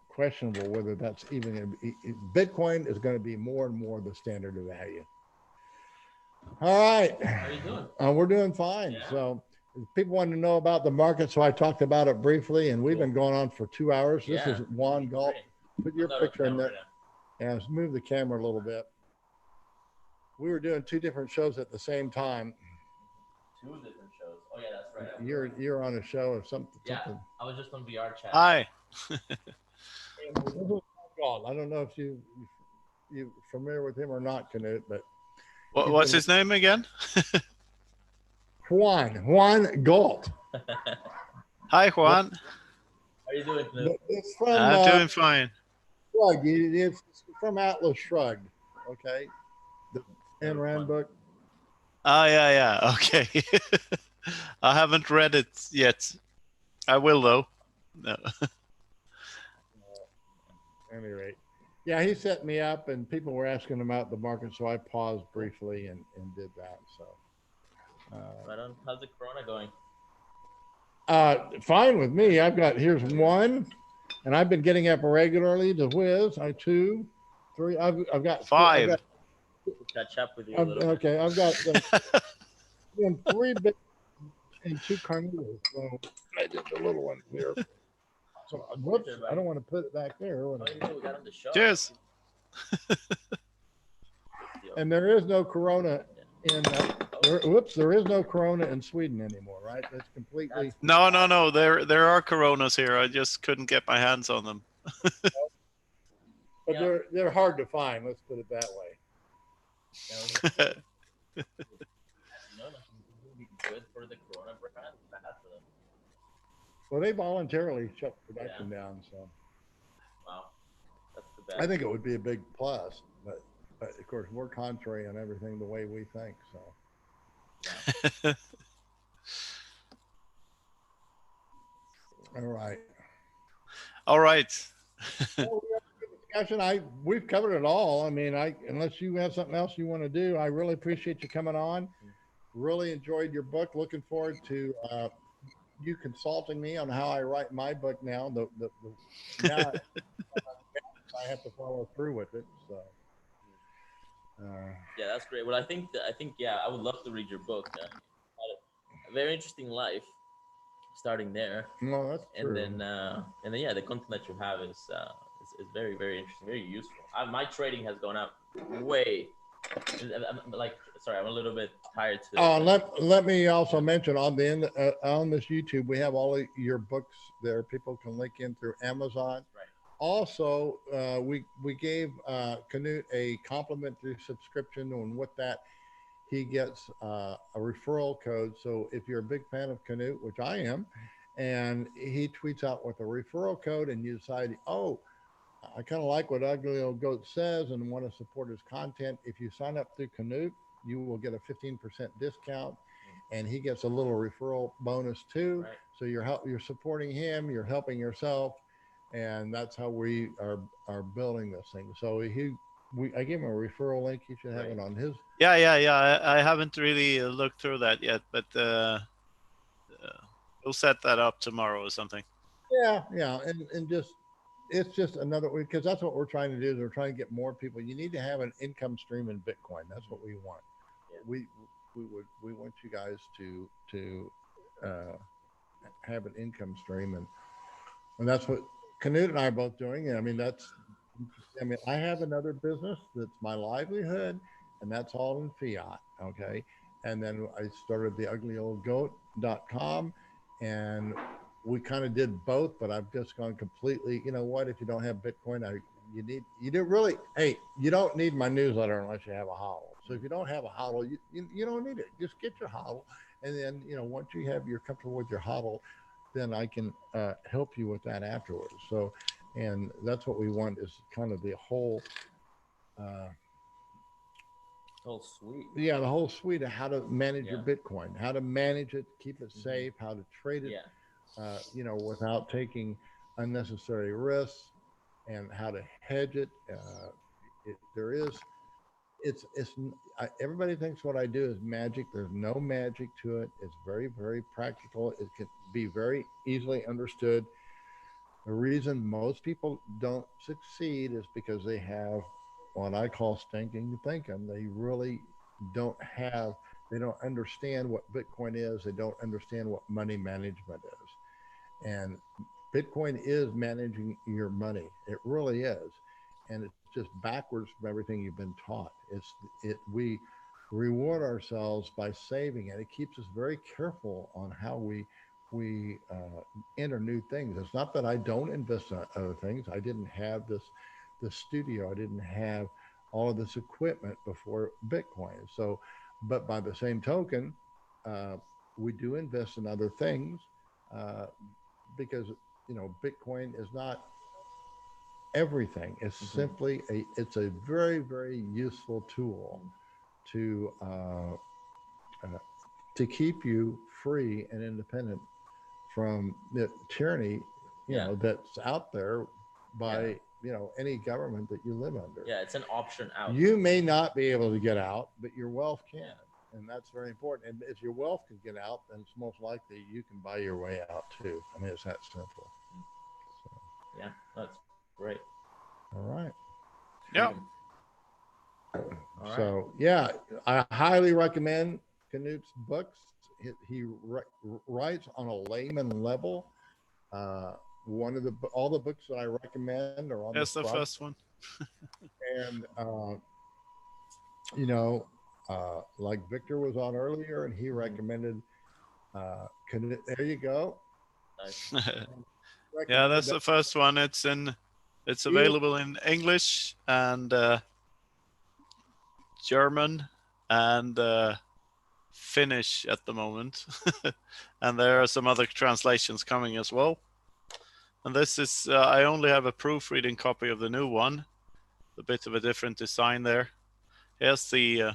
questionable whether that's even going to be. Bitcoin is going to be more and more the standard of value. All right. How are you doing? We're doing fine. Yeah. So people want to know about the market, so I talked about it briefly, and we've been going on for 2 hours. This is Juan Galt. Put your picture in there. Yeah, let's move the camera a little bit. We were doing 2 different shows at the same time. 2 different shows. Oh yeah, that's right. You're on a show or something. Yeah, I was just on VR chat. Hi. I don't know if you familiar with him or not, Knut, but what's his name again? Juan Galt. Hi, Juan. How are you doing, Knut? It's from, I'm doing fine. Shrug. It's from Atlas Shrugged. Okay. The Ayn Rand book. Oh, yeah. Okay. I haven't read it yet. I will, though. No. At any rate. Yeah, he set me up and people were asking about the market, so I paused briefly and did that. So right on. How's the corona going? Fine with me. Here's 1, and I've been getting up regularly to whiz. 2, 3. I've got 5. Catch up with you a little okay, bit. I've got 3 big and 2 carnivores. So I did the little one here. So whoops, I don't want to put it back there. We got on the show. Cheers. And there is no corona in there is no corona in Sweden anymore, right? It's completely No. There are Coronas here. I just couldn't get my hands on them. but they're hard to find, let's put it that way. Good for the Corona brand, bad for them. Well, they voluntarily shut production down, so Wow, that's the best. I think it would be a big plus, but of course we're contrary on everything the way we think, so all right. All right. Well, we have a good discussion. We've covered it all. I mean, unless you have something else you want to do, I really appreciate you coming on. Really enjoyed your book. Looking forward to you consulting me on how I write my book now. Now I have to follow through with it. So yeah, that's great. Well, I think I would love to read your book. Had a very interesting life, starting there. No, that's true. And then yeah, the content that you have is very, very interesting, very useful. My trading has gone up way. I'm sorry, I'm a little bit tired today. Oh, let me also mention on the end on this YouTube, we have all of your books there. People can link in through Amazon. Right. Also, we gave Knut a complimentary subscription, and with that, he gets a referral code. So if you're a big fan of Knut, which I am, and he tweets out with a referral code, and you decide, oh, I kind of like what Ugly Old Goat says and want to support his content. If you sign up through Knut, you will get a 15% discount, and he gets a little referral bonus too. Right. So you're supporting him, you're helping yourself, and that's how we are building this thing. So I gave him a referral link. He should have it on his. Yeah. I haven't really looked through that yet, but we'll set that up tomorrow or something. Yeah, and just it's just another, because that's what we're trying to do. Is we're trying to get more people. You need to have an income stream in Bitcoin. That's what we want. Yeah. We want you guys to have an income stream, and that's what Knut and I are both doing. I mean, I have another business that's my livelihood, and that's all in fiat. Okay. And then I started the uglyoldgoat.com, and we kind of did both, but I've just gone completely, you know what, if you don't have Bitcoin, you don't need my newsletter unless you have a hodl. So if you don't have a hodl, you don't need it. Just get your hodl. And then, once you're comfortable with your hodl, then I can help you with that afterwards. So, and that's what we want, is kind of the whole suite. Yeah, the whole suite of how to manage your Bitcoin, how to manage it, keep it safe, how to trade it, without taking unnecessary risks, and how to hedge it. Everybody thinks what I do is magic. There's no magic to it. It's very, very practical. It can be very easily understood. The reason most people don't succeed is because they have what I call stinking thinking. They really they don't understand what Bitcoin is. They don't understand what money management is. And Bitcoin is managing your money. It really is. And it's just backwards from everything you've been taught. We reward ourselves by saving it. It keeps us very careful on how we enter new things. It's not that I don't invest in other things. I didn't have this studio. I didn't have all of this equipment before Bitcoin. So, but by the same token, we do invest in other things because Bitcoin is not everything. It's simply it's a very, very useful tool to keep you free and independent from the tyranny, that's out there by any government that you live under. Yeah, it's an option out. You may not be able to get out, but your wealth can, and that's very important. And if your wealth can get out, then it's most likely you can buy your way out too. I mean, it's that simple. So. Yeah, that's great. All right. Yeah. So yeah, I highly recommend Knut's books. He writes on a layman level. All the books that I recommend are on That's the first one. And you know, like Victor was on earlier, and he recommended. There you go. Nice. Yeah, Recommended that's that. the first one. It's available in English and German and Finnish at the moment, and there are some other translations coming as well. And this is I only have a proofreading copy of the new one, a bit of a different design there. Here's the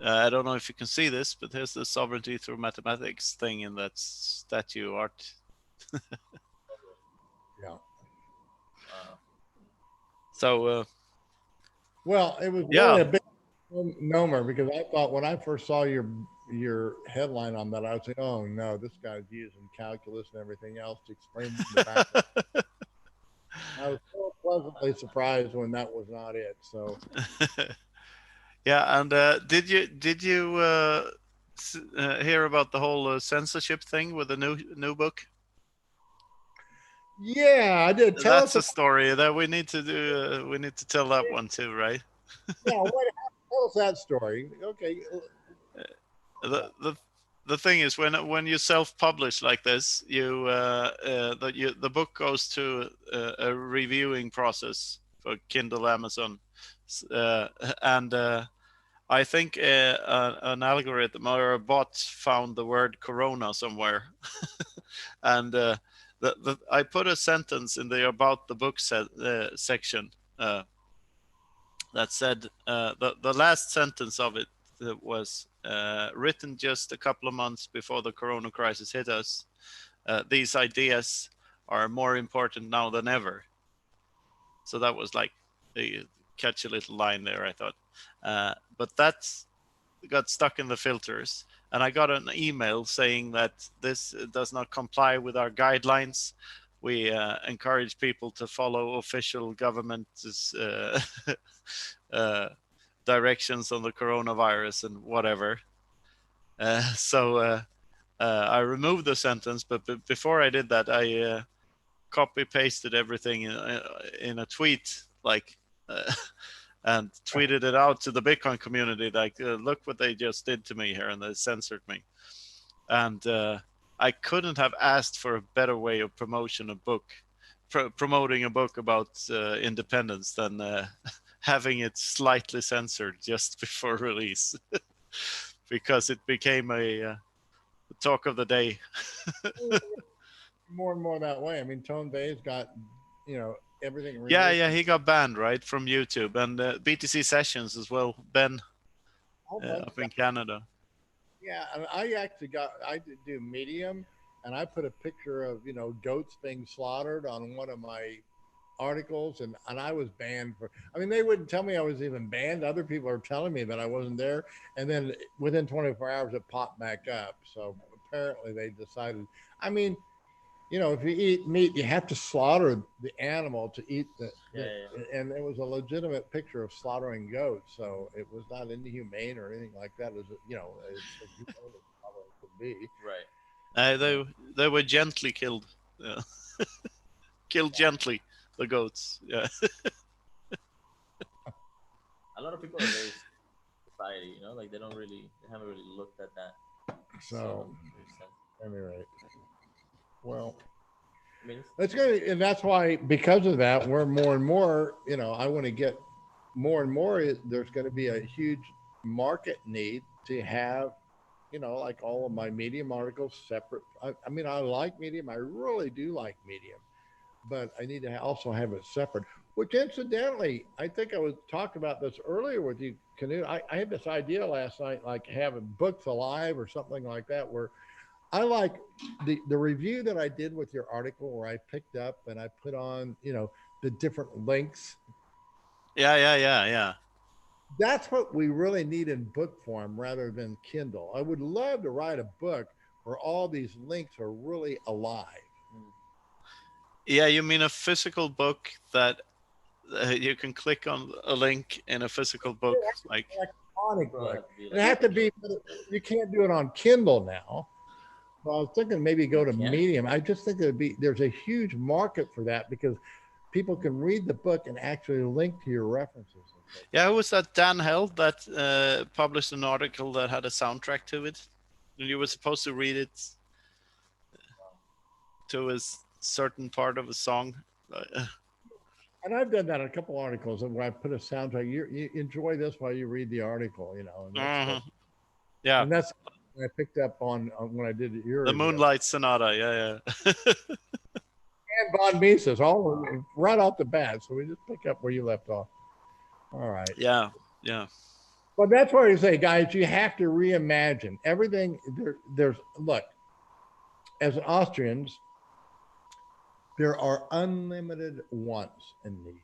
I don't know if you can see this, but here's the sovereignty through mathematics thing in that statue art. Yeah. So Well, it was yeah. really a big nomer because I thought when I first saw your headline on that, I was like, oh no, this guy's using calculus and everything else to explain the back. I was so pleasantly surprised when that was not it. So Yeah, and did you hear about the whole censorship thing with the new book? yeah, I did. Tell That's us. a story that we need to do. We need to tell that one too, right? Yeah, tell us that story. Okay. The thing is when you self-publish like this, the book goes to a reviewing process for Kindle, Amazon, and I think an algorithm or a bot found the word corona somewhere, and I put a sentence in the about the book section that said the last sentence of it was written just a couple of months before the corona crisis hit us. These ideas are more important now than ever. So that was like a catchy little line there, I thought. But that got stuck in the filters. And I got an email saying that this does not comply with our guidelines. We encourage people to follow official government's directions on the coronavirus and whatever. So I removed the sentence, but before I did that, I copy pasted everything in a tweet, like, and tweeted it out to the Bitcoin community, like, look what they just did to me here, and they censored me. And I couldn't have asked for a better way of promoting a book about independence than having it slightly censored just before release, because it became a talk of the day. More and more that way. I mean, Tone Bay's got, everything. Yeah, he got banned, right, from YouTube, and BTC Sessions as well, Ben, up in Canada. Yeah, and I did do Medium, and I put a picture of, goats being slaughtered on one of my articles, and I was banned I mean, they wouldn't tell me I was even banned. Other people are telling me that I wasn't there, and then within 24 hours it popped back up. So apparently they decided, I mean, if you eat meat, you have to slaughter the animal to eat and it was a legitimate picture of slaughtering goats, so it was not inhumane or anything like that. As as humane as it could be. Right. They were gently killed. Yeah. Killed gently, the goats. Yeah. A lot of people are very society, like they haven't really looked at that. So anyway, well, I mean, that's good, and that's why, because of that, we're more and more. I want to get more and more. There's going to be a huge market need to have, like all of my Medium articles separate. I mean, I like Medium. I really do like Medium, but I need to also have it separate. Which, incidentally, I think I was talking about this earlier with you, Knut. I had this idea last night, like having books alive or something like that, where I like the review that I did with your article, where I picked up and I put on, the different links. Yeah. That's what we really need in book form rather than Kindle. I would love to write a book where all these links are really alive. Yeah, you mean a physical book that you can click on a link in a physical book, like electronic book. It has to be. You can't do it on Kindle now. So I was thinking maybe go to Medium. I just think there's a huge market for that, because people can read the book and actually link to your references. Yeah, who was that? Dan Held that published an article that had a soundtrack to it, and you were supposed to read it to a certain part of a song. And I've done that in a couple articles where I put a soundtrack. You enjoy this while you read the article, you know. And that's yeah, and that's what I picked up on when I did your the Moonlight Sonata. Yeah. and Von Mises, all right off the bat. So we just pick up where you left off. All right. Yeah. But that's why I say, guys, you have to reimagine everything. There's look, as Austrians, there are unlimited wants and needs,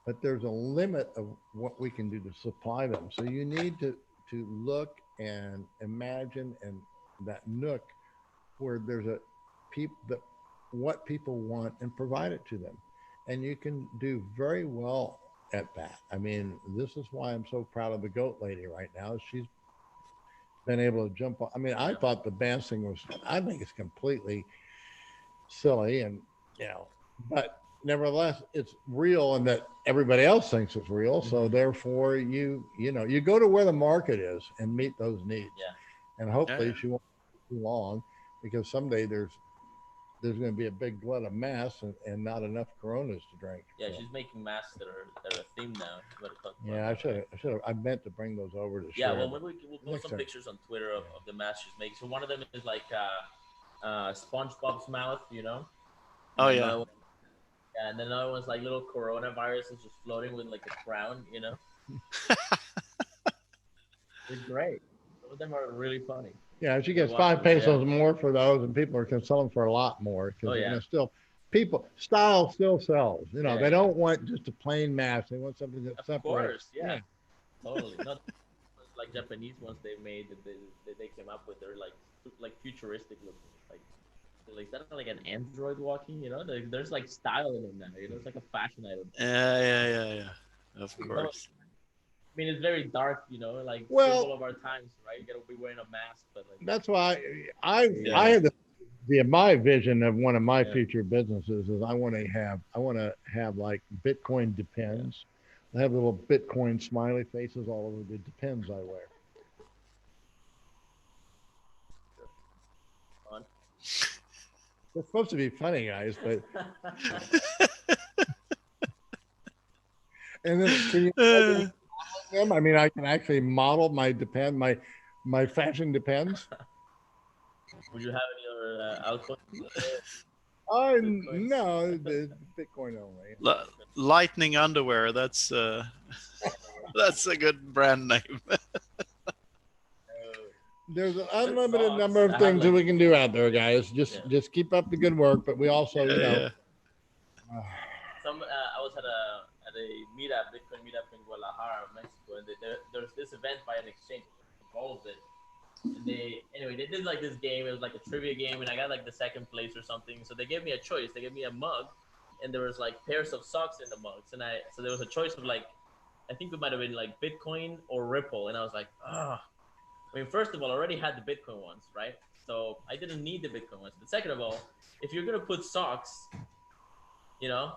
but there's a limit of what we can do to supply them. So you need to look and imagine and that nook where there's a what people want and provide it to them. And you can do very well at that. I mean, this is why I'm so proud of the goat lady right now. She's been able to jump on. I mean, I thought the dancing was, I think it's completely silly and, you know, but nevertheless, it's real and that everybody else thinks it's real. So therefore you go to where the market is and meet those needs. And hopefully she won't be too long because someday there's going to be a big glut of masks and not enough Coronas to drink. Yeah, so. She's making masks that are a theme now. Yeah, I should have. I meant to bring those over to Shor. Yeah, well, maybe we'll post some pictures on Twitter of the masks she's making. So one of them is like SpongeBob's mouth, you know. Oh yeah. Yeah, and then another one's like little coronaviruses just floating with like a crown, you know. They're great. Some of them are really funny. Yeah, she gets 5 pesos more for those, and people can sell them for a lot more because style still sells. You know, they don't want just a plain mask; they want something that separates. Of course, yeah. Totally. Not like Japanese ones they made that they came up with. They're like futuristic looking, like that's like an android walking. You know, there's like style in them now. You know, it's like a fashion item. Yeah. Of course. I mean, it's very dark, you know, like symbol of our times, right? You gotta be wearing a mask, but like that's why I had my vision of one of my future businesses is I want to have like Bitcoin Depends. I have little Bitcoin smiley faces all over the Depends I wear. It's supposed to be funny, guys, but and then can you them? I mean, I can actually model my fashion Depends. Would you have any other altcoins? No, the Bitcoin only. Lightning underwear. That's that's a good brand name. There's an unlimited number of things that we can do out there, guys. Just keep up the good work, but we also, you know. I was at a meetup, Bitcoin meetup in Guadalajara, Mexico, and there's this event by an exchange involved it. And they did like this game. It was like a trivia game, and I got like the second place or something. So they gave me a choice. They gave me a mug, and there was like pairs of socks in the mugs. And so there was a choice of like, I think it might have been like Bitcoin or Ripple. And I was like, I mean, first of all, I already had the Bitcoin ones, right? So I didn't need the Bitcoin ones. But second of all, if you're gonna put socks, you know,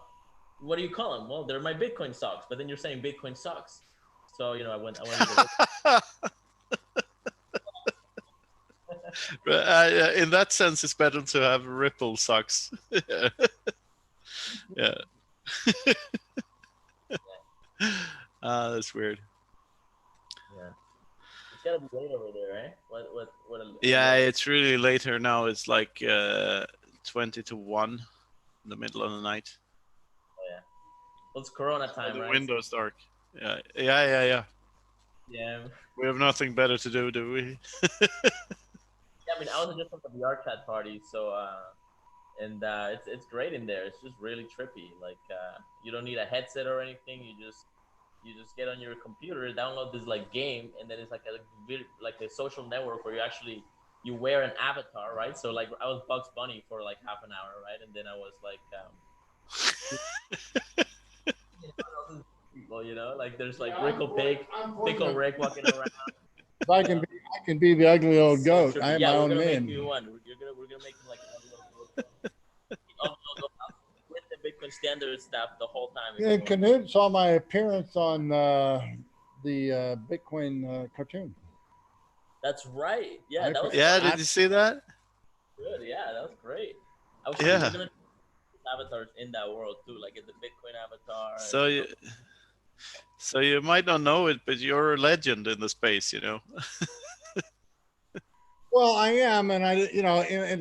what do you call them? Well, they're my Bitcoin socks, but then you're saying Bitcoin socks. So, you know, I went in that sense, it's better to have Ripple socks. Yeah. That's weird. Yeah. It's gotta be late over there, right? What it's really later now. It's like 20 to 1 in the middle of the night. Well, it's Corona time, the right? Window's dark. Yeah. Yeah. We have nothing better to do we? Yeah, I mean, I was just at the VR chat party, so it's great in there. It's just really trippy. Like you don't need a headset or anything. You just get on your computer, download this like game, and then it's like a social network where you wear an avatar, right? So like I was Bugs Bunny for like half an hour, right? And then I was like people, you know, like there's like Rickle Pig, Pickle Rick walking around. If I can be the ugly old goat. I am my own man. We're gonna make him like an ugly old goat with the Bitcoin standard stuff the whole time. Yeah, and Knut saw my appearance on the Bitcoin cartoon. That's right. Yeah, that was Yeah, fun. did you see that? Good. Yeah, that was great. I was Yeah. thinking avatars in that world too, like in the Bitcoin avatar. So you might not know it, but you're a legend in the space, you know. Well, I am, and and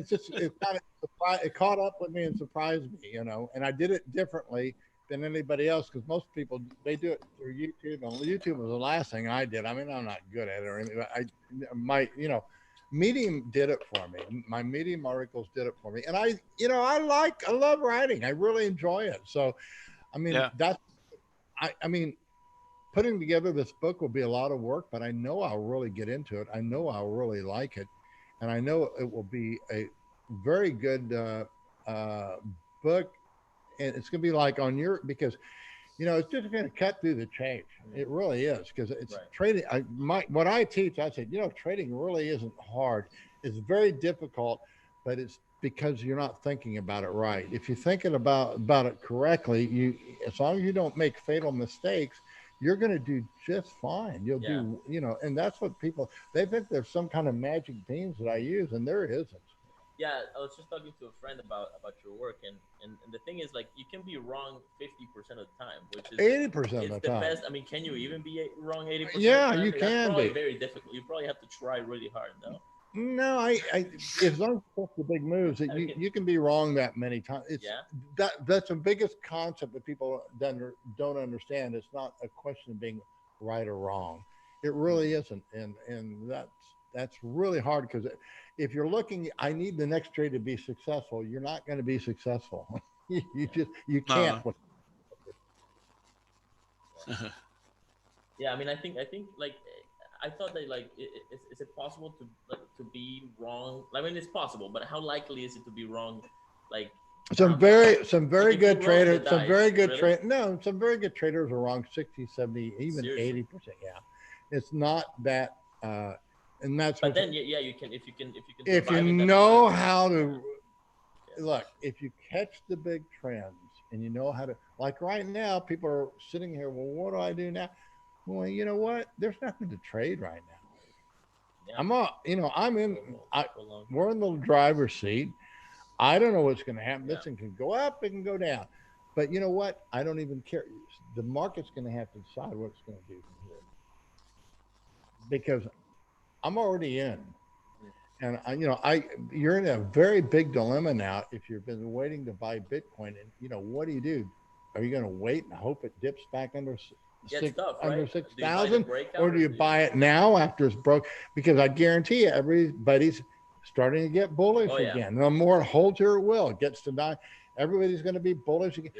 it's just it kind of it caught up with me and surprised me, and I did it differently than anybody else because most people they do it through YouTube, and YouTube was the last thing I did. I mean, I'm not good at it or anything. Medium did it for me. My Medium articles did it for me, and I love writing. I really enjoy it. So, I mean, I mean, putting together this book will be a lot of work, but I know I'll really get into it. I know I'll really like it. And I know it will be a very good book. And it's going to be like on your, because, it's just going to cut through the change. It really is, because it's trading. What I teach, I said, trading really isn't hard. It's very difficult, but it's because you're not thinking about it right. If you're thinking about it correctly, as long as you don't make fatal mistakes, you're going to do just fine. You'll do, and that's what they think there's some kind of magic beans that I use, and there isn't. Yeah, I was just talking to a friend about your work, and the thing is, like, you can be wrong 50% of the time, which is 80% of the time. best. I mean, can you even be wrong 80%? Yeah, of the time? you That's can probably be. very difficult. You probably have to try really hard, though. No, as long as you take the big moves, you can be wrong that many times. That's the biggest concept that people don't understand. It's not a question of being right or wrong. It really isn't, and that's really hard, because if you're looking, I need the next trade to be successful. You're not going to be successful. you can't. Yeah, I mean, I think like, I thought that, like, is it possible to be wrong? I mean, it's possible, but how likely is it to be wrong? Like, some very good traders, some very good traders are wrong 60, 70, even 80%. Yeah, it's not that, and that's. But then, you can if you can. If you know how to look, if you catch the big trends and you know how to, like right now, people are sitting here. Well, what do I do now? Well, you know what? There's nothing to trade right now. Yeah. We're in the driver's seat. I don't know what's going to happen. This thing can go up, it can go down. But you know what? I don't even care. The market's going to have to decide what it's going to do from here. Because I'm already in. And you're in a very big dilemma now if you've been waiting to buy Bitcoin. And what do? Are you going to wait and hope it dips back under 6,000, or do you buy it now after it's broke? Because I guarantee you, everybody's starting to get bullish again. The more it holds here, it will. It gets to 9. Everybody's going to be bullish again.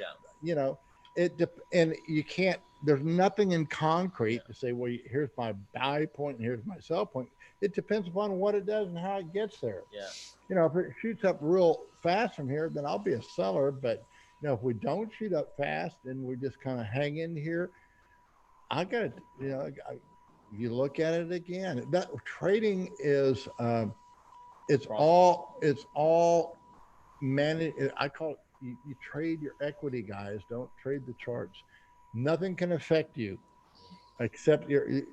And you can't. There's nothing in concrete to say, well, here's my buy point and here's my sell point. It depends upon what it does and how it gets there. Yeah. If it shoots up real fast from here, then I'll be a seller. But if we don't shoot up fast and we just kind of hang in here, I got you look at it again. That trading is it's all managed. I call it you trade your equity, guys. Don't trade the charts. Nothing can affect you except it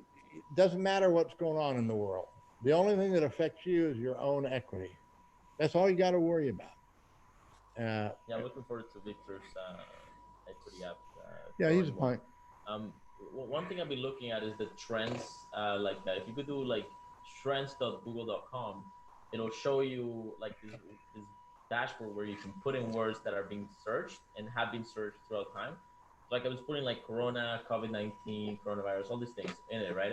doesn't matter what's going on in the world. The only thing that affects you is your own equity. That's all you got to worry about. I'm looking forward to Victor's equity app. He's a point. One thing I've been looking at is the trends. If you could do like trends.google.com, it'll show you like this dashboard where you can put in words that are being searched and have been searched throughout time. Like I was putting like Corona, COVID-19, coronavirus, all these things in it, right?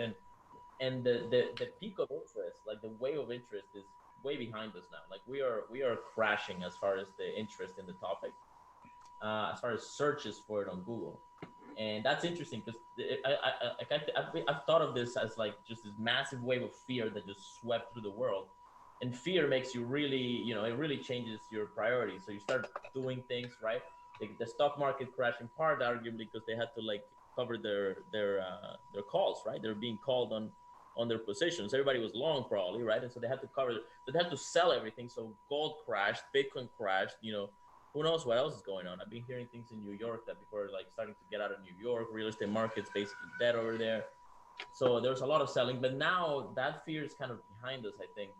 And the peak of interest, like the wave of interest, is way behind us now. Like we are crashing as far as the interest in the topic, as far as searches for it on Google. And that's interesting because I've thought of this as like just this massive wave of fear that just swept through the world. And fear makes you really, it really changes your priorities. So you start doing things, right? The stock market crashed in part, arguably, because they had to like cover their calls, right? They're being called on their positions. Everybody was long probably, right? And so they had to cover, but they had to sell everything. So gold crashed, Bitcoin crashed, who knows what else is going on? I've been hearing things in New York that people are like starting to get out of New York. Real estate market's basically dead over there. So there's a lot of selling, but now that fear is kind of behind us, I think,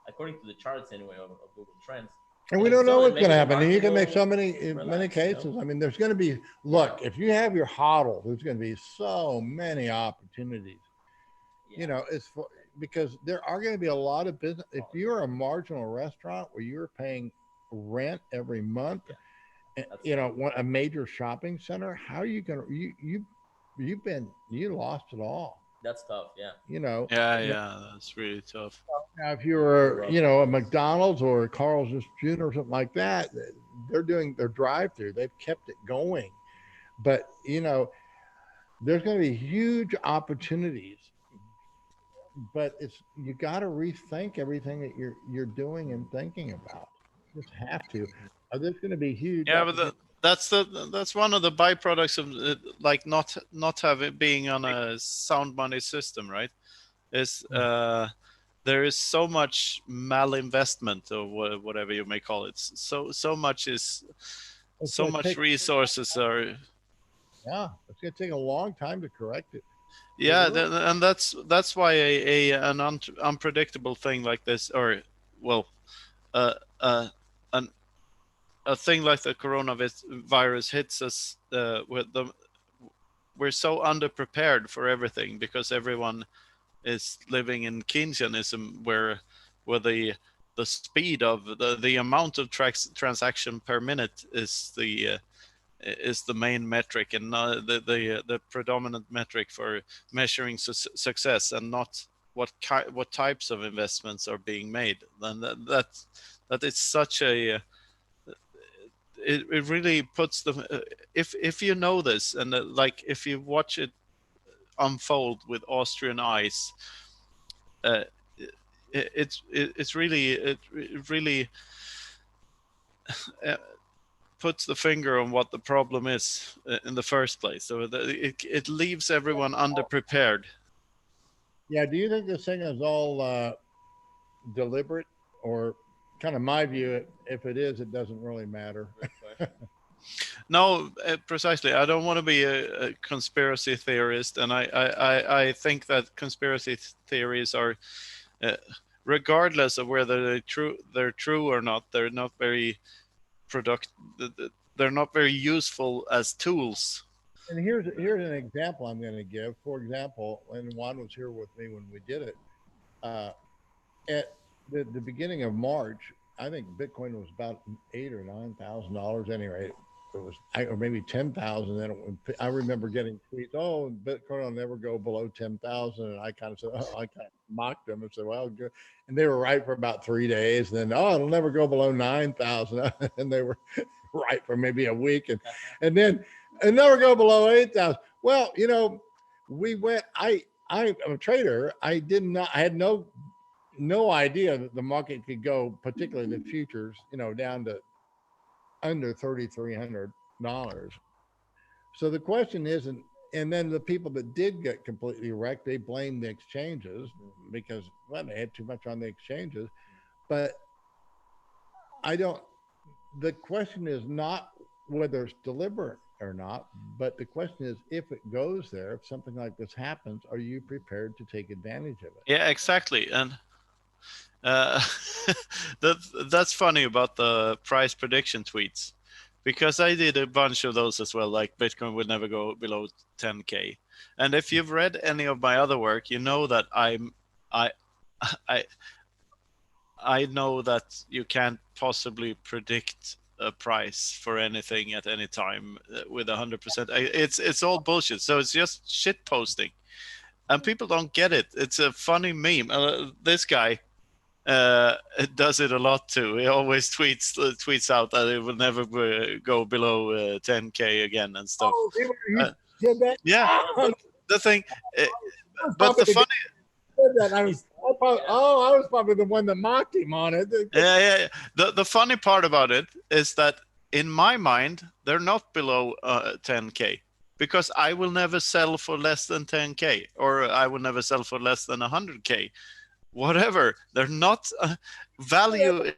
according to the charts anyway of Google Trends. And we don't know what's going to happen. And you can make market so many, relax, many cases. I mean, there's going to be, look, if you have your hodl, there's going to be so many opportunities. Yeah. You know, because there are going to be a lot of business. If you're a marginal restaurant where you're paying rent every month, you know, a major shopping center, how are you going to, you lost it all. That's tough, yeah. You know. Yeah, that's really tough. Now, if you're, you know, a McDonald's or a Carl's Jr. or something like that, they're doing their drive-through. They've kept it going, but you know, there's going to be huge opportunities. But you got to rethink everything that you're doing and thinking about. You just have to. There's going to be huge. Yeah, but that's one of the byproducts of like not being on a sound money system, right? Is there is so much malinvestment or whatever you may call it. So much resources are. Yeah, it's going to take a long time to correct it. Yeah, and that's why an unpredictable thing like this, or well, a thing like the coronavirus hits us we're so underprepared for everything because everyone is living in Keynesianism where the speed of the amount of transaction per minute is the main metric and the predominant metric for measuring success, and not what types of investments are being made. And that is such a it really puts them if you know this, and like if you watch it unfold with Austrian eyes, it really puts the finger on what the problem is in the first place. So it leaves everyone underprepared. Yeah. Do you think this thing is all deliberate, or kind of my view? If it is, it doesn't really matter. No, precisely. I don't want to be a conspiracy theorist, and I think that conspiracy theories are, regardless of whether they're true or not, they're not very they're not very useful as tools. And here's an example I'm going to give. For example, when Juan was here with me when we did it, at the beginning of March, I think Bitcoin was about $8,000 or $9,000 anyway. It was, or maybe 10,000. Then I remember getting tweets, "Oh, Bitcoin will never go below 10,000," and I kind of said, I kind of mocked them and said, "Well, good." And they were right for about 3 days. Then, "Oh, it'll never go below 9,000," and they were right for maybe a week, and then it never go below 8,000. Well, you know, we went. I'm a trader. I had no idea that the market could go, particularly the futures, you know, down to under $3,300. So the question isn't, and then the people that did get completely wrecked, they blame the exchanges because, well, they had too much on the exchanges. But the question is not whether it's deliberate or not, but the question is, if it goes there, if something like this happens, are you prepared to take advantage of it? Yeah, exactly. And that's funny about the price prediction tweets, because I did a bunch of those as well, like Bitcoin would never go below 10K. And if you've read any of my other work, you know that I know that you can't possibly predict a price for anything at any time with 100%. It's all bullshit. So it's just shit posting, and people don't get it. It's a funny meme. This guy does it a lot too. He always tweets out that it will never go below 10K again and stuff. Oh, said that? Yeah, the thing, but the funny. I was probably the one that mocked him on it. Yeah. The funny part about it is that in my mind, they're not below 10K, because I will never sell for less than 10K, or I will never sell for less than 100K. Whatever, they're not value.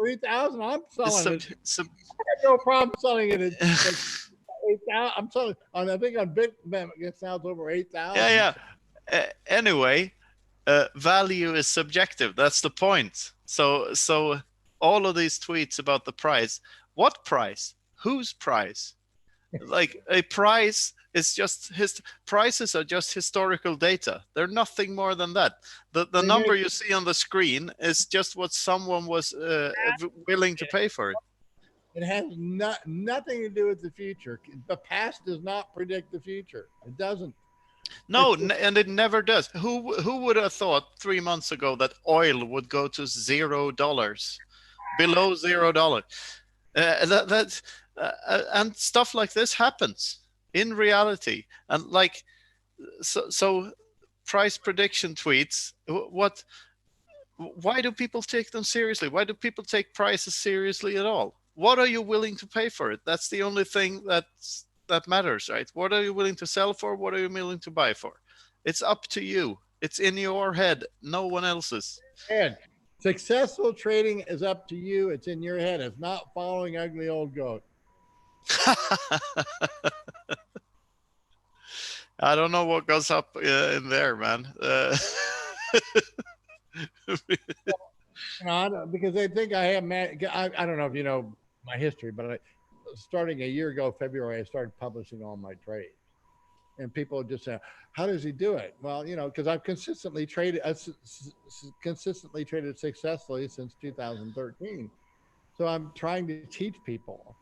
3,000. I'm selling it. I Sub, have no problem selling it at 8,000. I'm selling. I think on Bitcoin it sounds over 8,000. yeah. Anyway, value is subjective. That's the point. So all of these tweets about the price. What price? Whose price? Like a price is just prices are just historical data. They're nothing more than that. The number you see on the screen is just what someone was willing to pay for it. It has nothing to do with the future. The past does not predict the future. It doesn't. No, and it never does. Who would have thought 3 months ago that oil would go to $0, below $0? And stuff like this happens in reality. And like, so price prediction tweets. Why do people take them seriously? Why do people take prices seriously at all? What are you willing to pay for it? That's the only thing that matters, right? What are you willing to sell for? What are you willing to buy for? It's up to you. It's in your head, no one else's. And successful trading is up to you. It's in your head. It's not following ugly old goat. I don't know what goes up in there, man. Because they think I have I don't know if you know my history, but starting a year ago, February, I started publishing all my trades. And people just say, how does he do it? Well, because I've consistently traded successfully since 2013. So I'm trying to teach people,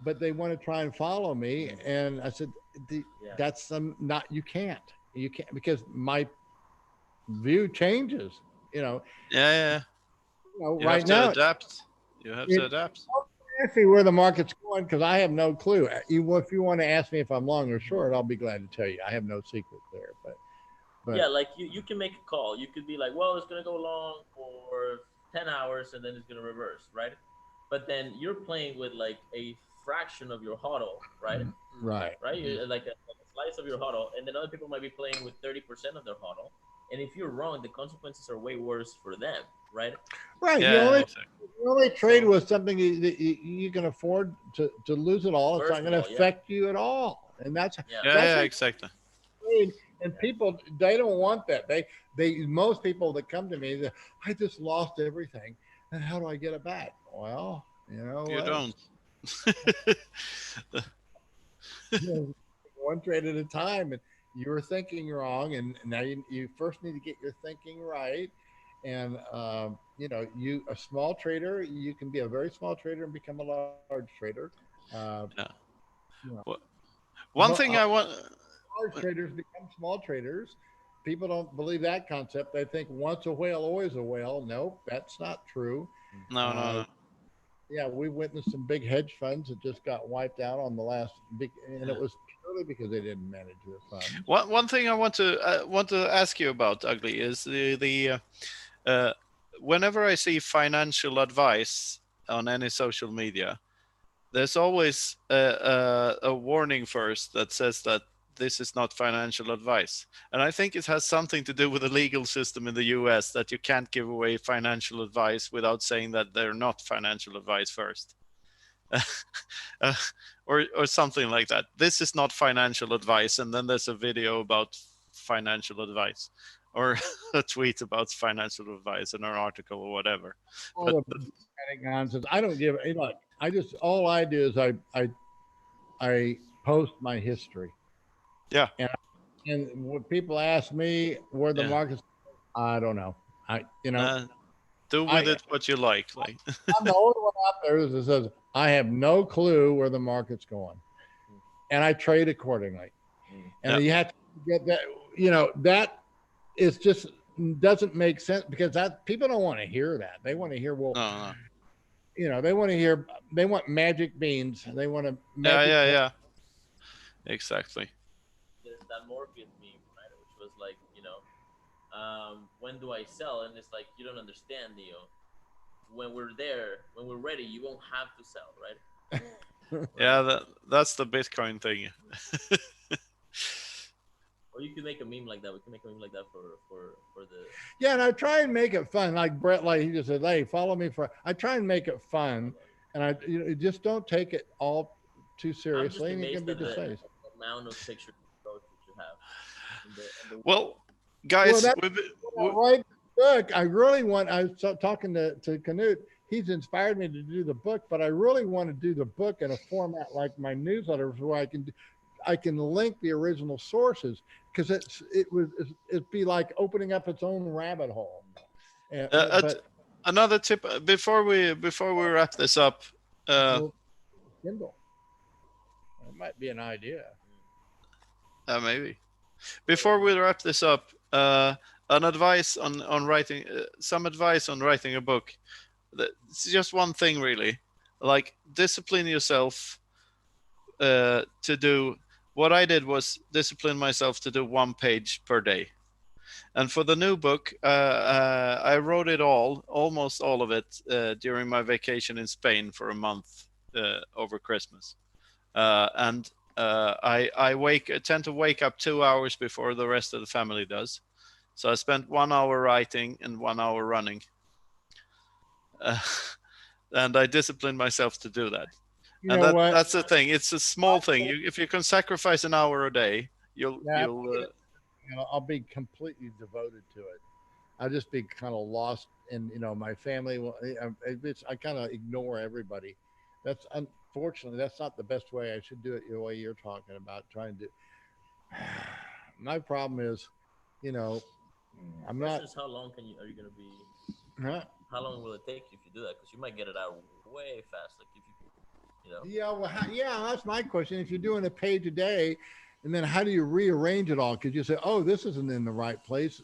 but they want to try and follow me. And I said, that's you can't because my view changes, Yeah. You right have now. To adapt. You have to adapt. Ask me where the market's going because I have no clue. If you want to ask me if I'm long or short, I'll be glad to tell you. I have no secret there. But yeah, like you can make a call. You could be like, well, it's gonna go long for 10 hours and then it's gonna reverse, right? But then you're playing with like a fraction of your hodl, right? Right. You're like a slice of your hodl, and then other people might be playing with 30% of their hodl. And if you're wrong, the consequences are way worse for them, right? Right. Yeah, you only trade with something that you can afford to lose it all. It's not going to affect you at all. And that's exactly. And people, they don't want that. Most people that come to me, I just lost everything. And how do I get it back? Well, you don't. One trade at a time, and you were thinking wrong, and now you first need to get your thinking right. And a small trader, you can be a very small trader and become a large trader. One thing I want. Large traders become small traders. People don't believe that concept. They think once a whale, always a whale. Nope, that's not true. No. Yeah, we witnessed some big hedge funds that just got wiped out on the last big, and it was purely because they didn't manage their funds. One thing I want to ask you about, Ugly, is whenever I see financial advice on any social media, there's always a warning first that says that this is not financial advice. And I think it has something to do with the legal system in the US that you can't give away financial advice without saying that they're not financial advice first. Or something like that. This is not financial advice. And then there's a video about financial advice or a tweet about financial advice in an article or whatever. Nonsense. I don't give a look. All I do is I post my history. Yeah. And when people ask me where the market's, I don't know. Do with it what you like. I'm the only one out there that says I have no clue where the market's going, and I trade accordingly. And you have to get that. That is just doesn't make sense because people don't want to hear that. They want to hear they want magic beans. They want to. Yeah. Exactly. There's that Morpheus meme, right? Which was like, when do I sell? And it's like, you don't understand, Neo. When we're ready, you won't have to sell, right? Yeah, that's the Bitcoin thing. Or you can make a meme like that. We can make a meme like that for the. Yeah, and I try and make it fun. Like Brett, like he just said, "Hey, follow me for." I try and make it fun, and I just don't take it all too seriously. I'm And just you can be amazed at just the amount of pictures that you have. Well, guys, well, when I write the book, I really want. I was talking to Knut. He's inspired me to do the book, but I really want to do the book in a format like my newsletters, where I can link the original sources, because it'd be like opening up its own rabbit hole. But another tip before we wrap this up. Kindle. It might be an idea. Maybe. Before we wrap this up, an advice on writing, some advice on writing a book. It's just one thing, really. Like, discipline yourself to do. What I did was discipline myself to do 1 page per day. And for the new book, I wrote it almost all of it, during my vacation in Spain for a month over Christmas. And I tend to wake up 2 hours before the rest of the family does. So I spent 1 hour writing and 1 hour running. And I disciplined myself to do that. That's the thing. It's a small thing. If you can sacrifice an hour a day, I'll be completely devoted to it. I'll just be kind of lost in, my family. I kind of ignore everybody. That's unfortunately, that's not the best way. I should do it the way you're talking about, trying to do. My problem is, I'm not. How long are you going to be? Huh? How long will it take you if you do that? Because you might get it out way fast. Like if you. Yeah, well, that's my question. If you're doing a page a day, and then how do you rearrange it all? Because you say, "Oh, this isn't in the right place."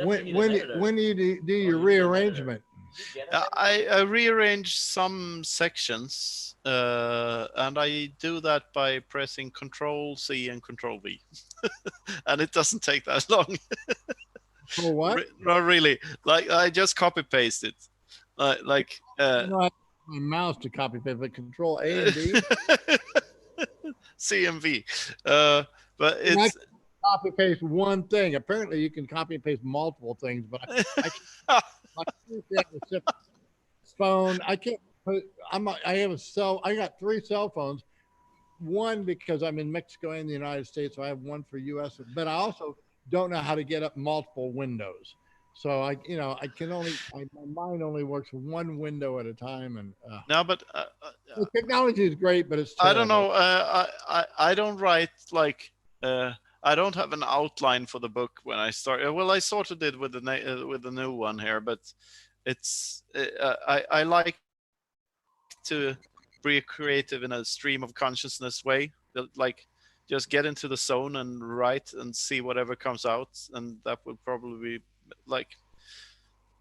When do you do your rearrangement? I rearrange some sections, and I do that by pressing Control C and Control V, and it doesn't take that long. For what? Not really. Like, I just copy paste it. I have my mouse to copy paste, but Control A and B. C and V. But it's copy paste one thing. Apparently, you can copy and paste multiple things, but I can't. Phone. I can't put. I got 3 cell phones. One because I'm in Mexico and the United States, so I have one for U.S. But I also don't know how to get up multiple windows. So I can only. My mind only works one window at a time, and no, but the technology is great, but it's terrible. I don't know. I don't write like. I don't have an outline for the book when I start. Well, I sort of did with the new one here, but it's I like to be creative in a stream of consciousness way. Like, just get into the zone and write and see whatever comes out, and that would probably be like.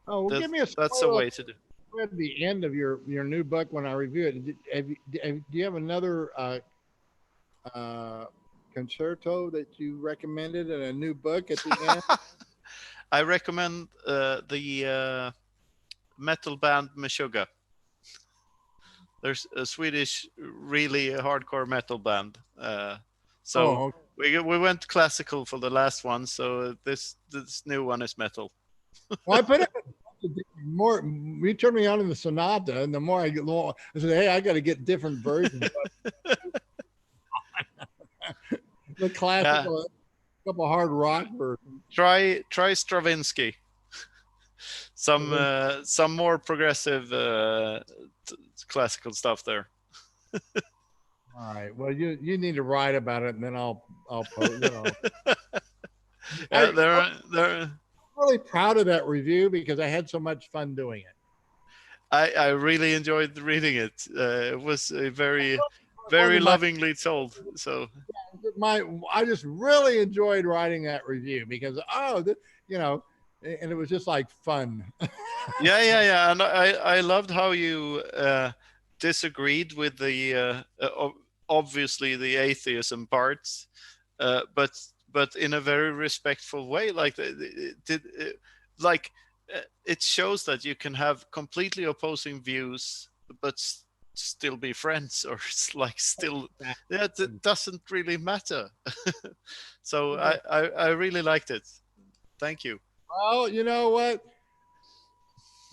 Oh, well, give me a. That's a way to do. At the end of your new book, when I review it, do you have another concerto that you recommended in a new book at the end? I recommend the metal band Meshuggah. There's a Swedish, really hardcore metal band. We went classical for the last one, so this new one is metal. Well, I put it more. You turned me on in the sonata, and the more I get, I said, "Hey, I got to get different versions." The classical, a couple hard rock versions. Try Stravinsky. Some more progressive classical stuff there. All right. Well, you need to write about it, and then I'll post. I'm really proud of that review because I had so much fun doing it. I really enjoyed reading it. It was a very lovingly told. So I just really enjoyed writing that review because and it was just like fun. Yeah, and I loved how you disagreed with the obviously the atheism parts, but in a very respectful way. Like it shows that you can have completely opposing views, but still be friends, or like still, yeah, it doesn't really matter. So I really liked it. Thank you. Well, you know what?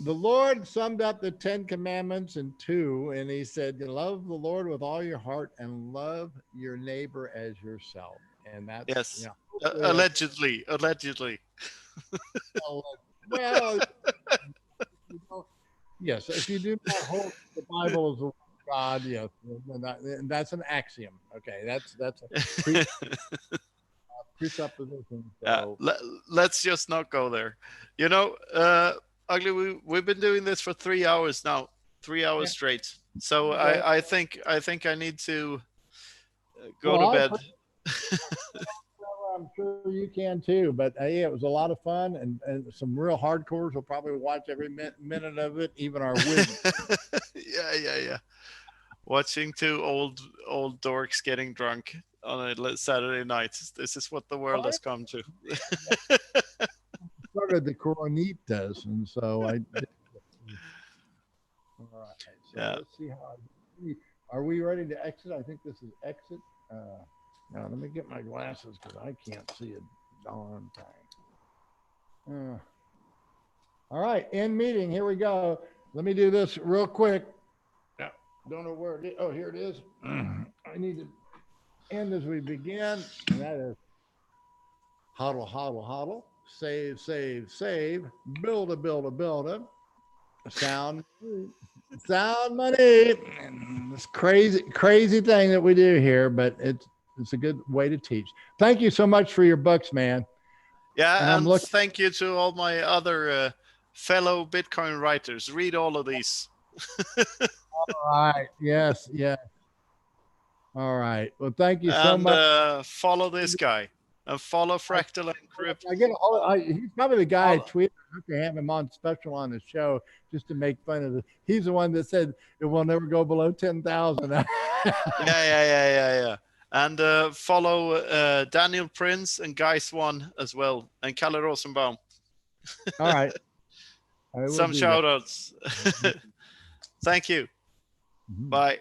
The Lord summed up the 10 commandments in 2, and he said, you love the Lord with all your heart and love your neighbor as yourself. And that's, Yes, allegedly. allegedly. Well, yes, if you do not hold the Bible as the word of God, yes, and that's an axiom. Okay, that's a presupposition. So. Let's just not go there. You know, Ugly, we've been doing this for 3 hours now, 3 hours straight. So okay. I think I need to go to bed. I'm sure you can too, but hey, it was a lot of fun, and some real hardcores will probably watch every minute of it, even our wizards. Yeah. Watching 2 old dorks getting drunk on a Saturday night. This is what the world has come to. Started the Coronitas, and so I did. All right, so let's see how. Are we ready to exit? I think this is exit. Now let me get my glasses because I can't see a darn thing. All right, end meeting. Here we go. Let me do this real quick. Don't know where it is. Oh, here it is. I need to end as we begin, and that is hodl, hodl, hodl. Save, save, save. Build a. Sound money. And this crazy thing that we do here, but it's a good way to teach. Thank you so much for your books, man. Yeah, and thank you to all my other fellow Bitcoin writers. Read all of these. All right. Yes. All right. Well, thank you so much. Follow this guy. And follow Fractal Encrypt. He's probably the guy I tweeted. I have to have him on special on the show just to make fun of it. He's the one that said it will never go below 10,000. Yeah. And follow Daniel Prince and Guy Swan as well, and Kalle Rosenbaum. All right. Some shout outs. Thank you. Bye.